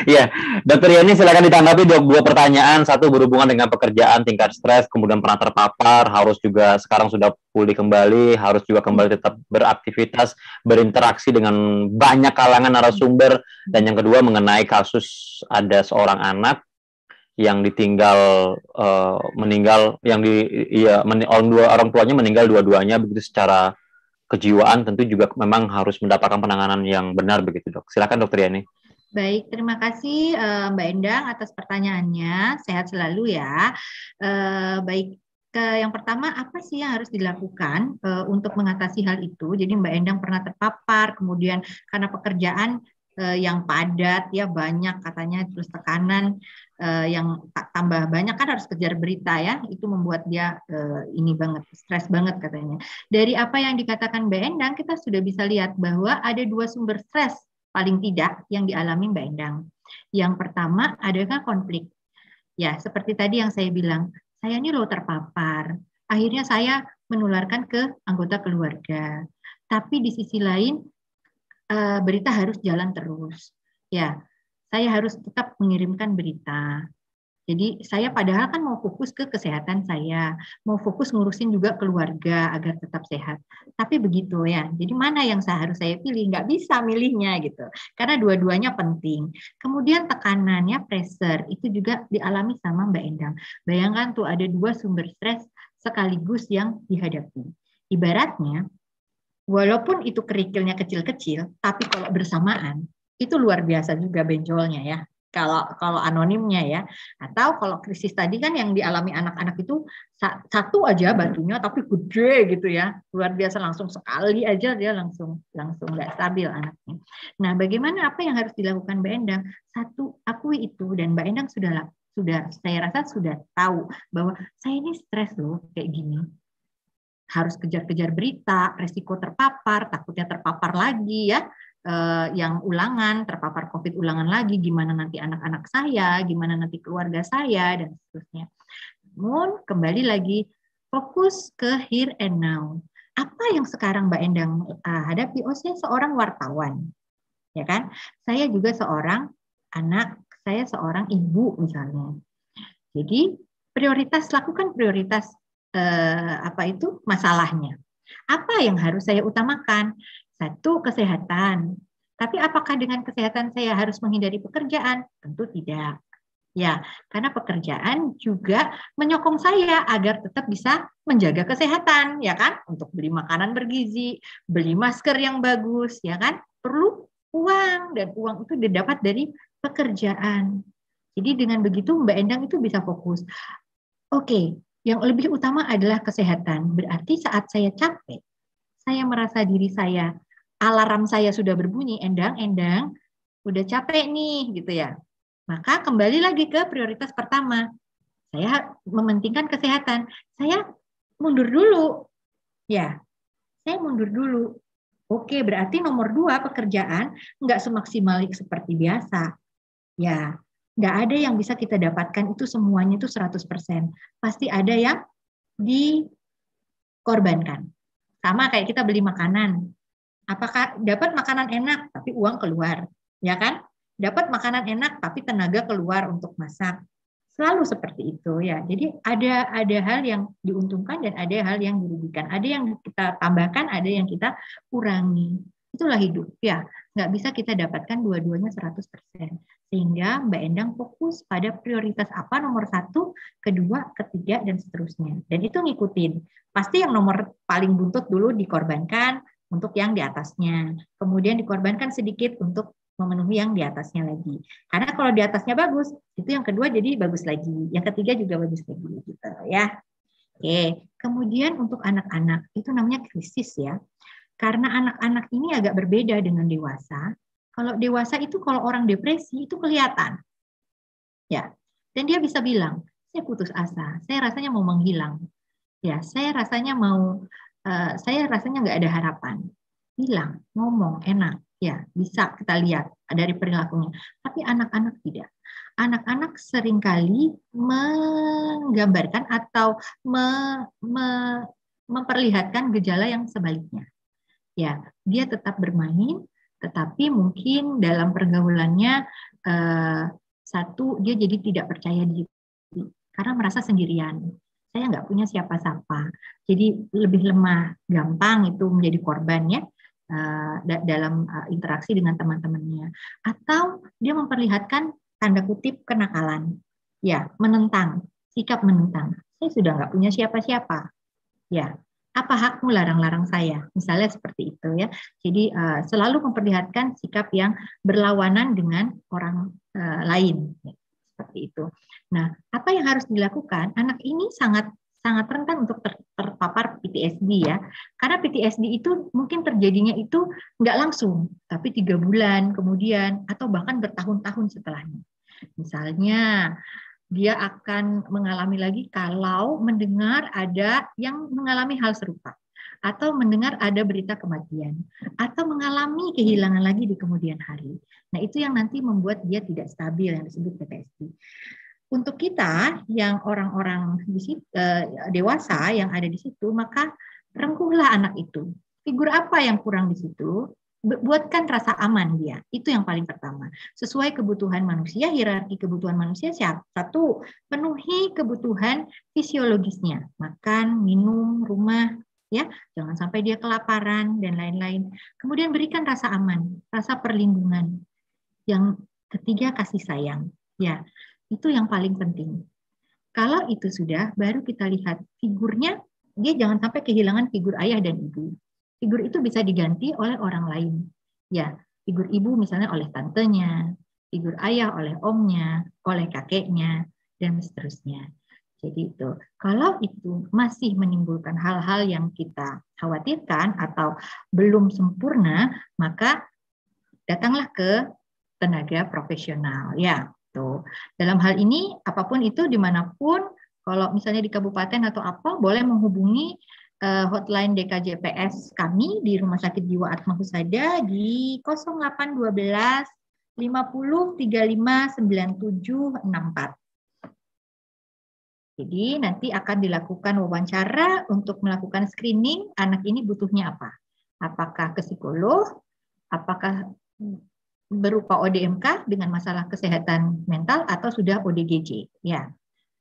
Ya, Dokter Yani silakan ditanggapi dok, dua pertanyaan, satu berhubungan dengan pekerjaan, tingkat stres, kemudian pernah terpapar, harus juga sekarang sudah pulih kembali, harus juga kembali tetap beraktivitas, berinteraksi dengan banyak kalangan narasumber, dan yang kedua mengenai kasus ada seorang anak yang ditinggal meninggal, yang orang tuanya meninggal dua-duanya begitu secara kejiwaan, tentu juga memang harus mendapatkan penanganan yang benar begitu dok. Silakan Dokter Yani. Baik, terima kasih Mbak Endang atas pertanyaannya. Sehat selalu ya. Baik, yang pertama apa sih yang harus dilakukan untuk mengatasi hal itu? Jadi Mbak Endang pernah terpapar, kemudian karena pekerjaan yang padat ya, banyak katanya, terus tekanan yang tambah banyak kan, harus kejar berita ya, itu membuat dia ini banget, stres banget katanya. Dari apa yang dikatakan Mbak Endang, kita sudah bisa lihat bahwa ada dua sumber stres paling tidak yang dialami Mbak Endang. Yang pertama adalah konflik. Ya, seperti tadi yang saya bilang, saya ini loh terpapar. Akhirnya saya menularkan ke anggota keluarga. Tapi di sisi lain, berita harus jalan terus. Ya, saya harus tetap mengirimkan berita. Jadi saya padahal kan mau fokus ke kesehatan saya, mau fokus ngurusin juga keluarga agar tetap sehat. Tapi begitu ya, jadi mana yang harus saya pilih? Nggak bisa milihnya gitu, karena dua-duanya penting. Kemudian tekanannya, pressure, itu juga dialami sama Mbak Endang. Bayangkan tuh ada dua sumber stres sekaligus yang dihadapi. Ibaratnya, walaupun itu kerikilnya kecil-kecil, tapi kalau bersamaan, itu luar biasa juga benjolnya ya. Kalau anonimnya ya, atau kalau krisis tadi kan yang dialami anak-anak itu satu aja batunya tapi gede gitu ya, luar biasa, langsung sekali aja dia langsung nggak stabil anaknya. Nah, bagaimana, apa yang harus dilakukan Mbak Endang? Satu, akui itu, dan Mbak Endang sudah saya rasa sudah tahu bahwa saya ini stres loh kayak gini. Harus kejar-kejar berita, resiko terpapar, takutnya terpapar lagi ya. Yang ulangan, terpapar COVID ulangan lagi, gimana nanti anak-anak saya, gimana nanti keluarga saya, dan seterusnya. Namun kembali lagi, fokus ke here and now. Apa yang sekarang Mbak Endang hadapi? Oh, saya seorang wartawan, ya kan? Saya juga seorang anak, saya seorang ibu misalnya. Jadi lakukan prioritas masalahnya. Apa yang harus saya utamakan? Satu, kesehatan. Tapi apakah dengan kesehatan saya harus menghindari pekerjaan? Tentu tidak. Ya, karena pekerjaan juga menyokong saya agar tetap bisa menjaga kesehatan, ya kan? Untuk beli makanan bergizi, beli masker yang bagus, ya kan? Perlu uang, dan uang itu didapat dari pekerjaan. Jadi dengan begitu Mbak Endang itu bisa fokus. Oke, yang lebih utama adalah kesehatan. Berarti saat saya capek, saya merasa diri saya, alarm saya sudah berbunyi, Endang, udah capek nih, gitu ya. Maka kembali lagi ke prioritas pertama. Saya mementingkan kesehatan. Saya mundur dulu. Ya, saya mundur dulu. Oke, berarti nomor 2 pekerjaan nggak semaksimal seperti biasa. Ya, nggak ada yang bisa kita dapatkan itu semuanya itu 100%. Pasti ada yang dikorbankan. Sama kayak kita beli makanan. Apakah dapat makanan enak tapi uang keluar, ya kan? Dapat makanan enak tapi tenaga keluar untuk masak. Selalu seperti itu ya. Jadi ada hal yang diuntungkan dan ada hal yang dirugikan. Ada yang kita tambahkan, ada yang kita kurangi. Itulah hidup ya. Nggak bisa kita dapatkan dua-duanya 100%. Sehingga Mbak Endang fokus pada prioritas apa nomor 1, kedua, ketiga, dan seterusnya. Dan itu ngikutin. Pasti yang nomor paling buntut dulu dikorbankan untuk yang di atasnya. Kemudian dikorbankan sedikit untuk memenuhi yang di atasnya lagi. Karena kalau di atasnya bagus, itu yang kedua jadi bagus lagi. Yang ketiga juga bagus lagi gitu ya. Oke, kemudian untuk anak-anak itu namanya krisis ya. Karena anak-anak ini agak berbeda dengan dewasa. Kalau dewasa itu kalau orang depresi itu kelihatan. Ya. Dan dia bisa bilang, saya putus asa, saya rasanya mau menghilang. Ya, saya rasanya nggak ada harapan. Bilang, ngomong, enak. Ya, bisa kita lihat dari perilakunya. Tapi anak-anak tidak. Anak-anak seringkali menggambarkan atau memperlihatkan gejala yang sebaliknya. Ya, dia tetap bermain, tetapi mungkin dalam pergaulannya satu, dia jadi tidak percaya diri karena merasa sendirian. Saya nggak punya siapa-siapa. Jadi lebih lemah, gampang itu menjadi korban ya. Dalam interaksi dengan teman-temannya, atau dia memperlihatkan tanda kutip kenakalan, ya menentang, sikap menentang. Saya sudah nggak punya siapa-siapa, ya apa hakmu larang-larang saya, misalnya seperti itu ya. Jadi selalu memperlihatkan sikap yang berlawanan dengan orang lain, ya. Seperti itu. Nah, apa yang harus dilakukan? Anak ini sangat rentan untuk terpapar PTSD ya. Karena PTSD itu mungkin terjadinya itu nggak langsung, tapi 3 bulan kemudian atau bahkan bertahun-tahun setelahnya. Misalnya dia akan mengalami lagi kalau mendengar ada yang mengalami hal serupa, atau mendengar ada berita kematian, atau mengalami kehilangan lagi di kemudian hari. Nah, itu yang nanti membuat dia tidak stabil, yang disebut PTSD. Untuk kita yang orang-orang dewasa yang ada di situ, maka rengkuhlah anak itu. Figur apa yang kurang di situ? Buatkan rasa aman dia. Itu yang paling pertama. Sesuai kebutuhan manusia, hierarki kebutuhan manusia siapa? 1, penuhi kebutuhan fisiologisnya. Makan, minum, rumah, ya. Jangan sampai dia kelaparan dan lain-lain. Kemudian berikan rasa aman, rasa perlindungan. Yang ketiga, kasih sayang. Ya. Itu yang paling penting. Kalau itu sudah, baru kita lihat figurnya, dia jangan sampai kehilangan figur ayah dan ibu. Figur itu bisa diganti oleh orang lain. Ya, figur ibu misalnya oleh tantenya, figur ayah oleh omnya, oleh kakeknya, dan seterusnya. Jadi itu, kalau itu masih menimbulkan hal-hal yang kita khawatirkan atau belum sempurna, maka datanglah ke tenaga profesional. Ya. Tuh. Dalam hal ini, apapun itu, dimanapun, kalau misalnya di kabupaten atau apa, boleh menghubungi hotline DKJPS kami di Rumah Sakit Jiwa Atma Husada di 0812 50 35 97 64. Jadi nanti akan dilakukan wawancara untuk melakukan screening anak ini butuhnya apa. Apakah ke psikolog, apakah berupa ODMK dengan masalah kesehatan mental atau sudah ODGJ ya,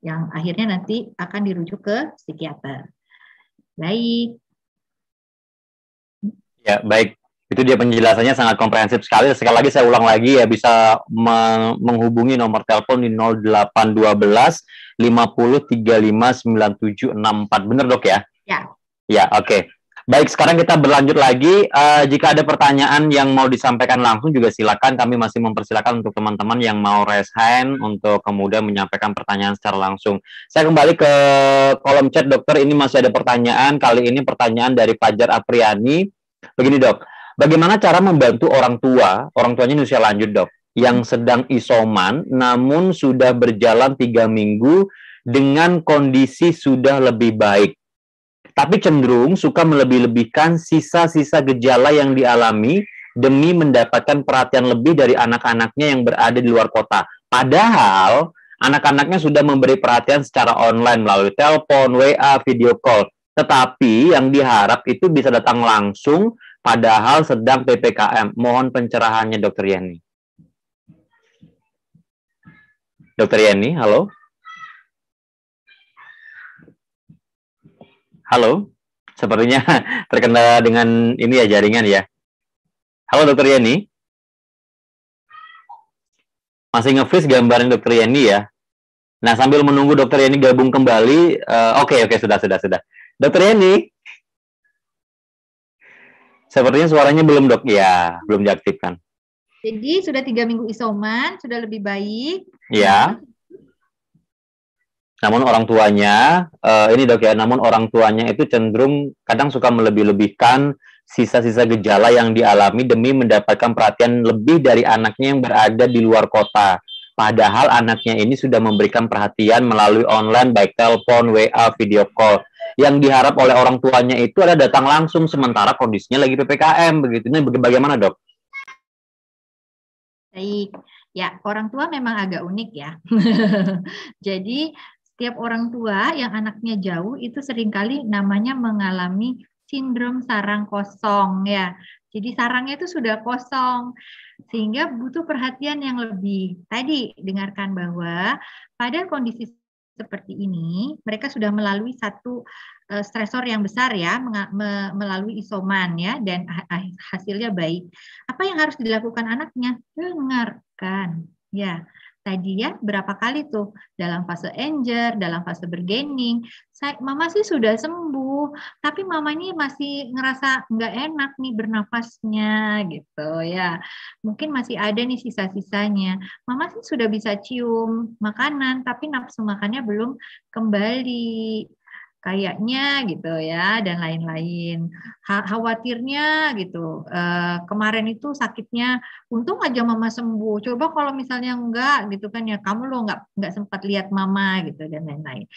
yang akhirnya nanti akan dirujuk ke psikiater. Baik. Ya, baik. Itu dia penjelasannya sangat komprehensif sekali. Sekali lagi saya ulang lagi ya, bisa menghubungi nomor telepon di 0812 50 35 97 64. Benar dok ya? Ya. Ya, oke. Baik, sekarang kita berlanjut lagi. Jika ada pertanyaan yang mau disampaikan langsung juga silakan. Kami masih mempersilakan untuk teman-teman yang mau raise hand untuk kemudian menyampaikan pertanyaan secara langsung. Saya kembali ke kolom chat dokter. Ini masih ada pertanyaan. Kali ini pertanyaan dari Fajar Apriani. Begini dok, bagaimana cara membantu orang tuanya ini usia lanjut dok, yang sedang isoman namun sudah berjalan 3 minggu dengan kondisi sudah lebih baik, tapi cenderung suka melebih-lebihkan sisa-sisa gejala yang dialami demi mendapatkan perhatian lebih dari anak-anaknya yang berada di luar kota. Padahal anak-anaknya sudah memberi perhatian secara online melalui telepon, WA, video call. Tetapi yang diharap itu bisa datang langsung padahal sedang PPKM. Mohon pencerahannya Dr. Yeni. Dr. Yeni, halo? Halo? Sepertinya terkendala dengan ini ya, jaringan ya. Halo Dr. Yeni? Masih nge-freeze gambaran Dr. Yeni ya? Nah, sambil menunggu Dr. Yeni gabung kembali, oke, sudah. Dr. Yeni? Sepertinya suaranya belum dok, ya, belum diaktifkan. Jadi sudah 3 minggu isoman, sudah lebih baik. Ya. Namun orang tuanya, ini dok ya, namun orang tuanya itu cenderung kadang suka melebih-lebihkan sisa-sisa gejala yang dialami demi mendapatkan perhatian lebih dari anaknya yang berada di luar kota. Padahal anaknya ini sudah memberikan perhatian melalui online, baik telepon, WA, video call. Yang diharap oleh orang tuanya itu adalah datang langsung, sementara kondisinya lagi PPKM. Begitu. Ini bagaimana dok? Baik, ya orang tua memang agak unik ya. Jadi setiap orang tua yang anaknya jauh itu seringkali namanya mengalami sindrom sarang kosong ya. Jadi sarangnya itu sudah kosong, sehingga butuh perhatian yang lebih. Tadi dengarkan bahwa pada kondisi seperti ini, mereka sudah melalui satu stresor yang besar ya, melalui isoman ya, dan hasilnya baik. Apa yang harus dilakukan anaknya? Dengarkan. Ya, tadi ya berapa kali tuh dalam fase enjer, dalam fase bergening, mama sih sudah sembuh, tapi mama ini masih ngerasa nggak enak nih bernafasnya gitu ya. Mungkin masih ada nih sisa-sisanya. Mama sih sudah bisa cium makanan, tapi nafsu makannya belum kembali. Kayaknya gitu ya, dan lain-lain. Khawatirnya gitu, kemarin itu sakitnya, untung aja mama sembuh. Coba kalau misalnya enggak gitu kan ya, kamu lo enggak sempat lihat mama gitu dan lain-lain.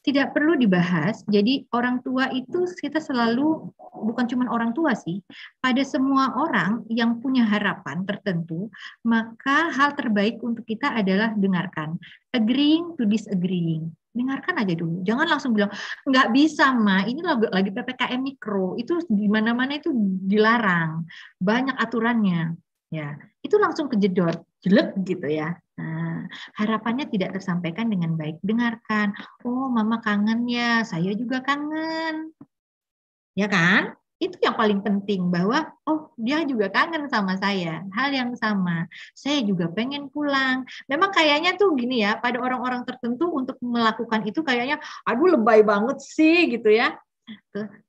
Tidak perlu dibahas. Jadi orang tua itu kita selalu, bukan cuma orang tua sih, pada semua orang yang punya harapan tertentu, maka hal terbaik untuk kita adalah dengarkan. Agreeing to disagreeing. Dengarkan aja dulu. Jangan langsung bilang, nggak bisa, Ma. Ini lagi PPKM mikro. Itu di mana-mana itu dilarang. Banyak aturannya. Ya, itu langsung kejedot. Jelek gitu ya. Nah, harapannya tidak tersampaikan dengan baik. Dengarkan. Oh, Mama kangen ya. Saya juga kangen. Ya kan? Itu yang paling penting, bahwa oh dia juga kangen sama saya, hal yang sama, saya juga pengen pulang. Memang kayaknya tuh gini ya, pada orang-orang tertentu untuk melakukan itu kayaknya aduh lebay banget sih gitu ya,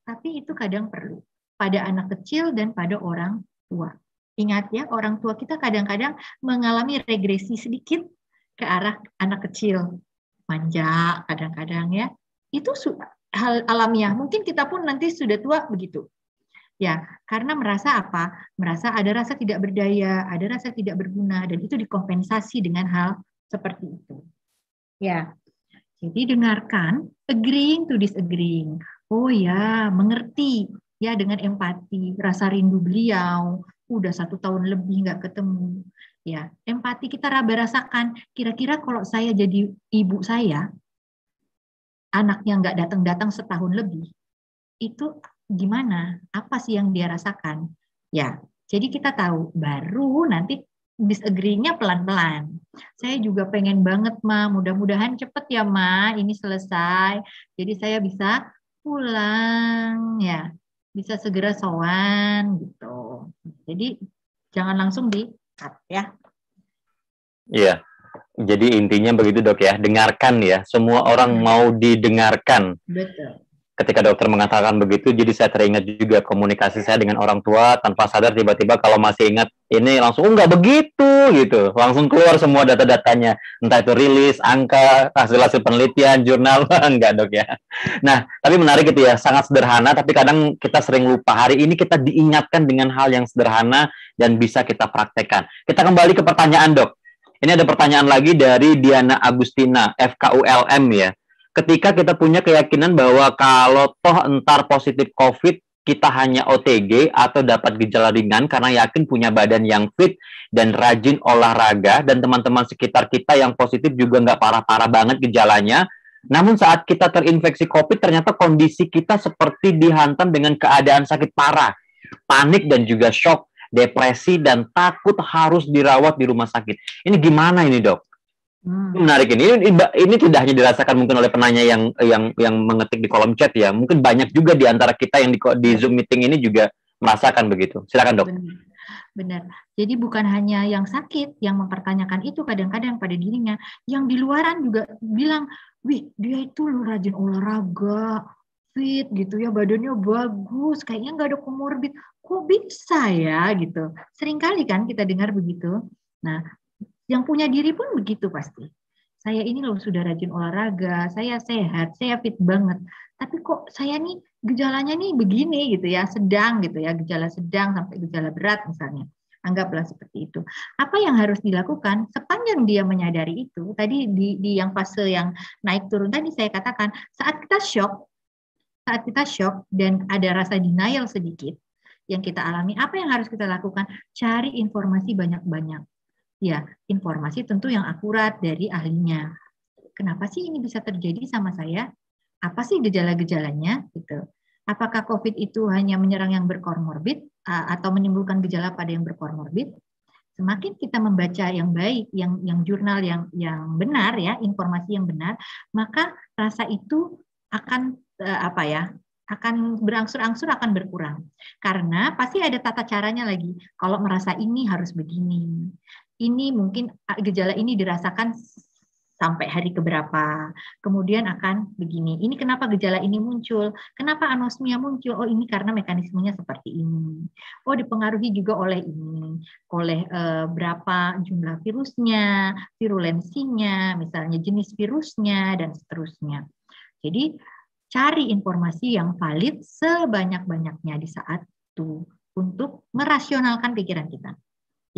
tapi itu kadang perlu pada anak kecil dan pada orang tua. Ingat ya, orang tua kita kadang-kadang mengalami regresi sedikit ke arah anak kecil, manja kadang-kadang ya, itu hal alamiah. Mungkin kita pun nanti sudah tua begitu. Ya, karena merasa apa? Merasa ada rasa tidak berdaya, ada rasa tidak berguna, dan itu dikompensasi dengan hal seperti itu. Ya, jadi dengarkan, agreeing to disagreeing. Oh ya, mengerti ya dengan empati, rasa rindu beliau, udah 1 tahun lebih nggak ketemu. Ya, empati kita rasakan. Kira-kira kalau saya jadi ibu saya, anaknya nggak datang-datang setahun lebih, itu gimana? Apa sih yang dia rasakan? Ya, jadi kita tahu, baru nanti disagree-nya pelan-pelan. Saya juga pengen banget, Ma, mudah-mudahan cepet ya, Ma, ini selesai. Jadi saya bisa pulang, ya. bisa segera sowan gitu. Jadi jangan langsung di-cut ya. Iya. Jadi intinya begitu dok ya, dengarkan ya. Semua orang mau didengarkan. Betul. Ketika dokter mengatakan begitu, jadi saya teringat juga komunikasi saya dengan orang tua tanpa sadar tiba-tiba kalau masih ingat ini langsung nggak begitu gitu, langsung keluar semua data-datanya, entah itu rilis, angka, hasil-hasil penelitian, jurnal, enggak dok ya. Nah, tapi menarik gitu ya, sangat sederhana, tapi kadang kita sering lupa. Hari ini kita diingatkan dengan hal yang sederhana dan bisa kita praktekkan. Kita kembali ke pertanyaan dok. Ini ada pertanyaan lagi dari Diana Agustina, FKULM ya. Ketika kita punya keyakinan bahwa kalau toh entar positif COVID, kita hanya OTG atau dapat gejala ringan karena yakin punya badan yang fit dan rajin olahraga, dan teman-teman sekitar kita yang positif juga nggak parah-parah banget gejalanya. Namun saat kita terinfeksi COVID, ternyata kondisi kita seperti dihantam dengan keadaan sakit parah, panik dan juga shock, depresi, dan takut harus dirawat di rumah sakit. Ini gimana ini dok? Menarik ini tidak hanya dirasakan mungkin oleh penanya yang mengetik di kolom chat ya, mungkin banyak juga di antara kita yang di Zoom meeting ini juga merasakan begitu. Silakan dok. Benar. Jadi bukan hanya yang sakit yang mempertanyakan itu kadang-kadang pada dirinya, yang di luaran juga bilang, wih dia itu rajin olahraga, fit gitu ya, badannya bagus, kayaknya nggak ada komorbid, kok bisa ya gitu. Seringkali kan kita dengar begitu. Nah, yang punya diri pun begitu pasti. Saya ini loh sudah rajin olahraga, saya sehat, saya fit banget. Tapi kok saya nih gejalanya nih begini gitu ya, sedang gitu ya, gejala sedang sampai gejala berat misalnya. Anggaplah seperti itu. Apa yang harus dilakukan sepanjang dia menyadari itu? Tadi di yang fase yang naik turun tadi saya katakan, saat kita shock dan ada rasa denial sedikit yang kita alami, apa yang harus kita lakukan? Cari informasi banyak-banyak. Ya, informasi tentu yang akurat dari ahlinya. Kenapa sih ini bisa terjadi sama saya? Apa sih gejala-gejalanya? Gitu. Apakah COVID itu hanya menyerang yang berkomorbid atau menimbulkan gejala pada yang berkomorbid? Semakin kita membaca yang baik, yang jurnal yang benar ya, informasi yang benar, maka rasa itu akan akan berangsur-angsur akan berkurang. Karena pasti ada tata caranya lagi. Kalau merasa ini harus begini. Ini mungkin gejala ini dirasakan sampai hari keberapa, kemudian akan begini. Ini kenapa gejala ini muncul? Kenapa anosmia muncul? Oh ini karena mekanismenya seperti ini. Oh dipengaruhi juga oleh ini, oleh berapa jumlah virusnya, virulensinya, misalnya jenis virusnya dan seterusnya. Jadi cari informasi yang valid sebanyak-banyaknya di saat itu untuk merasionalkan pikiran kita.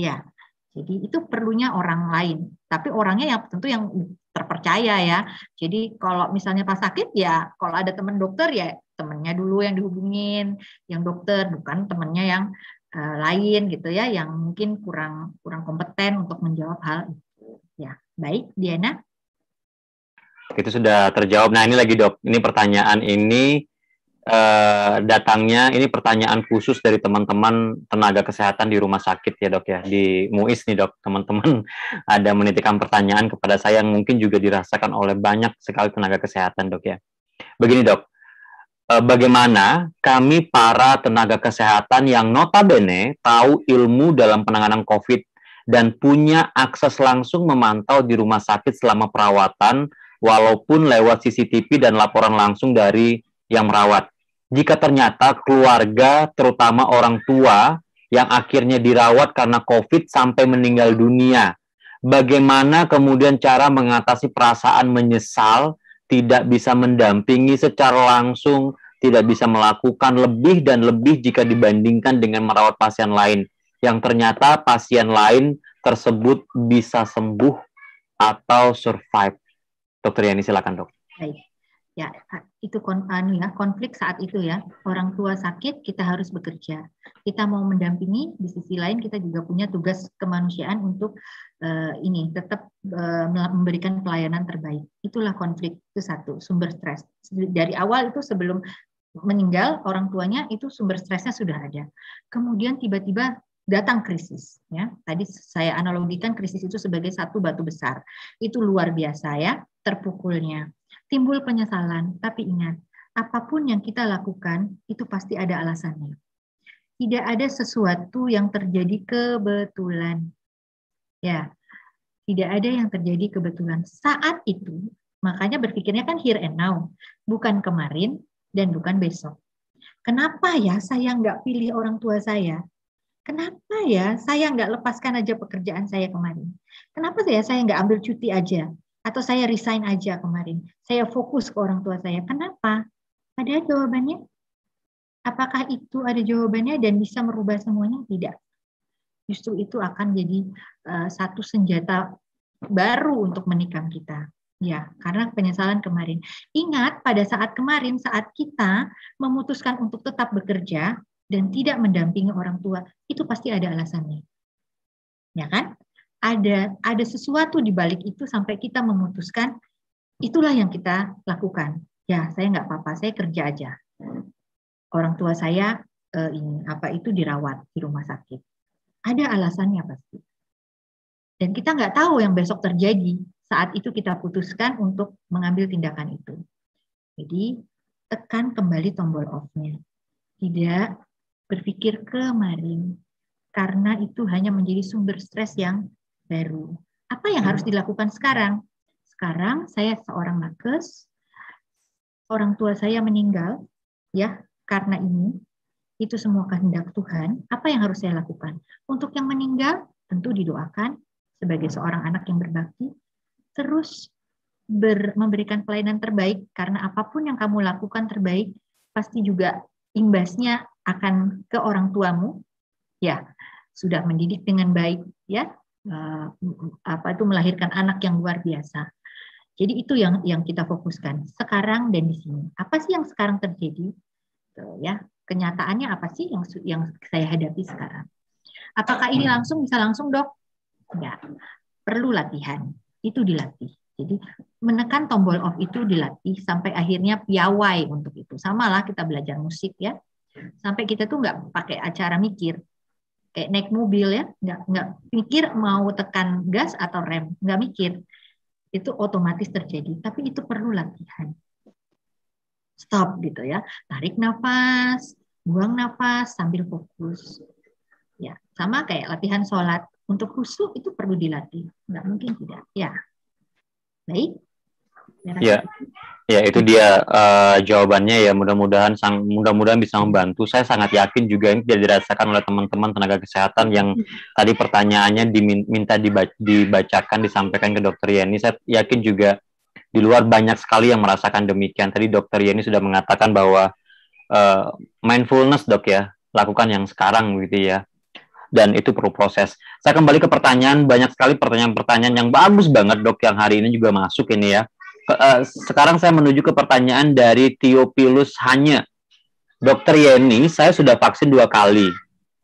Ya. Jadi itu perlunya orang lain, tapi orangnya yang tentu yang terpercaya ya. Jadi kalau misalnya pas sakit ya, kalau ada teman dokter ya temannya dulu yang dihubungin, yang dokter bukan temannya yang lain gitu ya, yang mungkin kurang kompeten untuk menjawab hal itu. Ya, baik Diana. Itu sudah terjawab. Nah ini lagi dok, ini pertanyaan ini datangnya, ini pertanyaan khusus dari teman-teman tenaga kesehatan di rumah sakit ya dok ya, di MUIS nih dok, teman-teman ada menitipkan pertanyaan kepada saya yang mungkin juga dirasakan oleh banyak sekali tenaga kesehatan dok ya. Begini dok, bagaimana kami para tenaga kesehatan yang notabene tahu ilmu dalam penanganan COVID dan punya akses langsung memantau di rumah sakit selama perawatan walaupun lewat CCTV dan laporan langsung dari yang merawat. Jika ternyata keluarga, terutama orang tua, yang akhirnya dirawat karena COVID sampai meninggal dunia, bagaimana kemudian cara mengatasi perasaan menyesal, tidak bisa mendampingi secara langsung, tidak bisa melakukan lebih dan lebih jika dibandingkan dengan merawat pasien lain, yang ternyata pasien lain tersebut bisa sembuh atau survive. Dokter Yani, silakan dok. Baik. Ya, itu konflik saat itu ya. Orang tua sakit, kita harus bekerja. Kita mau mendampingi, di sisi lain kita juga punya tugas kemanusiaan untuk tetap memberikan pelayanan terbaik. Itulah konflik, itu satu, sumber stres. Dari awal itu sebelum meninggal orang tuanya itu sumber stresnya sudah ada. Kemudian tiba-tiba datang krisis. Ya, tadi saya analogikan krisis itu sebagai satu batu besar. Itu luar biasa ya, terpukulnya. Timbul penyesalan, tapi ingat, apapun yang kita lakukan itu pasti ada alasannya. Tidak ada sesuatu yang terjadi kebetulan. Ya, tidak ada yang terjadi kebetulan. Saat itu, makanya berpikirnya kan here and now, bukan kemarin dan bukan besok. Kenapa ya saya nggak pilih orang tua saya? Kenapa ya saya nggak lepaskan aja pekerjaan saya kemarin? Kenapa ya saya nggak ambil cuti aja? Atau saya resign aja kemarin? Saya fokus ke orang tua saya. Kenapa? Ada jawabannya? Apakah itu ada jawabannya dan bisa merubah semuanya? Tidak. Justru itu akan jadi satu senjata baru untuk menikam kita. Ya, karena penyesalan kemarin. Ingat, pada saat kemarin, saat kita memutuskan untuk tetap bekerja dan tidak mendampingi orang tua, itu pasti ada alasannya. Ya kan? Ada sesuatu di balik itu sampai kita memutuskan, itulah yang kita lakukan. Ya, saya nggak apa-apa, saya kerja aja. Orang tua saya dirawat di rumah sakit. Ada alasannya pasti. Dan kita nggak tahu yang besok terjadi saat itu kita putuskan untuk mengambil tindakan itu. Jadi tekan kembali tombol off-nya. Tidak berpikir kemarin, karena itu hanya menjadi sumber stres yang baru. Apa yang harus dilakukan sekarang? Sekarang saya seorang nakes, orang tua saya meninggal, ya. Karena ini, itu semua kehendak Tuhan, apa yang harus saya lakukan? Untuk yang meninggal, tentu didoakan sebagai seorang anak yang berbakti, terus memberikan pelayanan terbaik, karena apapun yang kamu lakukan terbaik, pasti juga imbasnya akan ke orang tuamu, ya, sudah mendidik dengan baik, ya, melahirkan anak yang luar biasa. Jadi itu yang kita fokuskan sekarang dan di sini. Apa sih yang sekarang terjadi? Ya, kenyataannya apa sih yang saya hadapi sekarang? Apakah ini bisa langsung, Dok? Enggak. Perlu latihan. Itu dilatih. Jadi menekan tombol off itu dilatih sampai akhirnya piawai untuk itu. Samalah kita belajar musik ya. Sampai kita tuh nggak pakai acara mikir. Kayak naik mobil ya, nggak mikir mau tekan gas atau rem, nggak mikir. Itu otomatis terjadi. Tapi itu perlu latihan. Stop gitu ya, tarik nafas, buang nafas sambil fokus. Ya, sama kayak latihan sholat. Untuk khusyuk itu perlu dilatih, nggak mungkin tidak. Ya, baik. Ya itu dia jawabannya ya. Mudah-mudahan bisa membantu. Saya sangat yakin juga ini tidak dirasakan oleh teman-teman tenaga kesehatan yang tadi pertanyaannya diminta dibacakan, disampaikan ke Dokter Yeni. Saya yakin juga di luar banyak sekali yang merasakan demikian. Tadi Dokter Yeni sudah mengatakan bahwa mindfulness, Dok ya, lakukan yang sekarang gitu ya. Dan itu perlu proses. Saya kembali ke pertanyaan, banyak sekali pertanyaan-pertanyaan yang bagus banget, Dok, yang hari ini juga masuk ini ya. Sekarang saya menuju ke pertanyaan dari Theophilus Hanya. Dokter Yeni, saya sudah vaksin 2 kali.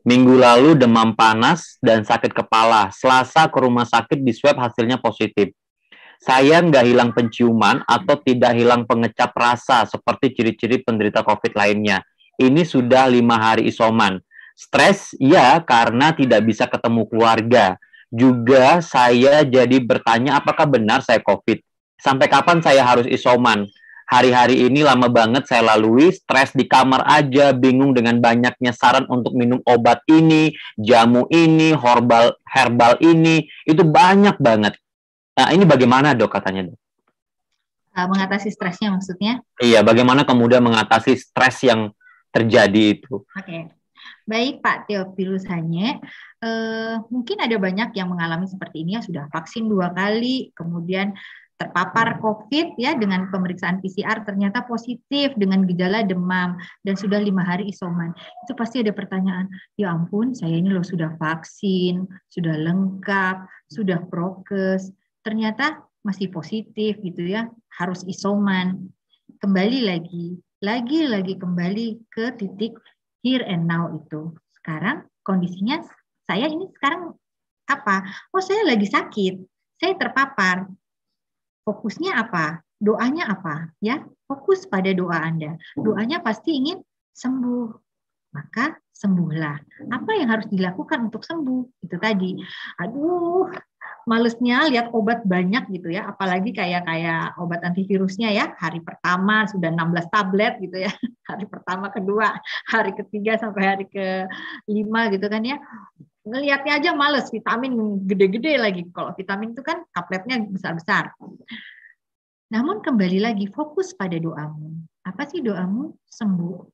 Minggu lalu demam panas dan sakit kepala. Selasa ke rumah sakit di swab hasilnya positif. Saya nggak hilang penciuman atau tidak hilang pengecap rasa seperti ciri-ciri penderita COVID lainnya. Ini sudah 5 hari isoman. Stres, ya, karena tidak bisa ketemu keluarga. Juga saya jadi bertanya apakah benar saya COVID. Sampai kapan saya harus isoman? Hari-hari ini lama banget saya lalui, stres di kamar aja, bingung dengan banyaknya saran untuk minum obat ini, jamu ini, herbal ini, itu banyak banget. Nah, ini bagaimana, Dok, katanya, Dok? Mengatasi stresnya maksudnya? Iya, bagaimana kemudian mengatasi stres yang terjadi itu? Oke. Baik, Pak Theophilus Hanye. Mungkin ada banyak yang mengalami seperti ini ya, sudah vaksin 2 kali, kemudian terpapar COVID ya dengan pemeriksaan PCR ternyata positif dengan gejala demam dan sudah 5 hari isoman. Itu pasti ada pertanyaan, ya ampun saya ini loh sudah vaksin, sudah lengkap, sudah prokes, ternyata masih positif gitu ya, harus isoman. Kembali lagi kembali ke titik here and now itu. Sekarang kondisinya saya ini sekarang apa? Oh saya lagi sakit, saya terpapar. Fokusnya apa? Doanya apa? Ya, fokus pada doa Anda. Doanya pasti ingin sembuh. Maka sembuhlah. Apa yang harus dilakukan untuk sembuh? Itu tadi. Aduh, malesnya lihat obat banyak gitu ya, apalagi kayak obat antivirusnya ya, hari pertama sudah 16 tablet gitu ya, hari pertama, kedua, hari ketiga sampai hari ke-5 gitu kan ya. Ngelihatnya aja males, vitamin gede-gede lagi. Kalau vitamin itu kan tabletnya besar-besar. Namun kembali lagi fokus pada doamu. Apa sih doamu? Sembuh.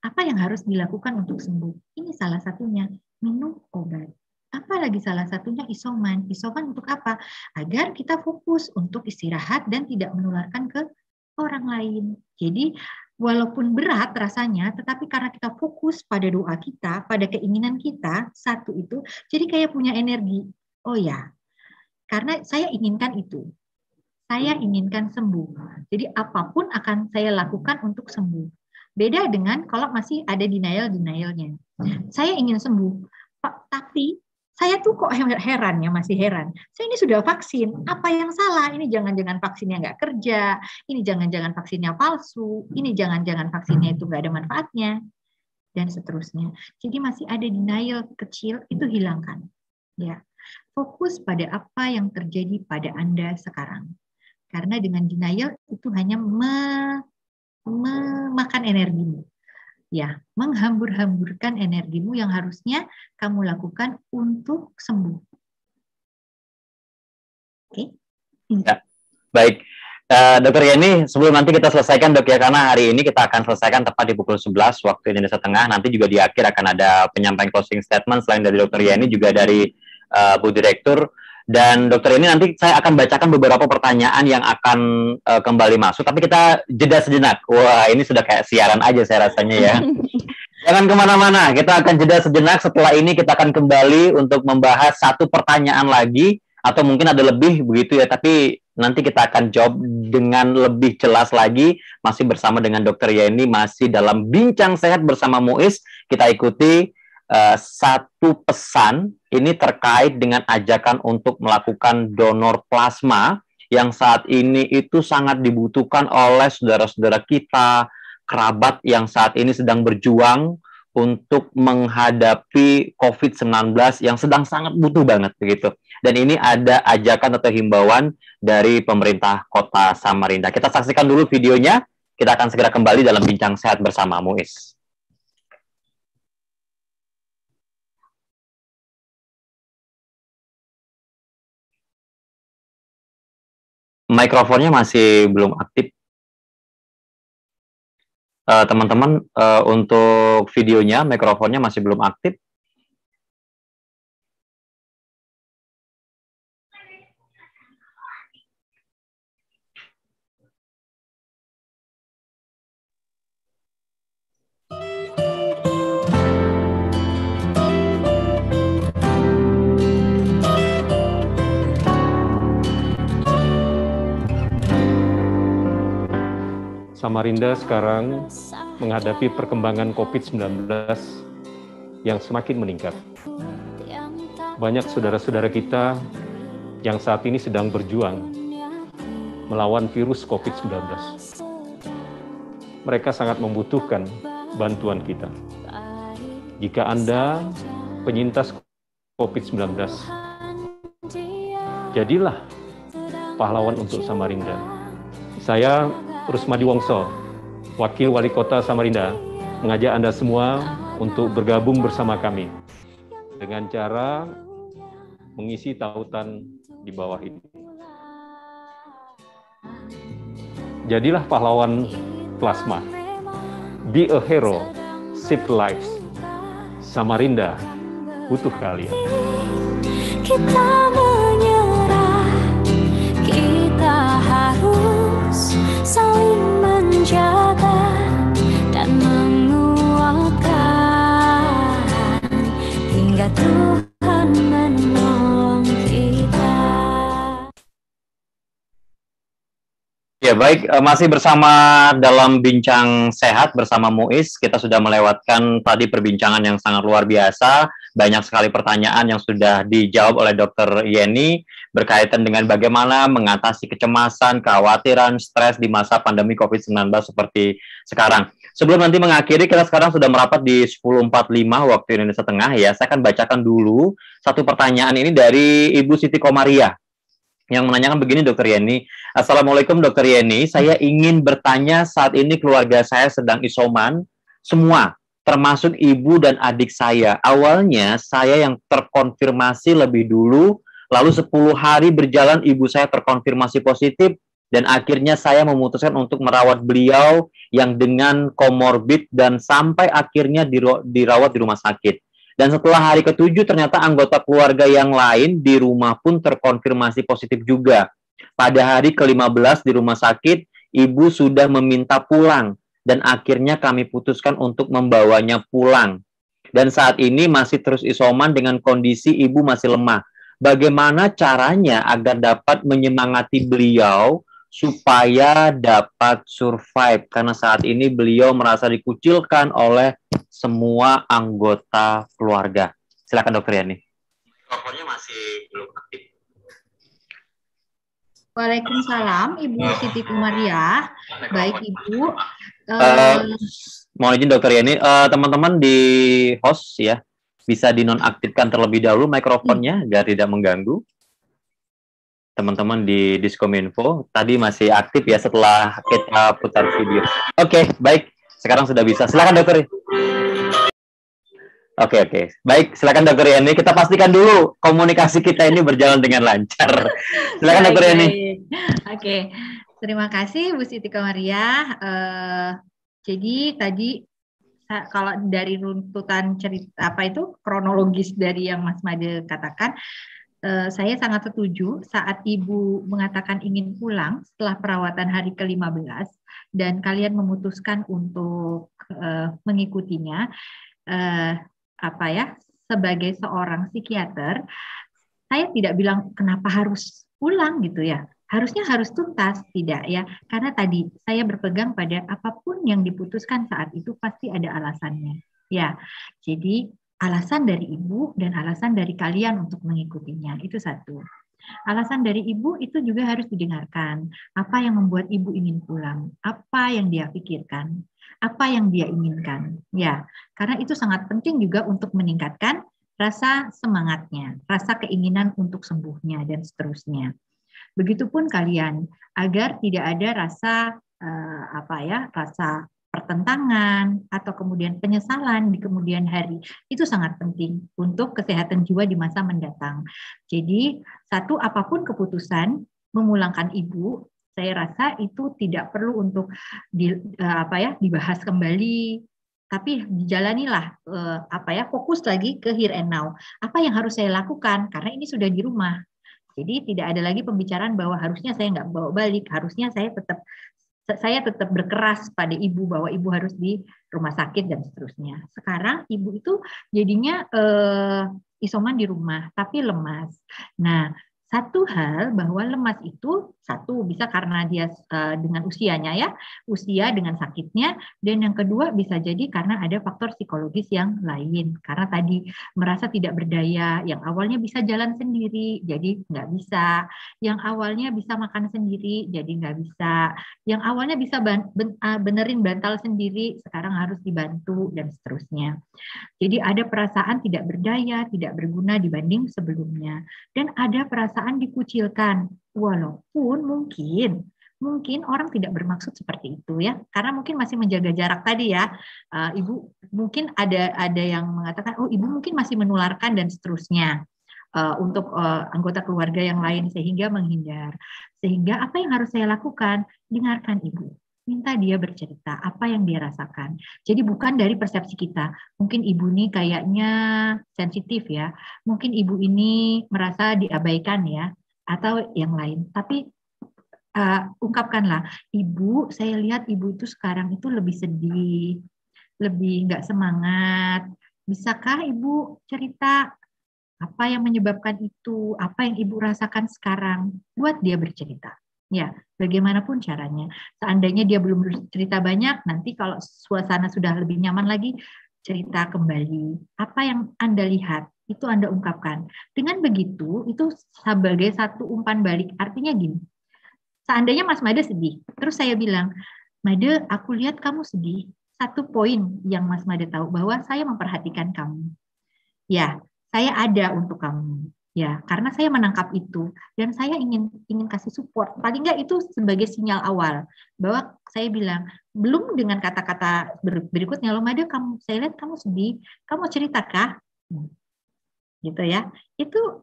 Apa yang harus dilakukan untuk sembuh? Ini salah satunya, minum obat. Apalagi salah satunya isoman. Isoman untuk apa? Agar kita fokus untuk istirahat dan tidak menularkan ke orang lain. Jadi walaupun berat rasanya, tetapi karena kita fokus pada doa kita, pada keinginan kita, satu itu, jadi kayak punya energi. Oh ya, karena saya inginkan itu. Saya inginkan sembuh. Jadi apapun akan saya lakukan untuk sembuh. Beda dengan kalau masih ada denial-denialnya. Saya ingin sembuh, Pak, tapi saya tuh kok heran ya, masih heran. Saya ini sudah vaksin, apa yang salah? Ini jangan-jangan vaksinnya nggak kerja, ini jangan-jangan vaksinnya palsu, ini jangan-jangan vaksinnya itu nggak ada manfaatnya, dan seterusnya. Jadi masih ada denial kecil, itu hilangkan. Ya, fokus pada apa yang terjadi pada Anda sekarang. Karena dengan denial itu hanya memakan energimu. Ya, menghambur-hamburkan energimu yang harusnya kamu lakukan untuk sembuh. Oke? Ya, baik. Dokter Yeni, sebelum nanti kita selesaikan dok ya, karena hari ini kita akan selesaikan tepat di pukul 11 waktu Indonesia Tengah. Nanti juga di akhir akan ada penyampaian closing statement selain dari Dokter Yeni juga dari Bu Direktur. Dan Dokter Yeni, nanti saya akan bacakan beberapa pertanyaan yang akan kembali masuk. Tapi kita jeda sejenak. Wah, ini sudah kayak siaran aja saya rasanya ya. Jangan kemana-mana, kita akan jeda sejenak. Setelah ini kita akan kembali untuk membahas satu pertanyaan lagi, atau mungkin ada lebih begitu ya, tapi nanti kita akan jawab dengan lebih jelas lagi, masih bersama dengan Dr. Yeni, masih dalam Bincang Sehat bersama Muiz. Kita ikuti satu pesan, ini terkait dengan ajakan untuk melakukan donor plasma, yang saat ini itu sangat dibutuhkan oleh saudara-saudara kita, kerabat yang saat ini sedang berjuang untuk menghadapi COVID-19 yang sedang sangat butuh banget begitu. Dan ini ada ajakan atau himbauan dari pemerintah Kota Samarinda. Kita saksikan dulu videonya, kita akan segera kembali dalam Bincang Sehat bersama Muiz. Mikrofonnya masih belum aktif. Teman-teman, untuk videonya mikrofonnya masih belum aktif. Samarinda sekarang menghadapi perkembangan COVID-19 yang semakin meningkat. Banyak saudara-saudara kita yang saat ini sedang berjuang melawan virus COVID-19. Mereka sangat membutuhkan bantuan kita. Jika Anda penyintas COVID-19, jadilah pahlawan untuk Samarinda. Saya Rusmadi Wongso, Wakil Wali Kota Samarinda, mengajak Anda semua untuk bergabung bersama kami dengan cara mengisi tautan di bawah ini. Jadilah pahlawan plasma. Be a hero, save lives. Samarinda butuh kalian. Kita menyerah, kita harus saling menjaga dan menguatkan hingga Tuhan menolong kita. Ya baik, masih bersama dalam Bincang Sehat bersama Muiz. Kita sudah melewatkan tadi perbincangan yang sangat luar biasa. Banyak sekali pertanyaan yang sudah dijawab oleh Dr. Yeni berkaitan dengan bagaimana mengatasi kecemasan, kekhawatiran, stres di masa pandemi COVID-19 seperti sekarang. Sebelum nanti mengakhiri, kita sekarang sudah merapat di 10.45 waktu Indonesia Tengah ya. Saya akan bacakan dulu satu pertanyaan ini dari Ibu Siti Komaria. yang menanyakan begini, Dokter Yeni. Assalamualaikum, Dokter Yeni. Saya ingin bertanya, saat ini keluarga saya sedang isoman, semua, termasuk ibu dan adik saya. Awalnya saya yang terkonfirmasi lebih dulu, lalu 10 hari berjalan ibu saya terkonfirmasi positif, dan akhirnya saya memutuskan untuk merawat beliau yang dengan komorbid dan sampai akhirnya dirawat di rumah sakit. Dan setelah hari ke-7 ternyata anggota keluarga yang lain di rumah pun terkonfirmasi positif juga. Pada hari ke-15 di rumah sakit, ibu sudah meminta pulang dan akhirnya kami putuskan untuk membawanya pulang. Dan saat ini masih terus isoman dengan kondisi ibu masih lemah. Bagaimana caranya agar dapat menyemangati beliau supaya dapat survive? Karena saat ini beliau merasa dikucilkan oleh semua anggota keluarga. Silakan Dokter Yani. Mikrofonnya masih belum aktif. Waalaikumsalam, Ibu Siti Kumariah. Baik Ibu. Mohon izin Dokter Yani, teman-teman di host ya, bisa dinonaktifkan terlebih dahulu mikrofonnya agar tidak mengganggu. Teman-teman di Diskominfo tadi masih aktif ya setelah kita putar video. Oke, baik. Sekarang sudah bisa. Silakan Dokter. Oke. Baik, silakan Dokter Yani. Kita pastikan dulu komunikasi kita ini berjalan dengan lancar. Silakan Dokter Yani. Oke. Terima kasih Bu Siti Kumariah. Jadi tadi kalau dari runtutan cerita kronologis dari yang Mas Made katakan, saya sangat setuju saat Ibu mengatakan ingin pulang setelah perawatan hari ke-15 dan kalian memutuskan untuk mengikutinya. Sebagai seorang psikiater, saya tidak bilang kenapa harus pulang gitu ya. Harusnya harus tuntas, tidak ya. Karena tadi saya berpegang pada apapun yang diputuskan saat itu pasti ada alasannya. Ya, jadi alasan dari ibu dan alasan dari kalian untuk mengikutinya, itu satu. Alasan dari ibu itu juga harus didengarkan. Apa yang membuat ibu ingin pulang? Apa yang dia pikirkan? Apa yang dia inginkan? Ya, karena itu sangat penting juga untuk meningkatkan rasa semangatnya, rasa keinginan untuk sembuhnya, dan seterusnya. Begitupun kalian, agar tidak ada rasa rasa pertentangan atau kemudian penyesalan di kemudian hari. Itu sangat penting untuk kesehatan jiwa di masa mendatang. Jadi, satu, apapun keputusan memulangkan ibu, saya rasa itu tidak perlu untuk dibahas kembali, tapi dijalanilah fokus lagi ke here and now. Apa yang harus saya lakukan karena ini sudah di rumah. Jadi tidak ada lagi pembicaraan bahwa harusnya saya nggak bawa balik, harusnya saya tetap berkeras pada ibu bahwa ibu harus di rumah sakit dan seterusnya. Sekarang ibu itu jadinya isoman di rumah tapi lemas. Nah, satu hal bahwa lemas itu satu bisa karena dia dengan usianya ya, usia dengan sakitnya, dan yang kedua bisa jadi karena ada faktor psikologis yang lain. Karena tadi merasa tidak berdaya, yang awalnya bisa jalan sendiri, jadi nggak bisa. Yang awalnya bisa makan sendiri, jadi nggak bisa. Yang awalnya bisa benerin bantal sendiri, sekarang harus dibantu, dan seterusnya. Jadi ada perasaan tidak berdaya, tidak berguna dibanding sebelumnya. Dan ada perasaan dikucilkan, walaupun mungkin orang tidak bermaksud seperti itu ya, karena mungkin masih menjaga jarak tadi ya. Ibu mungkin ada yang mengatakan, oh ibu mungkin masih menularkan dan seterusnya untuk anggota keluarga yang lain sehingga menghindar. Sehingga apa yang harus saya lakukan? Dengarkan ibu. Minta dia bercerita apa yang dia rasakan. Jadi bukan dari persepsi kita. Mungkin ibu ini kayaknya sensitif ya. Mungkin ibu ini merasa diabaikan ya. Atau yang lain. Tapi ungkapkanlah, ibu, saya lihat ibu itu sekarang itu lebih sedih. Lebih nggak semangat. Bisakah ibu cerita apa yang menyebabkan itu? Apa yang ibu rasakan sekarang? Buat dia bercerita. Ya, bagaimanapun caranya. Seandainya dia belum cerita banyak, nanti kalau suasana sudah lebih nyaman lagi, cerita kembali. Apa yang Anda lihat, itu Anda ungkapkan. Dengan begitu, itu sebagai satu umpan balik. Artinya gini, seandainya Mas Made sedih, terus saya bilang, Made, aku lihat kamu sedih. Satu poin yang Mas Made tahu, bahwa saya memperhatikan kamu. Ya, saya ada untuk kamu. Ya, karena saya menangkap itu dan saya ingin kasih support. Paling nggak itu sebagai sinyal awal bahwa saya bilang belum dengan kata-kata berikutnya, loh Made, saya lihat kamu sedih, kamu cerita kah? Gitu ya. Itu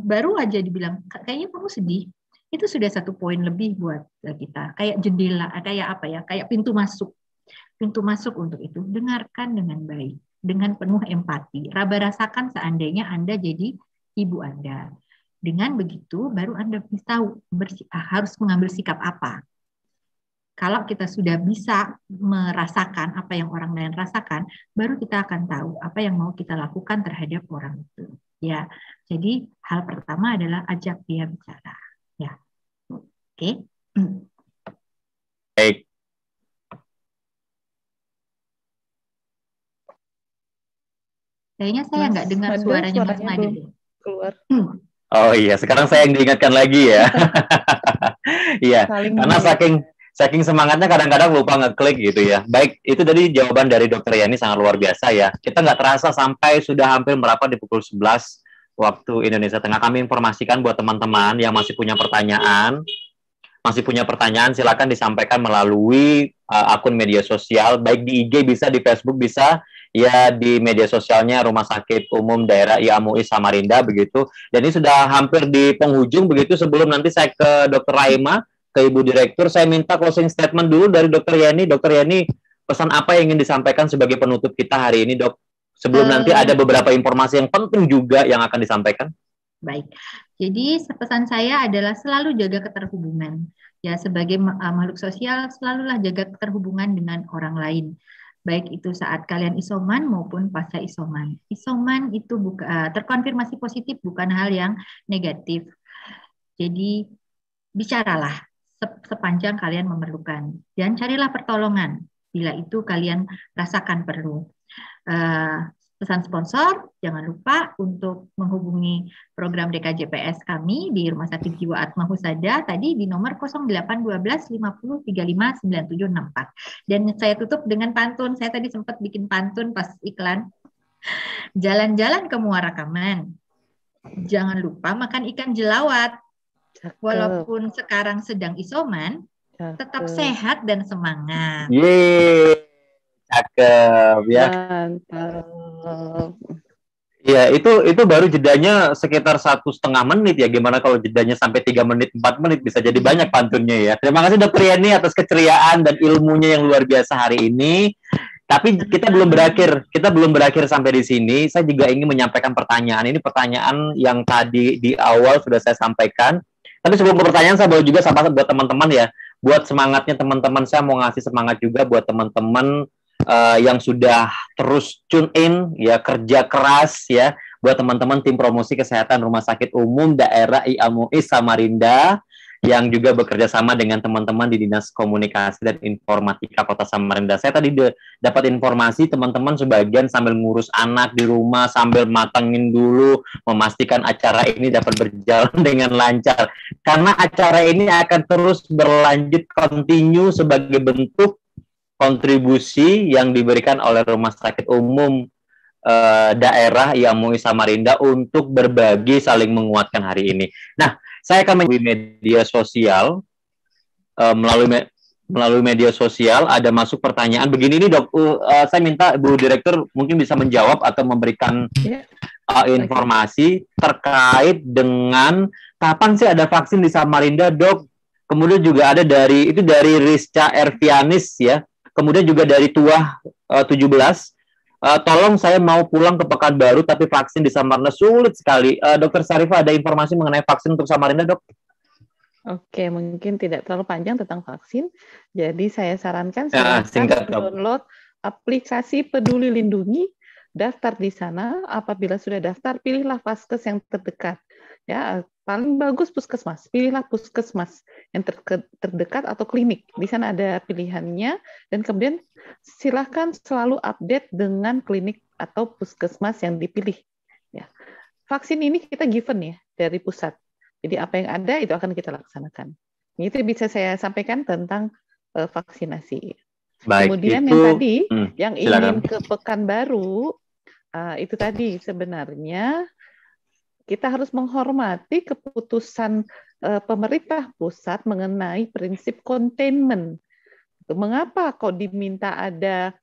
baru aja dibilang kayaknya kamu sedih. Itu sudah satu poin lebih buat kita. Kayak jendela, kayak apa ya? Kayak pintu masuk untuk itu. Dengarkan dengan baik, dengan penuh empati. Raba rasakan seandainya Anda jadi ibu Anda. Dengan begitu, baru Anda bisa tahu harus mengambil sikap apa. Kalau kita sudah bisa merasakan apa yang orang lain rasakan, baru kita akan tahu apa yang mau kita lakukan terhadap orang itu. Ya, jadi hal pertama adalah ajak dia bicara. Ya, oke. Baik. Kayaknya saya nggak dengar suaranya Mas Made. Keluar. Oh iya, sekarang saya yang diingatkan lagi ya. Iya, karena saking semangatnya kadang-kadang lupa ngeklik gitu ya. Baik, itu tadi jawaban dari Dokter Yani sangat luar biasa ya. Kita nggak terasa sampai sudah hampir merapat di pukul 11 waktu Indonesia Tengah. Kami informasikan buat teman-teman yang masih punya pertanyaan, silakan disampaikan melalui akun media sosial, baik di IG bisa, di Facebook bisa, ya di media sosialnya Rumah Sakit Umum Daerah IAMUI Samarinda begitu. Dan ini sudah hampir di penghujung begitu. Sebelum nanti saya ke Dr. Raima, ke Ibu Direktur, saya minta closing statement dulu dari Dr. Yani. Dr. Yani, pesan apa yang ingin disampaikan sebagai penutup kita hari ini, Dok? Sebelum nanti ada beberapa informasi yang penting juga yang akan disampaikan. Baik, jadi pesan saya adalah selalu jaga keterhubungan. Ya, sebagai makhluk sosial, selalulah jaga keterhubungan dengan orang lain. Baik itu saat kalian isoman maupun pasca isoman. Isoman itu terkonfirmasi positif, bukan hal yang negatif. Jadi, bicaralah sepanjang kalian memerlukan. Dan carilah pertolongan bila itu kalian rasakan perlu. Pesan sponsor, jangan lupa untuk menghubungi program DKJPS kami di Rumah Sakit Jiwa Atma Husada tadi di nomor 0812 50 35 9764. Dan saya tutup dengan pantun. Saya tadi sempat bikin pantun pas iklan. Jalan-jalan ke Muara Kaman. Jangan lupa makan ikan jelawat. Walaupun sekarang sedang isoman, tetap sehat dan semangat. Yeay. Cakep ya. Mantap. Ya, itu baru jedanya sekitar 1,5 menit ya. Gimana kalau jedanya sampai 3 menit, 4 menit, bisa jadi banyak pantunnya ya. Terima kasih Dokter Yani atas keceriaan dan ilmunya yang luar biasa hari ini. Tapi kita belum berakhir sampai di sini. Saya juga ingin menyampaikan pertanyaan. Ini pertanyaan yang tadi di awal sudah saya sampaikan. Tapi sebelum ke pertanyaan, saya bawa juga sama buat teman-teman ya. Buat semangatnya teman-teman, saya mau ngasih semangat juga buat teman-teman yang sudah terus tune in ya, kerja keras ya, buat teman-teman tim promosi kesehatan Rumah Sakit Umum Daerah IAMUI Samarinda yang juga bekerja sama dengan teman-teman di Dinas Komunikasi dan Informatika Kota Samarinda. Saya tadi dapat informasi teman-teman sebagian sambil ngurus anak di rumah, sambil matangin dulu, memastikan acara ini dapat berjalan dengan lancar. Karena acara ini akan terus berlanjut, continue sebagai bentuk kontribusi yang diberikan oleh Rumah Sakit Umum Daerah IAMUI Samarinda untuk berbagi, saling menguatkan hari ini. Nah, saya akan melalui media sosial, melalui media sosial ada masuk pertanyaan begini nih Dok. Saya minta Bu Direktur mungkin bisa menjawab atau memberikan informasi terkait dengan kapan sih ada vaksin di Samarinda, Dok. Kemudian juga ada dari Rizka Ervianis ya. Kemudian juga dari Tuah 17, tolong saya mau pulang ke Pekanbaru tapi vaksin di Samarinda sulit sekali. Dokter Syarifah, ada informasi mengenai vaksin untuk Samarinda, Dok? Oke, mungkin tidak terlalu panjang tentang vaksin. Jadi saya sarankan download aplikasi Peduli Lindungi, daftar di sana. Apabila sudah daftar, pilihlah vaskes yang terdekat. Ya, paling bagus puskesmas. Pilihlah puskesmas yang terdekat atau klinik. Di sana ada pilihannya, dan kemudian silakan selalu update dengan klinik atau puskesmas yang dipilih. Ya. Vaksin ini kita given ya dari pusat. Jadi apa yang ada itu akan kita laksanakan. Itu bisa saya sampaikan tentang vaksinasi. Baik, kemudian itu, yang tadi, yang silakan. ingin ke Pekanbaru, itu tadi sebenarnya kita harus menghormati keputusan pemerintah pusat mengenai prinsip containment. Mengapa kok diminta ada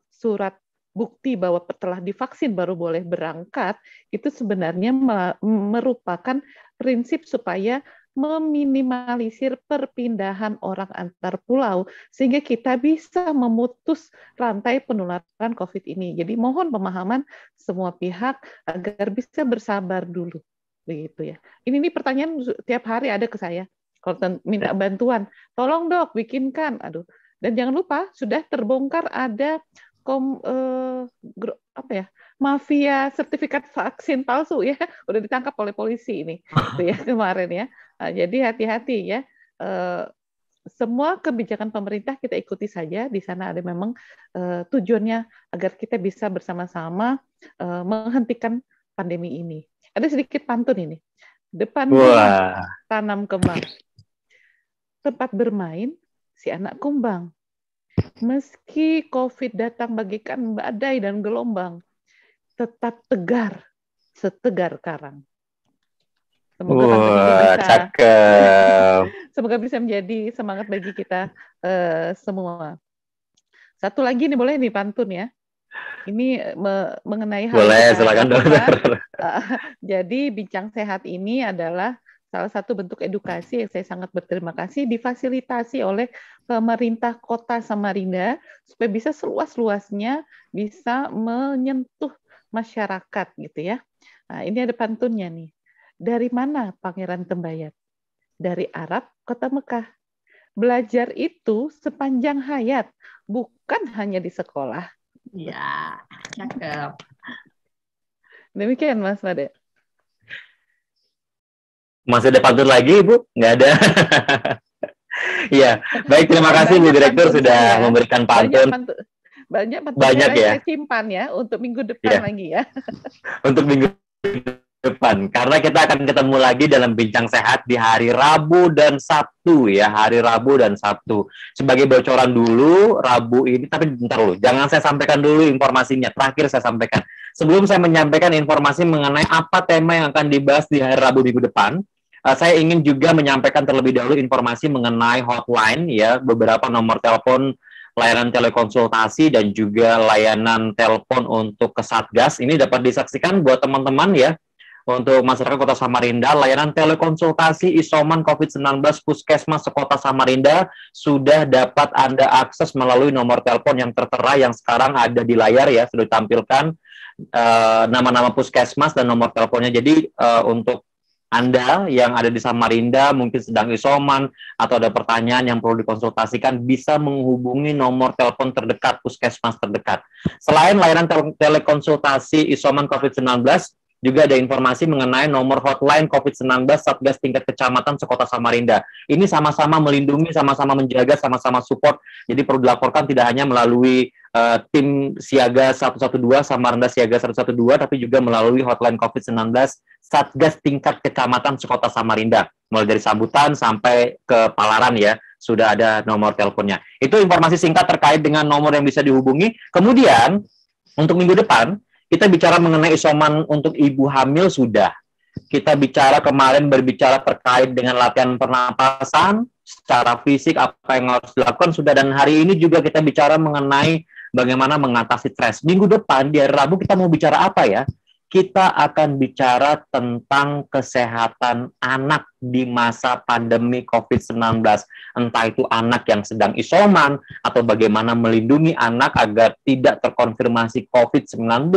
surat bukti bahwa telah divaksin baru boleh berangkat? Itu sebenarnya merupakan prinsip supaya meminimalisir perpindahan orang antar pulau sehingga kita bisa memutus rantai penularan COVID ini. Jadi mohon pemahaman semua pihak agar bisa bersabar dulu, begitu ya. Ini pertanyaan tiap hari ada ke saya. Kalau minta bantuan, tolong dok bikinkan. Aduh. Dan jangan lupa sudah terbongkar ada mafia sertifikat vaksin palsu ya, udah ditangkap oleh polisi ini, itu ya kemarin ya. Nah, jadi hati-hati ya. Semua kebijakan pemerintah kita ikuti saja. Di sana ada memang tujuannya agar kita bisa bersama-sama menghentikan pandemi ini. Ada sedikit pantun ini. Depan rumah tanam kembang. Tempat bermain si anak kumbang. Meski COVID datang bagaikan badai dan gelombang, tetap tegar, setegar karang. Semoga bisa menjadi semangat bagi kita semua. Satu lagi nih boleh nih pantun ya. Ini mengenai hal boleh, silakan dokter. Jadi bincang sehat ini adalah salah satu bentuk edukasi yang saya sangat berterima kasih difasilitasi oleh pemerintah Kota Samarinda supaya bisa seluas-luasnya bisa menyentuh masyarakat gitu ya. Nah, ini ada pantunnya nih. Dari mana Pangeran Tembayat? Dari Arab Kota Mekah. Belajar itu sepanjang hayat, bukan hanya di sekolah. Ya, cakep. Demikian Mas Made. Masih ada pantun lagi, Bu? Nggak ada. Iya, baik, terima kasih Bu Direktur sudah memberikan pantun. Banyak ya. Saya simpan ya untuk minggu depan lagi ya. Untuk minggu depan, karena kita akan ketemu lagi dalam Bincang Sehat di hari Rabu dan Sabtu ya, hari Rabu dan Sabtu. Sebagai bocoran dulu, Rabu ini, tapi bentar dulu, jangan saya sampaikan dulu informasinya, terakhir saya sampaikan. Sebelum saya menyampaikan informasi mengenai apa tema yang akan dibahas di hari Rabu minggu depan, saya ingin juga menyampaikan terlebih dahulu informasi mengenai hotline ya, beberapa nomor telepon layanan telekonsultasi dan juga layanan telepon untuk ke Satgas. Ini dapat disaksikan buat teman-teman ya, untuk masyarakat Kota Samarinda, layanan telekonsultasi isoman COVID-19 Puskesmas Kota Samarinda sudah dapat Anda akses melalui nomor telepon yang tertera yang sekarang ada di layar ya, sudah ditampilkan nama-nama puskesmas dan nomor teleponnya. Jadi untuk Anda yang ada di Samarinda mungkin sedang isoman atau ada pertanyaan yang perlu dikonsultasikan, bisa menghubungi nomor telepon terdekat puskesmas terdekat. Selain layanan telekonsultasi isoman COVID-19, juga ada informasi mengenai nomor hotline COVID-19 Satgas tingkat kecamatan sekota Samarinda. Ini sama-sama melindungi, sama-sama menjaga, sama-sama support. Jadi perlu dilaporkan tidak hanya melalui tim siaga 112, Samarinda siaga 112, tapi juga melalui hotline COVID-19 Satgas tingkat kecamatan sekota Samarinda. Mulai dari sambutan sampai ke Palaran ya, sudah ada nomor teleponnya. Itu informasi singkat terkait dengan nomor yang bisa dihubungi. Kemudian, untuk minggu depan, kita bicara mengenai isoman untuk ibu hamil sudah. Kita berbicara terkait dengan latihan pernapasan, secara fisik apa yang harus dilakukan sudah. Dan hari ini juga kita bicara mengenai bagaimana mengatasi stres. Minggu depan, di hari Rabu, kita mau bicara apa ya? Kita akan bicara tentang kesehatan anak di masa pandemi COVID-19. Entah itu anak yang sedang isoman, atau bagaimana melindungi anak agar tidak terkonfirmasi COVID-19,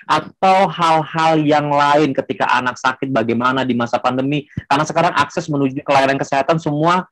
atau hal-hal yang lain ketika anak sakit, bagaimana di masa pandemi. Karena sekarang akses menuju ke layanan kesehatan semua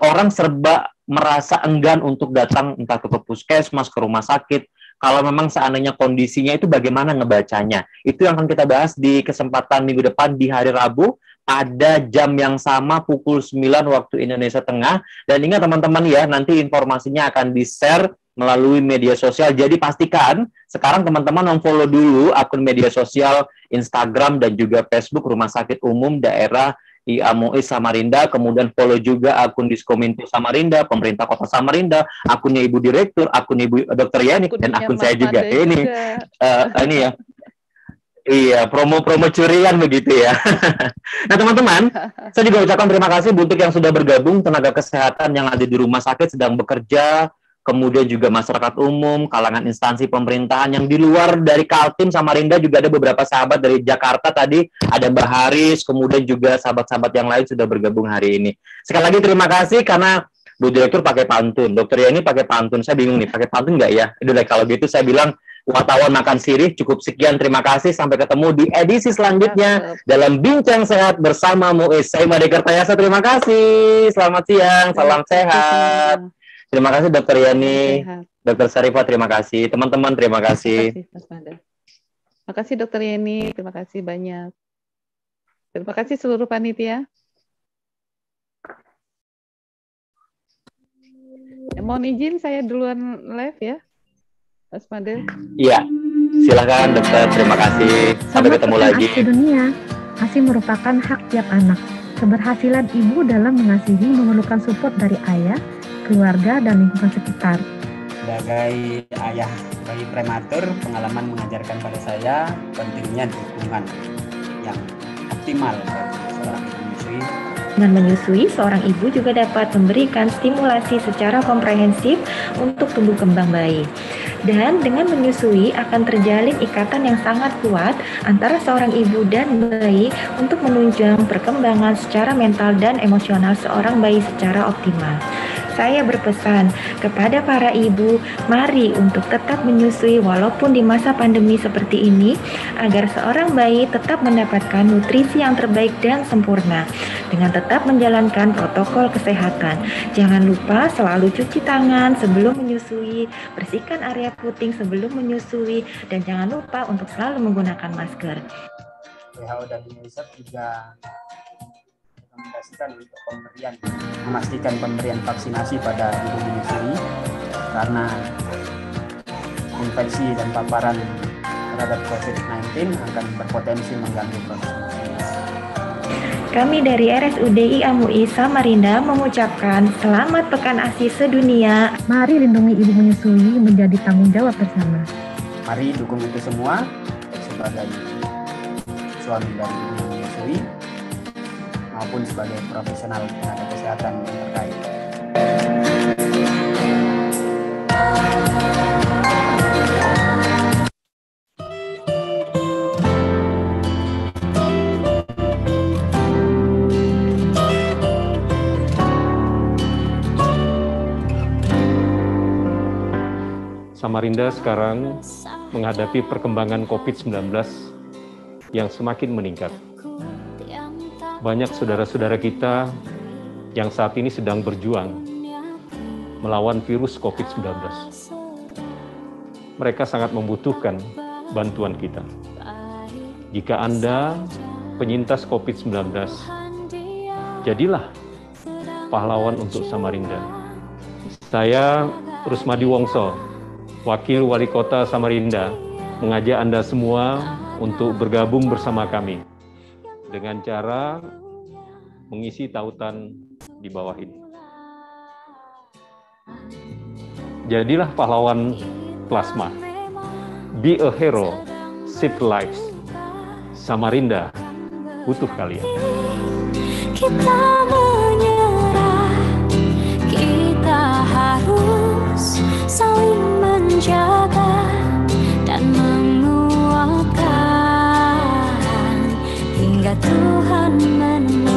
orang serba merasa enggan untuk datang entah ke puskesmas, ke rumah sakit. Kalau memang seandainya kondisinya itu bagaimana ngebacanya. Itu yang akan kita bahas di kesempatan minggu depan di hari Rabu pada jam yang sama pukul 9 waktu Indonesia Tengah. Dan ingat teman-teman ya, nanti informasinya akan di-share melalui media sosial. Jadi pastikan sekarang teman-teman memfollow dulu akun media sosial Instagram dan juga Facebook Rumah Sakit Umum Daerah IAMUI Samarinda, kemudian follow juga akun Diskominfo Samarinda, pemerintah Kota Samarinda, akunnya Ibu Direktur, akun Ibu Dr. Yani, dan akun saya juga. Ini ya. Iya, promo-promo curian begitu ya. Nah, teman-teman, saya juga ucapkan terima kasih untuk yang sudah bergabung, tenaga kesehatan yang ada di rumah sakit sedang bekerja, kemudian juga masyarakat umum, kalangan instansi pemerintahan yang di luar dari Kaltim Samarinda, juga ada beberapa sahabat dari Jakarta tadi, ada Mbak Haris, kemudian juga sahabat-sahabat yang lain sudah bergabung hari ini. Sekali lagi terima kasih karena Bu Direktur pakai pantun, Dokter Yani pakai pantun, saya bingung nih, pakai pantun nggak ya? Udah kalau gitu saya bilang, wartawan makan sirih, cukup sekian, terima kasih, sampai ketemu di edisi selanjutnya dalam Bincang Sehat bersama Muiz. Saya Made Kertayasa, terima kasih, selamat siang, salam sehat. Terima kasih Dokter Yani, Dokter Syarifah, terima kasih, teman-teman terima kasih. Terima kasih Dokter Yani, terima kasih banyak. Terima kasih seluruh panitia. Mohon izin saya duluan live ya, Mas Made. Iya, silakan dokter. Terima kasih. Sampai ketemu lagi. Dunia, ASI merupakan hak tiap anak. Keberhasilan ibu dalam mengasihi memerlukan support dari ayah, keluarga, dan lingkungan sekitar. Sebagai ayah bayi prematur, pengalaman mengajarkan pada saya pentingnya dukungan yang optimal bagi seorang ibu menyusui. Dengan menyusui, seorang ibu juga dapat memberikan stimulasi secara komprehensif untuk tumbuh kembang bayi. Dan dengan menyusui akan terjalin ikatan yang sangat kuat antara seorang ibu dan bayi untuk menunjang perkembangan secara mental dan emosional seorang bayi secara optimal. Saya berpesan kepada para ibu, mari untuk tetap menyusui walaupun di masa pandemi seperti ini, agar seorang bayi tetap mendapatkan nutrisi yang terbaik dan sempurna, dengan tetap menjalankan protokol kesehatan. Jangan lupa selalu cuci tangan sebelum menyusui, bersihkan area puting sebelum menyusui, dan jangan lupa untuk selalu menggunakan masker. WHO dan UNICEF juga untuk memastikan pemberian vaksinasi pada ibu menyusui karena infeksi dan paparan terhadap COVID-19 akan berpotensi mengganggu proses menyusui. Kami dari RSUD IAMUI Samarinda mengucapkan selamat Pekan ASI Sedunia. Mari lindungi ibu menyusui menjadi tanggung jawab bersama. Mari dukung itu semua sebagai suami dari ibu menyusui maupun sebagai profesional tenaga kesehatan yang terkait. Samarinda sekarang menghadapi perkembangan COVID-19 yang semakin meningkat. Banyak saudara-saudara kita yang saat ini sedang berjuang melawan virus COVID-19. Mereka sangat membutuhkan bantuan kita. Jika Anda penyintas COVID-19, jadilah pahlawan untuk Samarinda. Saya Rusmadi Wongso, Wakil Wali Kota Samarinda, mengajak Anda semua untuk bergabung bersama kami dengan cara mengisi tautan di bawah ini. Jadilah pahlawan plasma. Be a hero, save lives. Samarinda butuh kalian. Kita menyerah, kita harus saling menjaga dan menguatkan hingga Tuhan menang.